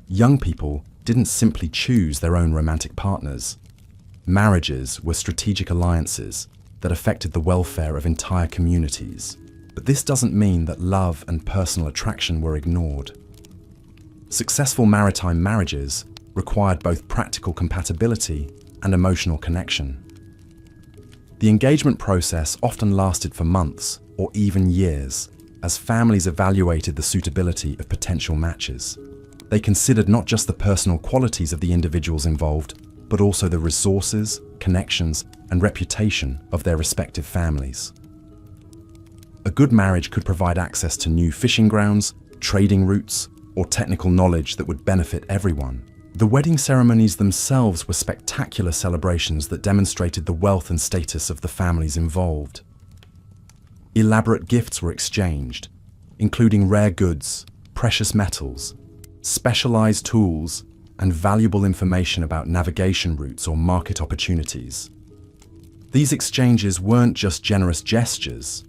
Young people didn't simply choose their own romantic partners. Marriages were strategic alliances that affected the welfare of entire communities. But this doesn't mean that love and personal attraction were ignored. Successful maritime marriages required both practical compatibility and emotional connection. The engagement process often lasted for months or even years, as families evaluated the suitability of potential matches. They considered not just the personal qualities of the individuals involved, but also the resources, connections, and reputation of their respective families. A good marriage could provide access to new fishing grounds, trading routes, or technical knowledge that would benefit everyone. The wedding ceremonies themselves were spectacular celebrations that demonstrated the wealth and status of the families involved. Elaborate gifts were exchanged, including rare goods, precious metals, specialized tools, and valuable information about navigation routes or market opportunities. These exchanges weren't just generous gestures,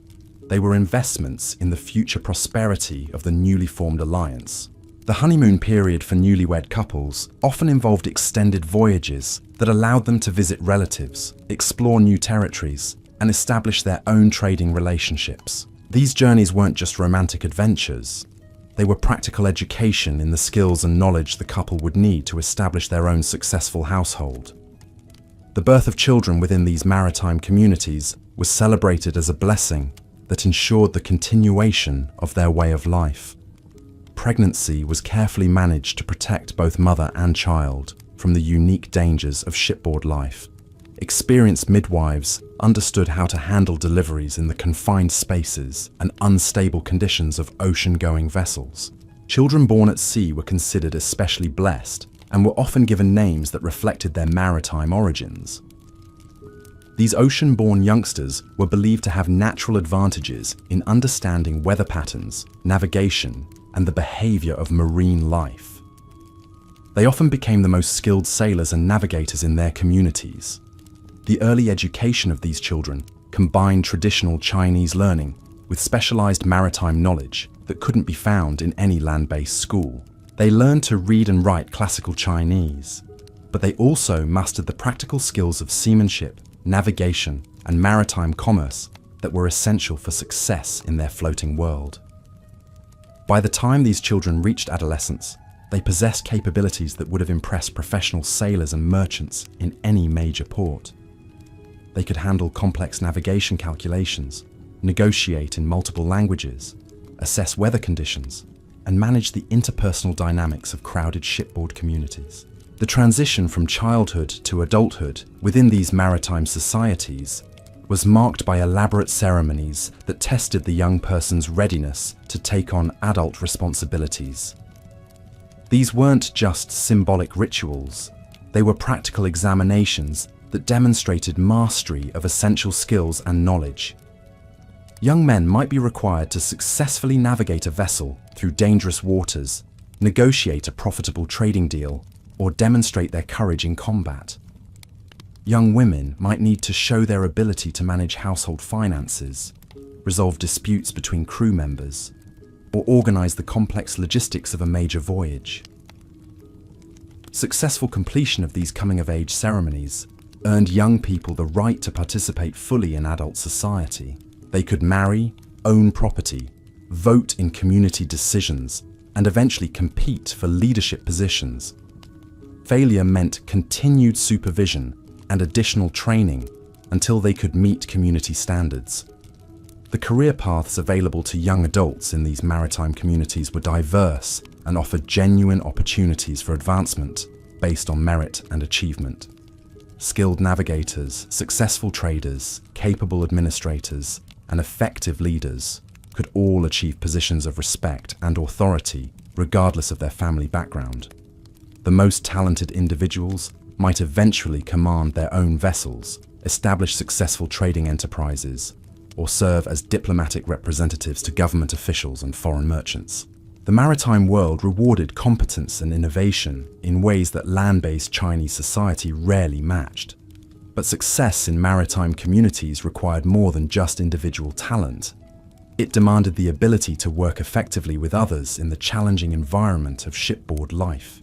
they were investments in the future prosperity of the newly formed alliance. The honeymoon period for newlywed couples often involved extended voyages that allowed them to visit relatives, explore new territories, and establish their own trading relationships. These journeys weren't just romantic adventures, they were practical education in the skills and knowledge the couple would need to establish their own successful household. The birth of children within these maritime communities was celebrated as a blessing that ensured the continuation of their way of life. Pregnancy was carefully managed to protect both mother and child from the unique dangers of shipboard life. Experienced midwives understood how to handle deliveries in the confined spaces and unstable conditions of ocean-going vessels. Children born at sea were considered especially blessed and were often given names that reflected their maritime origins. These ocean-born youngsters were believed to have natural advantages in understanding weather patterns, navigation, and the behavior of marine life. They often became the most skilled sailors and navigators in their communities. The early education of these children combined traditional Chinese learning with specialized maritime knowledge that couldn't be found in any land-based school. They learned to read and write classical Chinese, but they also mastered the practical skills of seamanship, navigation, and maritime commerce that were essential for success in their floating world. By the time these children reached adolescence, they possessed capabilities that would have impressed professional sailors and merchants in any major port. They could handle complex navigation calculations, negotiate in multiple languages, assess weather conditions, and manage the interpersonal dynamics of crowded shipboard communities. The transition from childhood to adulthood within these maritime societies was marked by elaborate ceremonies that tested the young person's readiness to take on adult responsibilities. These weren't just symbolic rituals, they were practical examinations that demonstrated mastery of essential skills and knowledge. Young men might be required to successfully navigate a vessel through dangerous waters, negotiate a profitable trading deal, or demonstrate their courage in combat. Young women might need to show their ability to manage household finances, resolve disputes between crew members, or organize the complex logistics of a major voyage. Successful completion of these coming-of-age ceremonies earned young people the right to participate fully in adult society. They could marry, own property, vote in community decisions, and eventually compete for leadership positions. Failure meant continued supervision and additional training until they could meet community standards. The career paths available to young adults in these maritime communities were diverse and offered genuine opportunities for advancement based on merit and achievement. Skilled navigators, successful traders, capable administrators, and effective leaders could all achieve positions of respect and authority regardless of their family background. The most talented individuals might eventually command their own vessels, establish successful trading enterprises, or serve as diplomatic representatives to government officials and foreign merchants. The maritime world rewarded competence and innovation in ways that land-based Chinese society rarely matched. But success in maritime communities required more than just individual talent. It demanded the ability to work effectively with others in the challenging environment of shipboard life.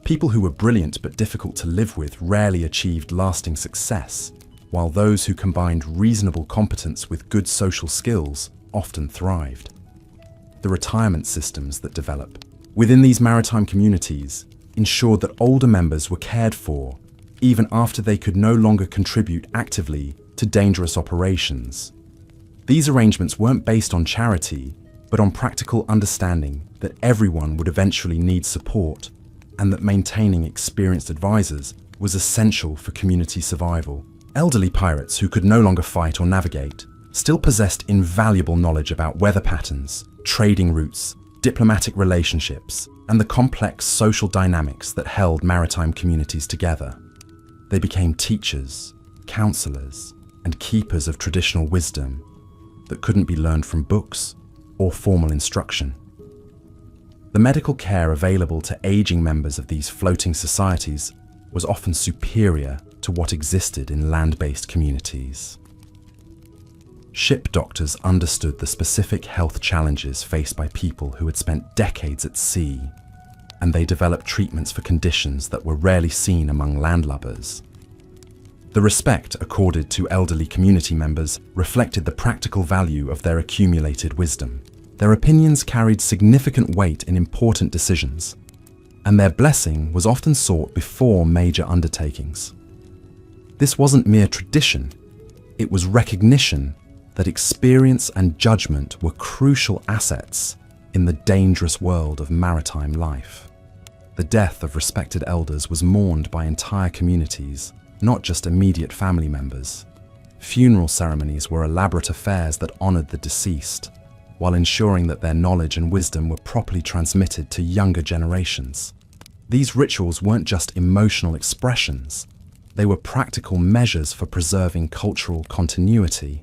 People who were brilliant but difficult to live with rarely achieved lasting success, while those who combined reasonable competence with good social skills often thrived. The retirement systems that develop within these maritime communities ensured that older members were cared for even after they could no longer contribute actively to dangerous operations. These arrangements weren't based on charity, but on practical understanding that everyone would eventually need support and that maintaining experienced advisors was essential for community survival. Elderly pirates who could no longer fight or navigate still possessed invaluable knowledge about weather patterns, trading routes, diplomatic relationships, and the complex social dynamics that held maritime communities together. They became teachers, counselors, and keepers of traditional wisdom that couldn't be learned from books or formal instruction. The medical care available to aging members of these floating societies was often superior to what existed in land-based communities. Ship doctors understood the specific health challenges faced by people who had spent decades at sea, and they developed treatments for conditions that were rarely seen among landlubbers. The respect accorded to elderly community members reflected the practical value of their accumulated wisdom. Their opinions carried significant weight in important decisions, and their blessing was often sought before major undertakings. This wasn't mere tradition, it was recognition that experience and judgment were crucial assets in the dangerous world of maritime life. The death of respected elders was mourned by entire communities, not just immediate family members. Funeral ceremonies were elaborate affairs that honored the deceased, while ensuring that their knowledge and wisdom were properly transmitted to younger generations. These rituals weren't just emotional expressions, they were practical measures for preserving cultural continuity.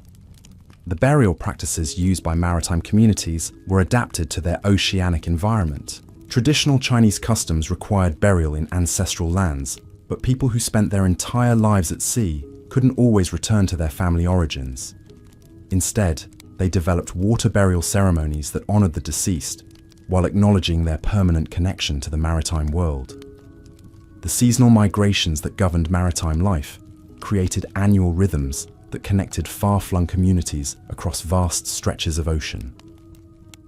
The burial practices used by maritime communities were adapted to their oceanic environment. Traditional Chinese customs required burial in ancestral lands, but people who spent their entire lives at sea couldn't always return to their family origins. Instead, they developed water burial ceremonies that honored the deceased while acknowledging their permanent connection to the maritime world. The seasonal migrations that governed maritime life created annual rhythms that connected far-flung communities across vast stretches of ocean.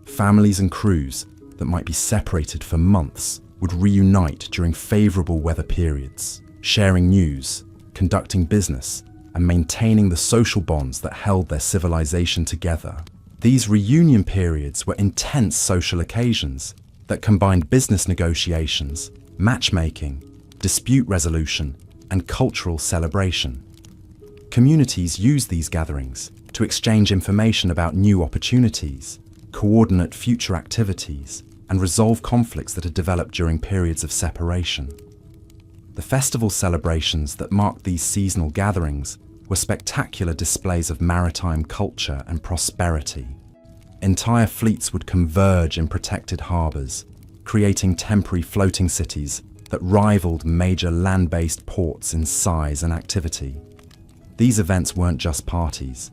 Families and crews that might be separated for months would reunite during favorable weather periods, sharing news, conducting business, and maintaining the social bonds that held their civilization together. These reunion periods were intense social occasions that combined business negotiations, matchmaking, dispute resolution, and cultural celebration. Communities used these gatherings to exchange information about new opportunities, coordinate future activities, and resolve conflicts that had developed during periods of separation. The festival celebrations that marked these seasonal gatherings were spectacular displays of maritime culture and prosperity. Entire fleets would converge in protected harbours, creating temporary floating cities that rivaled major land-based ports in size and activity. These events weren't just parties,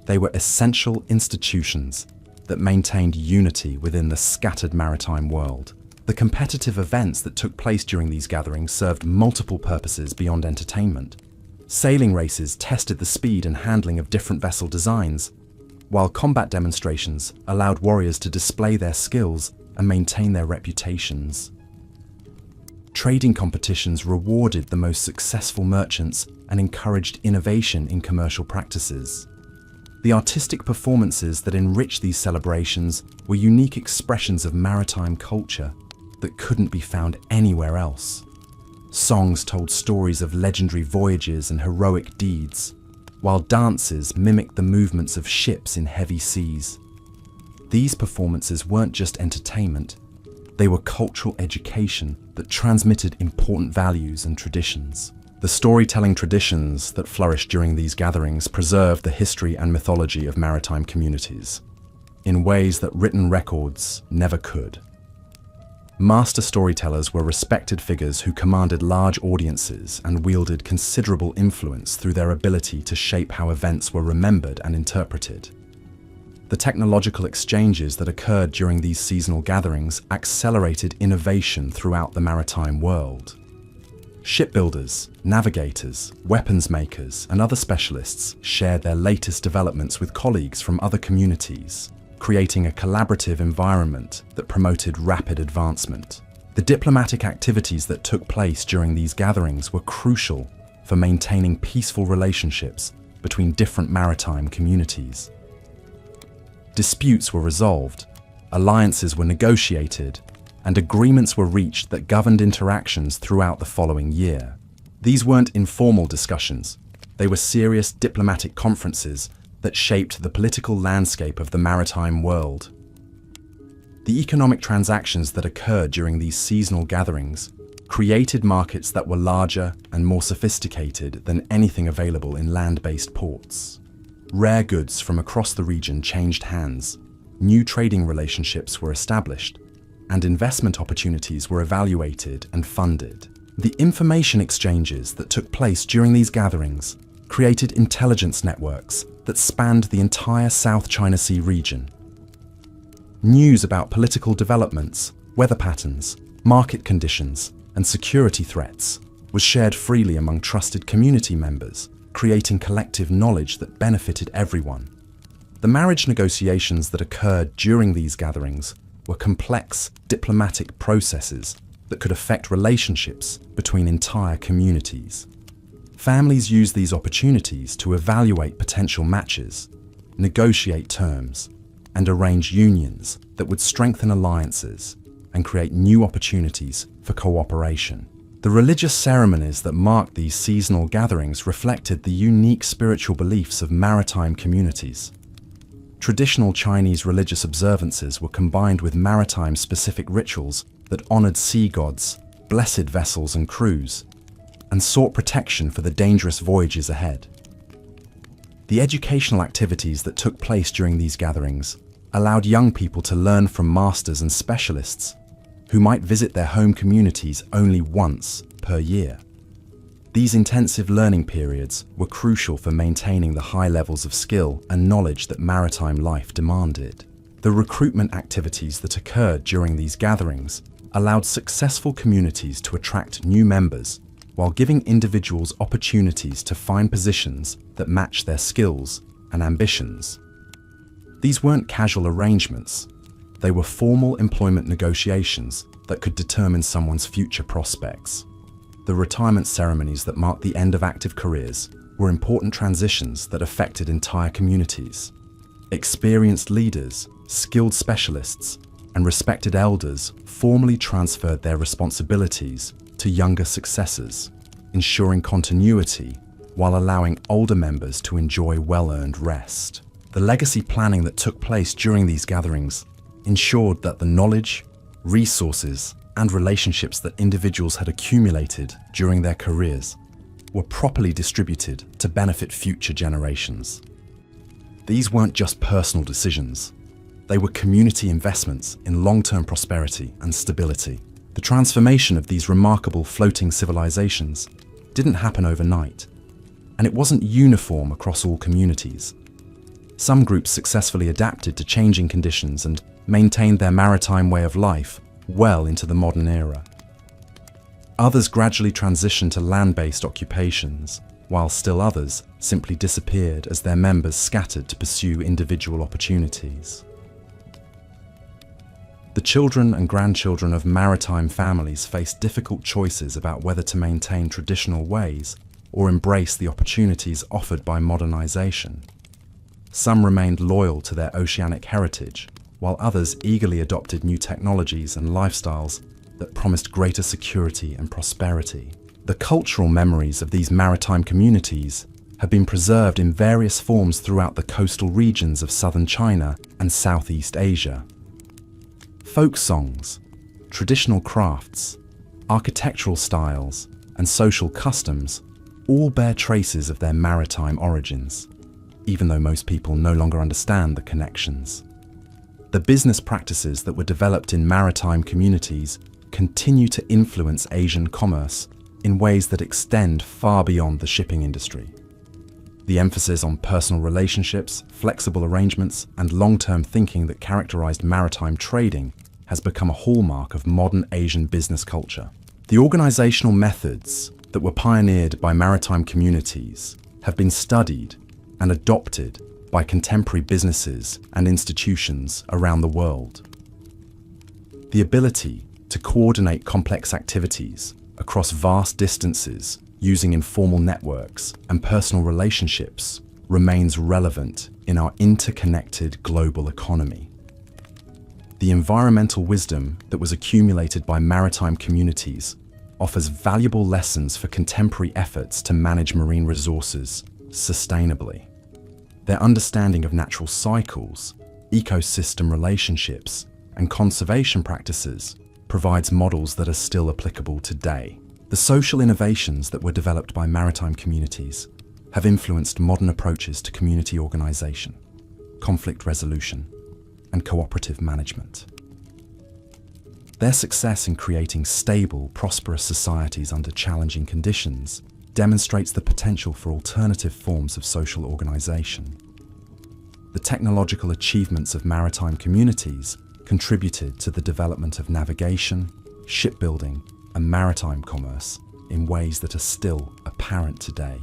they were essential institutions that maintained unity within the scattered maritime world. The competitive events that took place during these gatherings served multiple purposes beyond entertainment. Sailing races tested the speed and handling of different vessel designs, while combat demonstrations allowed warriors to display their skills and maintain their reputations. Trading competitions rewarded the most successful merchants and encouraged innovation in commercial practices. The artistic performances that enriched these celebrations were unique expressions of maritime culture that couldn't be found anywhere else. Songs told stories of legendary voyages and heroic deeds, while dances mimicked the movements of ships in heavy seas. These performances weren't just entertainment, they were cultural education that transmitted important values and traditions. The storytelling traditions that flourished during these gatherings preserved the history and mythology of maritime communities in ways that written records never could. Master storytellers were respected figures who commanded large audiences and wielded considerable influence through their ability to shape how events were remembered and interpreted. The technological exchanges that occurred during these seasonal gatherings accelerated innovation throughout the maritime world. Shipbuilders, navigators, weapons makers, and other specialists shared their latest developments with colleagues from other communities, creating a collaborative environment that promoted rapid advancement. The diplomatic activities that took place during these gatherings were crucial for maintaining peaceful relationships between different maritime communities. Disputes were resolved, alliances were negotiated, and agreements were reached that governed interactions throughout the following year. These weren't informal discussions, they were serious diplomatic conferences that shaped the political landscape of the maritime world. The economic transactions that occurred during these seasonal gatherings created markets that were larger and more sophisticated than anything available in land-based ports. Rare goods from across the region changed hands, new trading relationships were established, and investment opportunities were evaluated and funded. The information exchanges that took place during these gatherings created intelligence networks that spanned the entire South China Sea region. News about political developments, weather patterns, market conditions, and security threats was shared freely among trusted community members, creating collective knowledge that benefited everyone. The marriage negotiations that occurred during these gatherings were complex diplomatic processes that could affect relationships between entire communities. Families used these opportunities to evaluate potential matches, negotiate terms, and arrange unions that would strengthen alliances and create new opportunities for cooperation. The religious ceremonies that marked these seasonal gatherings reflected the unique spiritual beliefs of maritime communities. Traditional Chinese religious observances were combined with maritime-specific rituals that honored sea gods, blessed vessels and crews, and sought protection for the dangerous voyages ahead. The educational activities that took place during these gatherings allowed young people to learn from masters and specialists who might visit their home communities only once per year. These intensive learning periods were crucial for maintaining the high levels of skill and knowledge that maritime life demanded. The recruitment activities that occurred during these gatherings allowed successful communities to attract new members while giving individuals opportunities to find positions that match their skills and ambitions. These weren't casual arrangements, they were formal employment negotiations that could determine someone's future prospects. The retirement ceremonies that marked the end of active careers were important transitions that affected entire communities. Experienced leaders, skilled specialists, and respected elders formally transferred their responsibilities to younger successors, ensuring continuity while allowing older members to enjoy well-earned rest. The legacy planning that took place during these gatherings ensured that the knowledge, resources, and relationships that individuals had accumulated during their careers were properly distributed to benefit future generations. These weren't just personal decisions, they were community investments in long-term prosperity and stability. The transformation of these remarkable floating civilizations didn't happen overnight, and it wasn't uniform across all communities. Some groups successfully adapted to changing conditions and maintained their maritime way of life well into the modern era. Others gradually transitioned to land-based occupations, while still others simply disappeared as their members scattered to pursue individual opportunities. The children and grandchildren of maritime families faced difficult choices about whether to maintain traditional ways or embrace the opportunities offered by modernization. Some remained loyal to their oceanic heritage, while others eagerly adopted new technologies and lifestyles that promised greater security and prosperity. The cultural memories of these maritime communities have been preserved in various forms throughout the coastal regions of southern China and Southeast Asia. Folk songs, traditional crafts, architectural styles, and social customs all bear traces of their maritime origins, even though most people no longer understand the connections. The business practices that were developed in maritime communities continue to influence Asian commerce in ways that extend far beyond the shipping industry. The emphasis on personal relationships, flexible arrangements, and long-term thinking that characterized maritime trading has become a hallmark of modern Asian business culture. The organizational methods that were pioneered by maritime communities have been studied and adopted by contemporary businesses and institutions around the world. The ability to coordinate complex activities across vast distances using informal networks and personal relationships remains relevant in our interconnected global economy. The environmental wisdom that was accumulated by maritime communities offers valuable lessons for contemporary efforts to manage marine resources sustainably. Their understanding of natural cycles, ecosystem relationships, and conservation practices provides models that are still applicable today. The social innovations that were developed by maritime communities have influenced modern approaches to community organization, conflict resolution, and cooperative management. Their success in creating stable, prosperous societies under challenging conditions demonstrates the potential for alternative forms of social organization. The technological achievements of maritime communities contributed to the development of navigation, shipbuilding, and maritime commerce in ways that are still apparent today.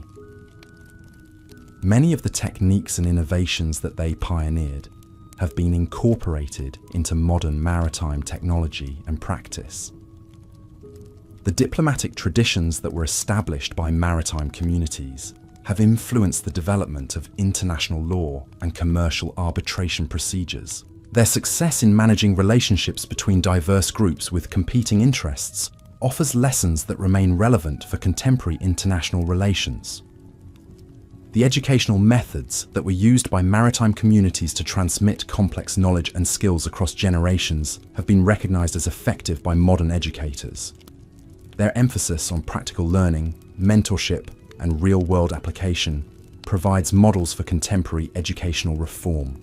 Many of the techniques and innovations that they pioneered have been incorporated into modern maritime technology and practice. The diplomatic traditions that were established by maritime communities have influenced the development of international law and commercial arbitration procedures. Their success in managing relationships between diverse groups with competing interests offers lessons that remain relevant for contemporary international relations. The educational methods that were used by maritime communities to transmit complex knowledge and skills across generations have been recognized as effective by modern educators. Their emphasis on practical learning, mentorship, and real-world application provides models for contemporary educational reform.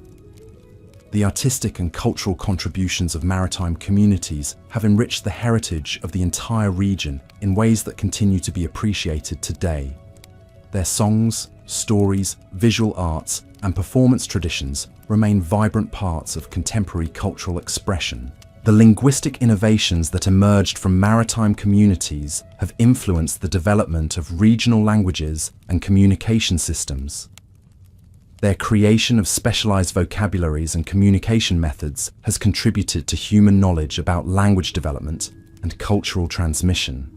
The artistic and cultural contributions of maritime communities have enriched the heritage of the entire region in ways that continue to be appreciated today. Their songs, stories, visual arts, and performance traditions remain vibrant parts of contemporary cultural expression. The linguistic innovations that emerged from maritime communities have influenced the development of regional languages and communication systems. Their creation of specialized vocabularies and communication methods has contributed to human knowledge about language development and cultural transmission.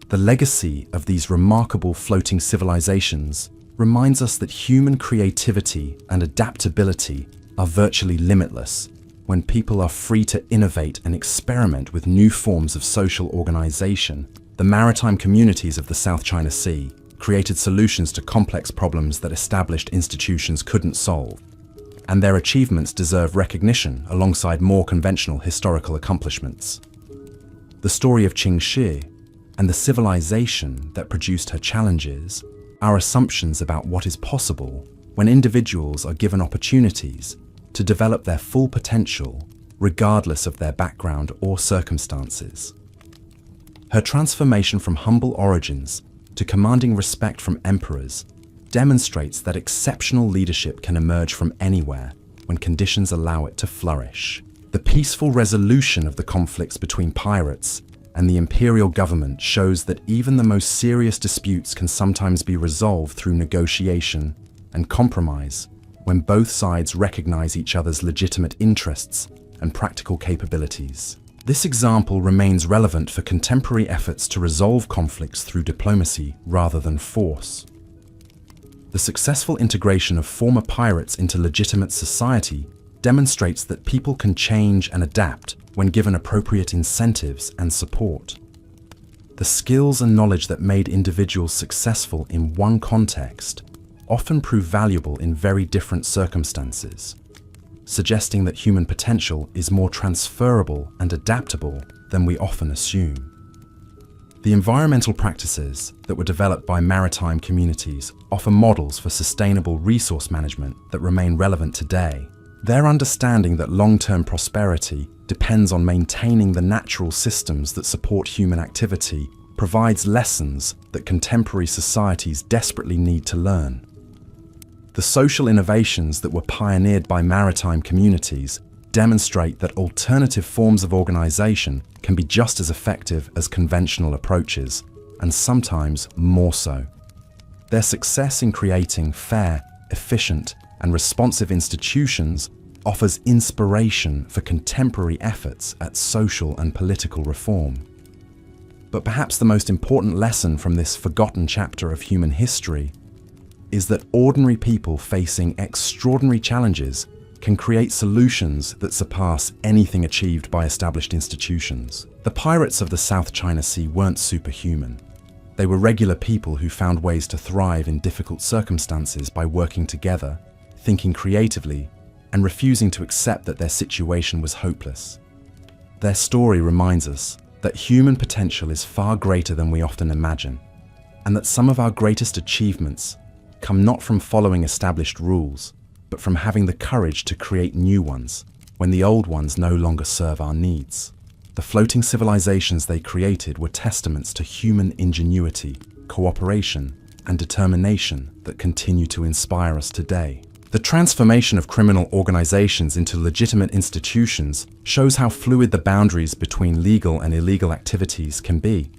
The legacy of these remarkable floating civilizations reminds us that human creativity and adaptability are virtually limitless when people are free to innovate and experiment with new forms of social organization. The maritime communities of the South China Sea created solutions to complex problems that established institutions couldn't solve, and their achievements deserve recognition alongside more conventional historical accomplishments. The story of Ching and the civilization that produced her challenges are assumptions about what is possible when individuals are given opportunities to develop their full potential regardless of their background or circumstances. Her transformation from humble origins to commanding respect from emperors demonstrates that exceptional leadership can emerge from anywhere when conditions allow it to flourish. The peaceful resolution of the conflicts between pirates and the imperial government shows that even the most serious disputes can sometimes be resolved through negotiation and compromise when both sides recognize each other's legitimate interests and practical capabilities. This example remains relevant for contemporary efforts to resolve conflicts through diplomacy rather than force. The successful integration of former pirates into legitimate society demonstrates that people can change and adapt when given appropriate incentives and support. The skills and knowledge that made individuals successful in one context often prove valuable in very different circumstances, suggesting that human potential is more transferable and adaptable than we often assume. The environmental practices that were developed by maritime communities offer models for sustainable resource management that remain relevant today. Their understanding that long-term prosperity depends on maintaining the natural systems that support human activity provides lessons that contemporary societies desperately need to learn. The social innovations that were pioneered by maritime communities demonstrate that alternative forms of organization can be just as effective as conventional approaches, and sometimes more so. Their success in creating fair, efficient, and responsive institutions offers inspiration for contemporary efforts at social and political reform. But perhaps the most important lesson from this forgotten chapter of human history is that ordinary people facing extraordinary challenges can create solutions that surpass anything achieved by established institutions. The pirates of the South China Sea weren't superhuman. They were regular people who found ways to thrive in difficult circumstances by working together, thinking creatively, and refusing to accept that their situation was hopeless. Their story reminds us that human potential is far greater than we often imagine, and that some of our greatest achievements come not from following established rules, but from having the courage to create new ones when the old ones no longer serve our needs. The floating civilizations they created were testaments to human ingenuity, cooperation, and determination that continue to inspire us today. The transformation of criminal organizations into legitimate institutions shows how fluid the boundaries between legal and illegal activities can be,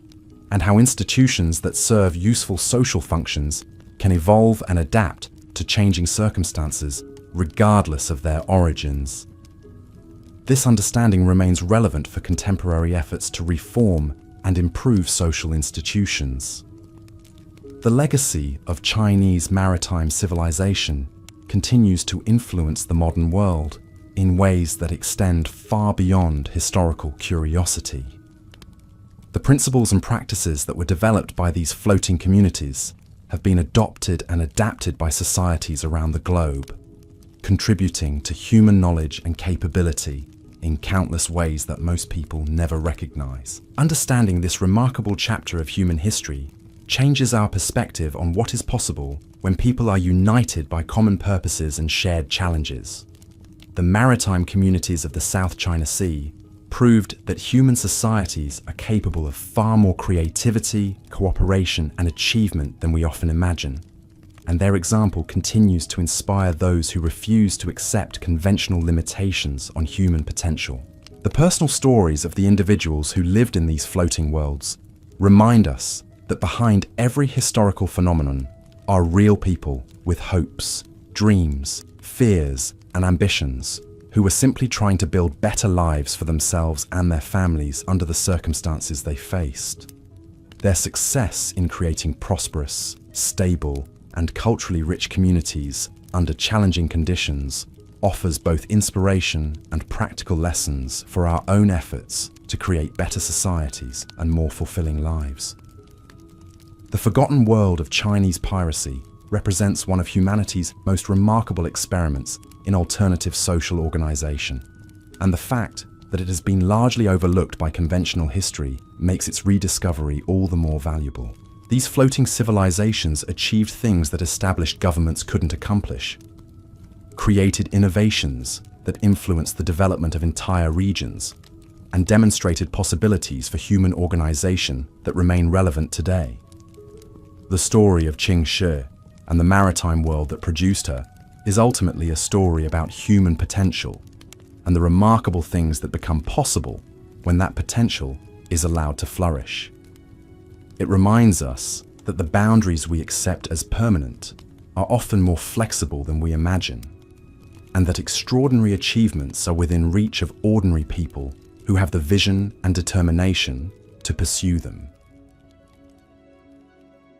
and how institutions that serve useful social functions can evolve and adapt to changing circumstances regardless of their origins. This understanding remains relevant for contemporary efforts to reform and improve social institutions. The legacy of Chinese maritime civilization continues to influence the modern world in ways that extend far beyond historical curiosity. The principles and practices that were developed by these floating communities have been adopted and adapted by societies around the globe, contributing to human knowledge and capability in countless ways that most people never recognize. Understanding this remarkable chapter of human history changes our perspective on what is possible when people are united by common purposes and shared challenges. The maritime communities of the South China Sea proved that human societies are capable of far more creativity, cooperation, and achievement than we often imagine. And their example continues to inspire those who refuse to accept conventional limitations on human potential. The personal stories of the individuals who lived in these floating worlds remind us that behind every historical phenomenon are real people with hopes, dreams, fears, and ambitions, who were simply trying to build better lives for themselves and their families under the circumstances they faced. Their success in creating prosperous, stable, and culturally rich communities under challenging conditions offers both inspiration and practical lessons for our own efforts to create better societies and more fulfilling lives. The forgotten world of Chinese piracy represents one of humanity's most remarkable experiments in alternative social organization, and the fact that it has been largely overlooked by conventional history makes its rediscovery all the more valuable. These floating civilizations achieved things that established governments couldn't accomplish, created innovations that influenced the development of entire regions, and demonstrated possibilities for human organization that remain relevant today. The story of Ching and the maritime world that produced her is ultimately a story about human potential and the remarkable things that become possible when that potential is allowed to flourish. It reminds us that the boundaries we accept as permanent are often more flexible than we imagine, and that extraordinary achievements are within reach of ordinary people who have the vision and determination to pursue them.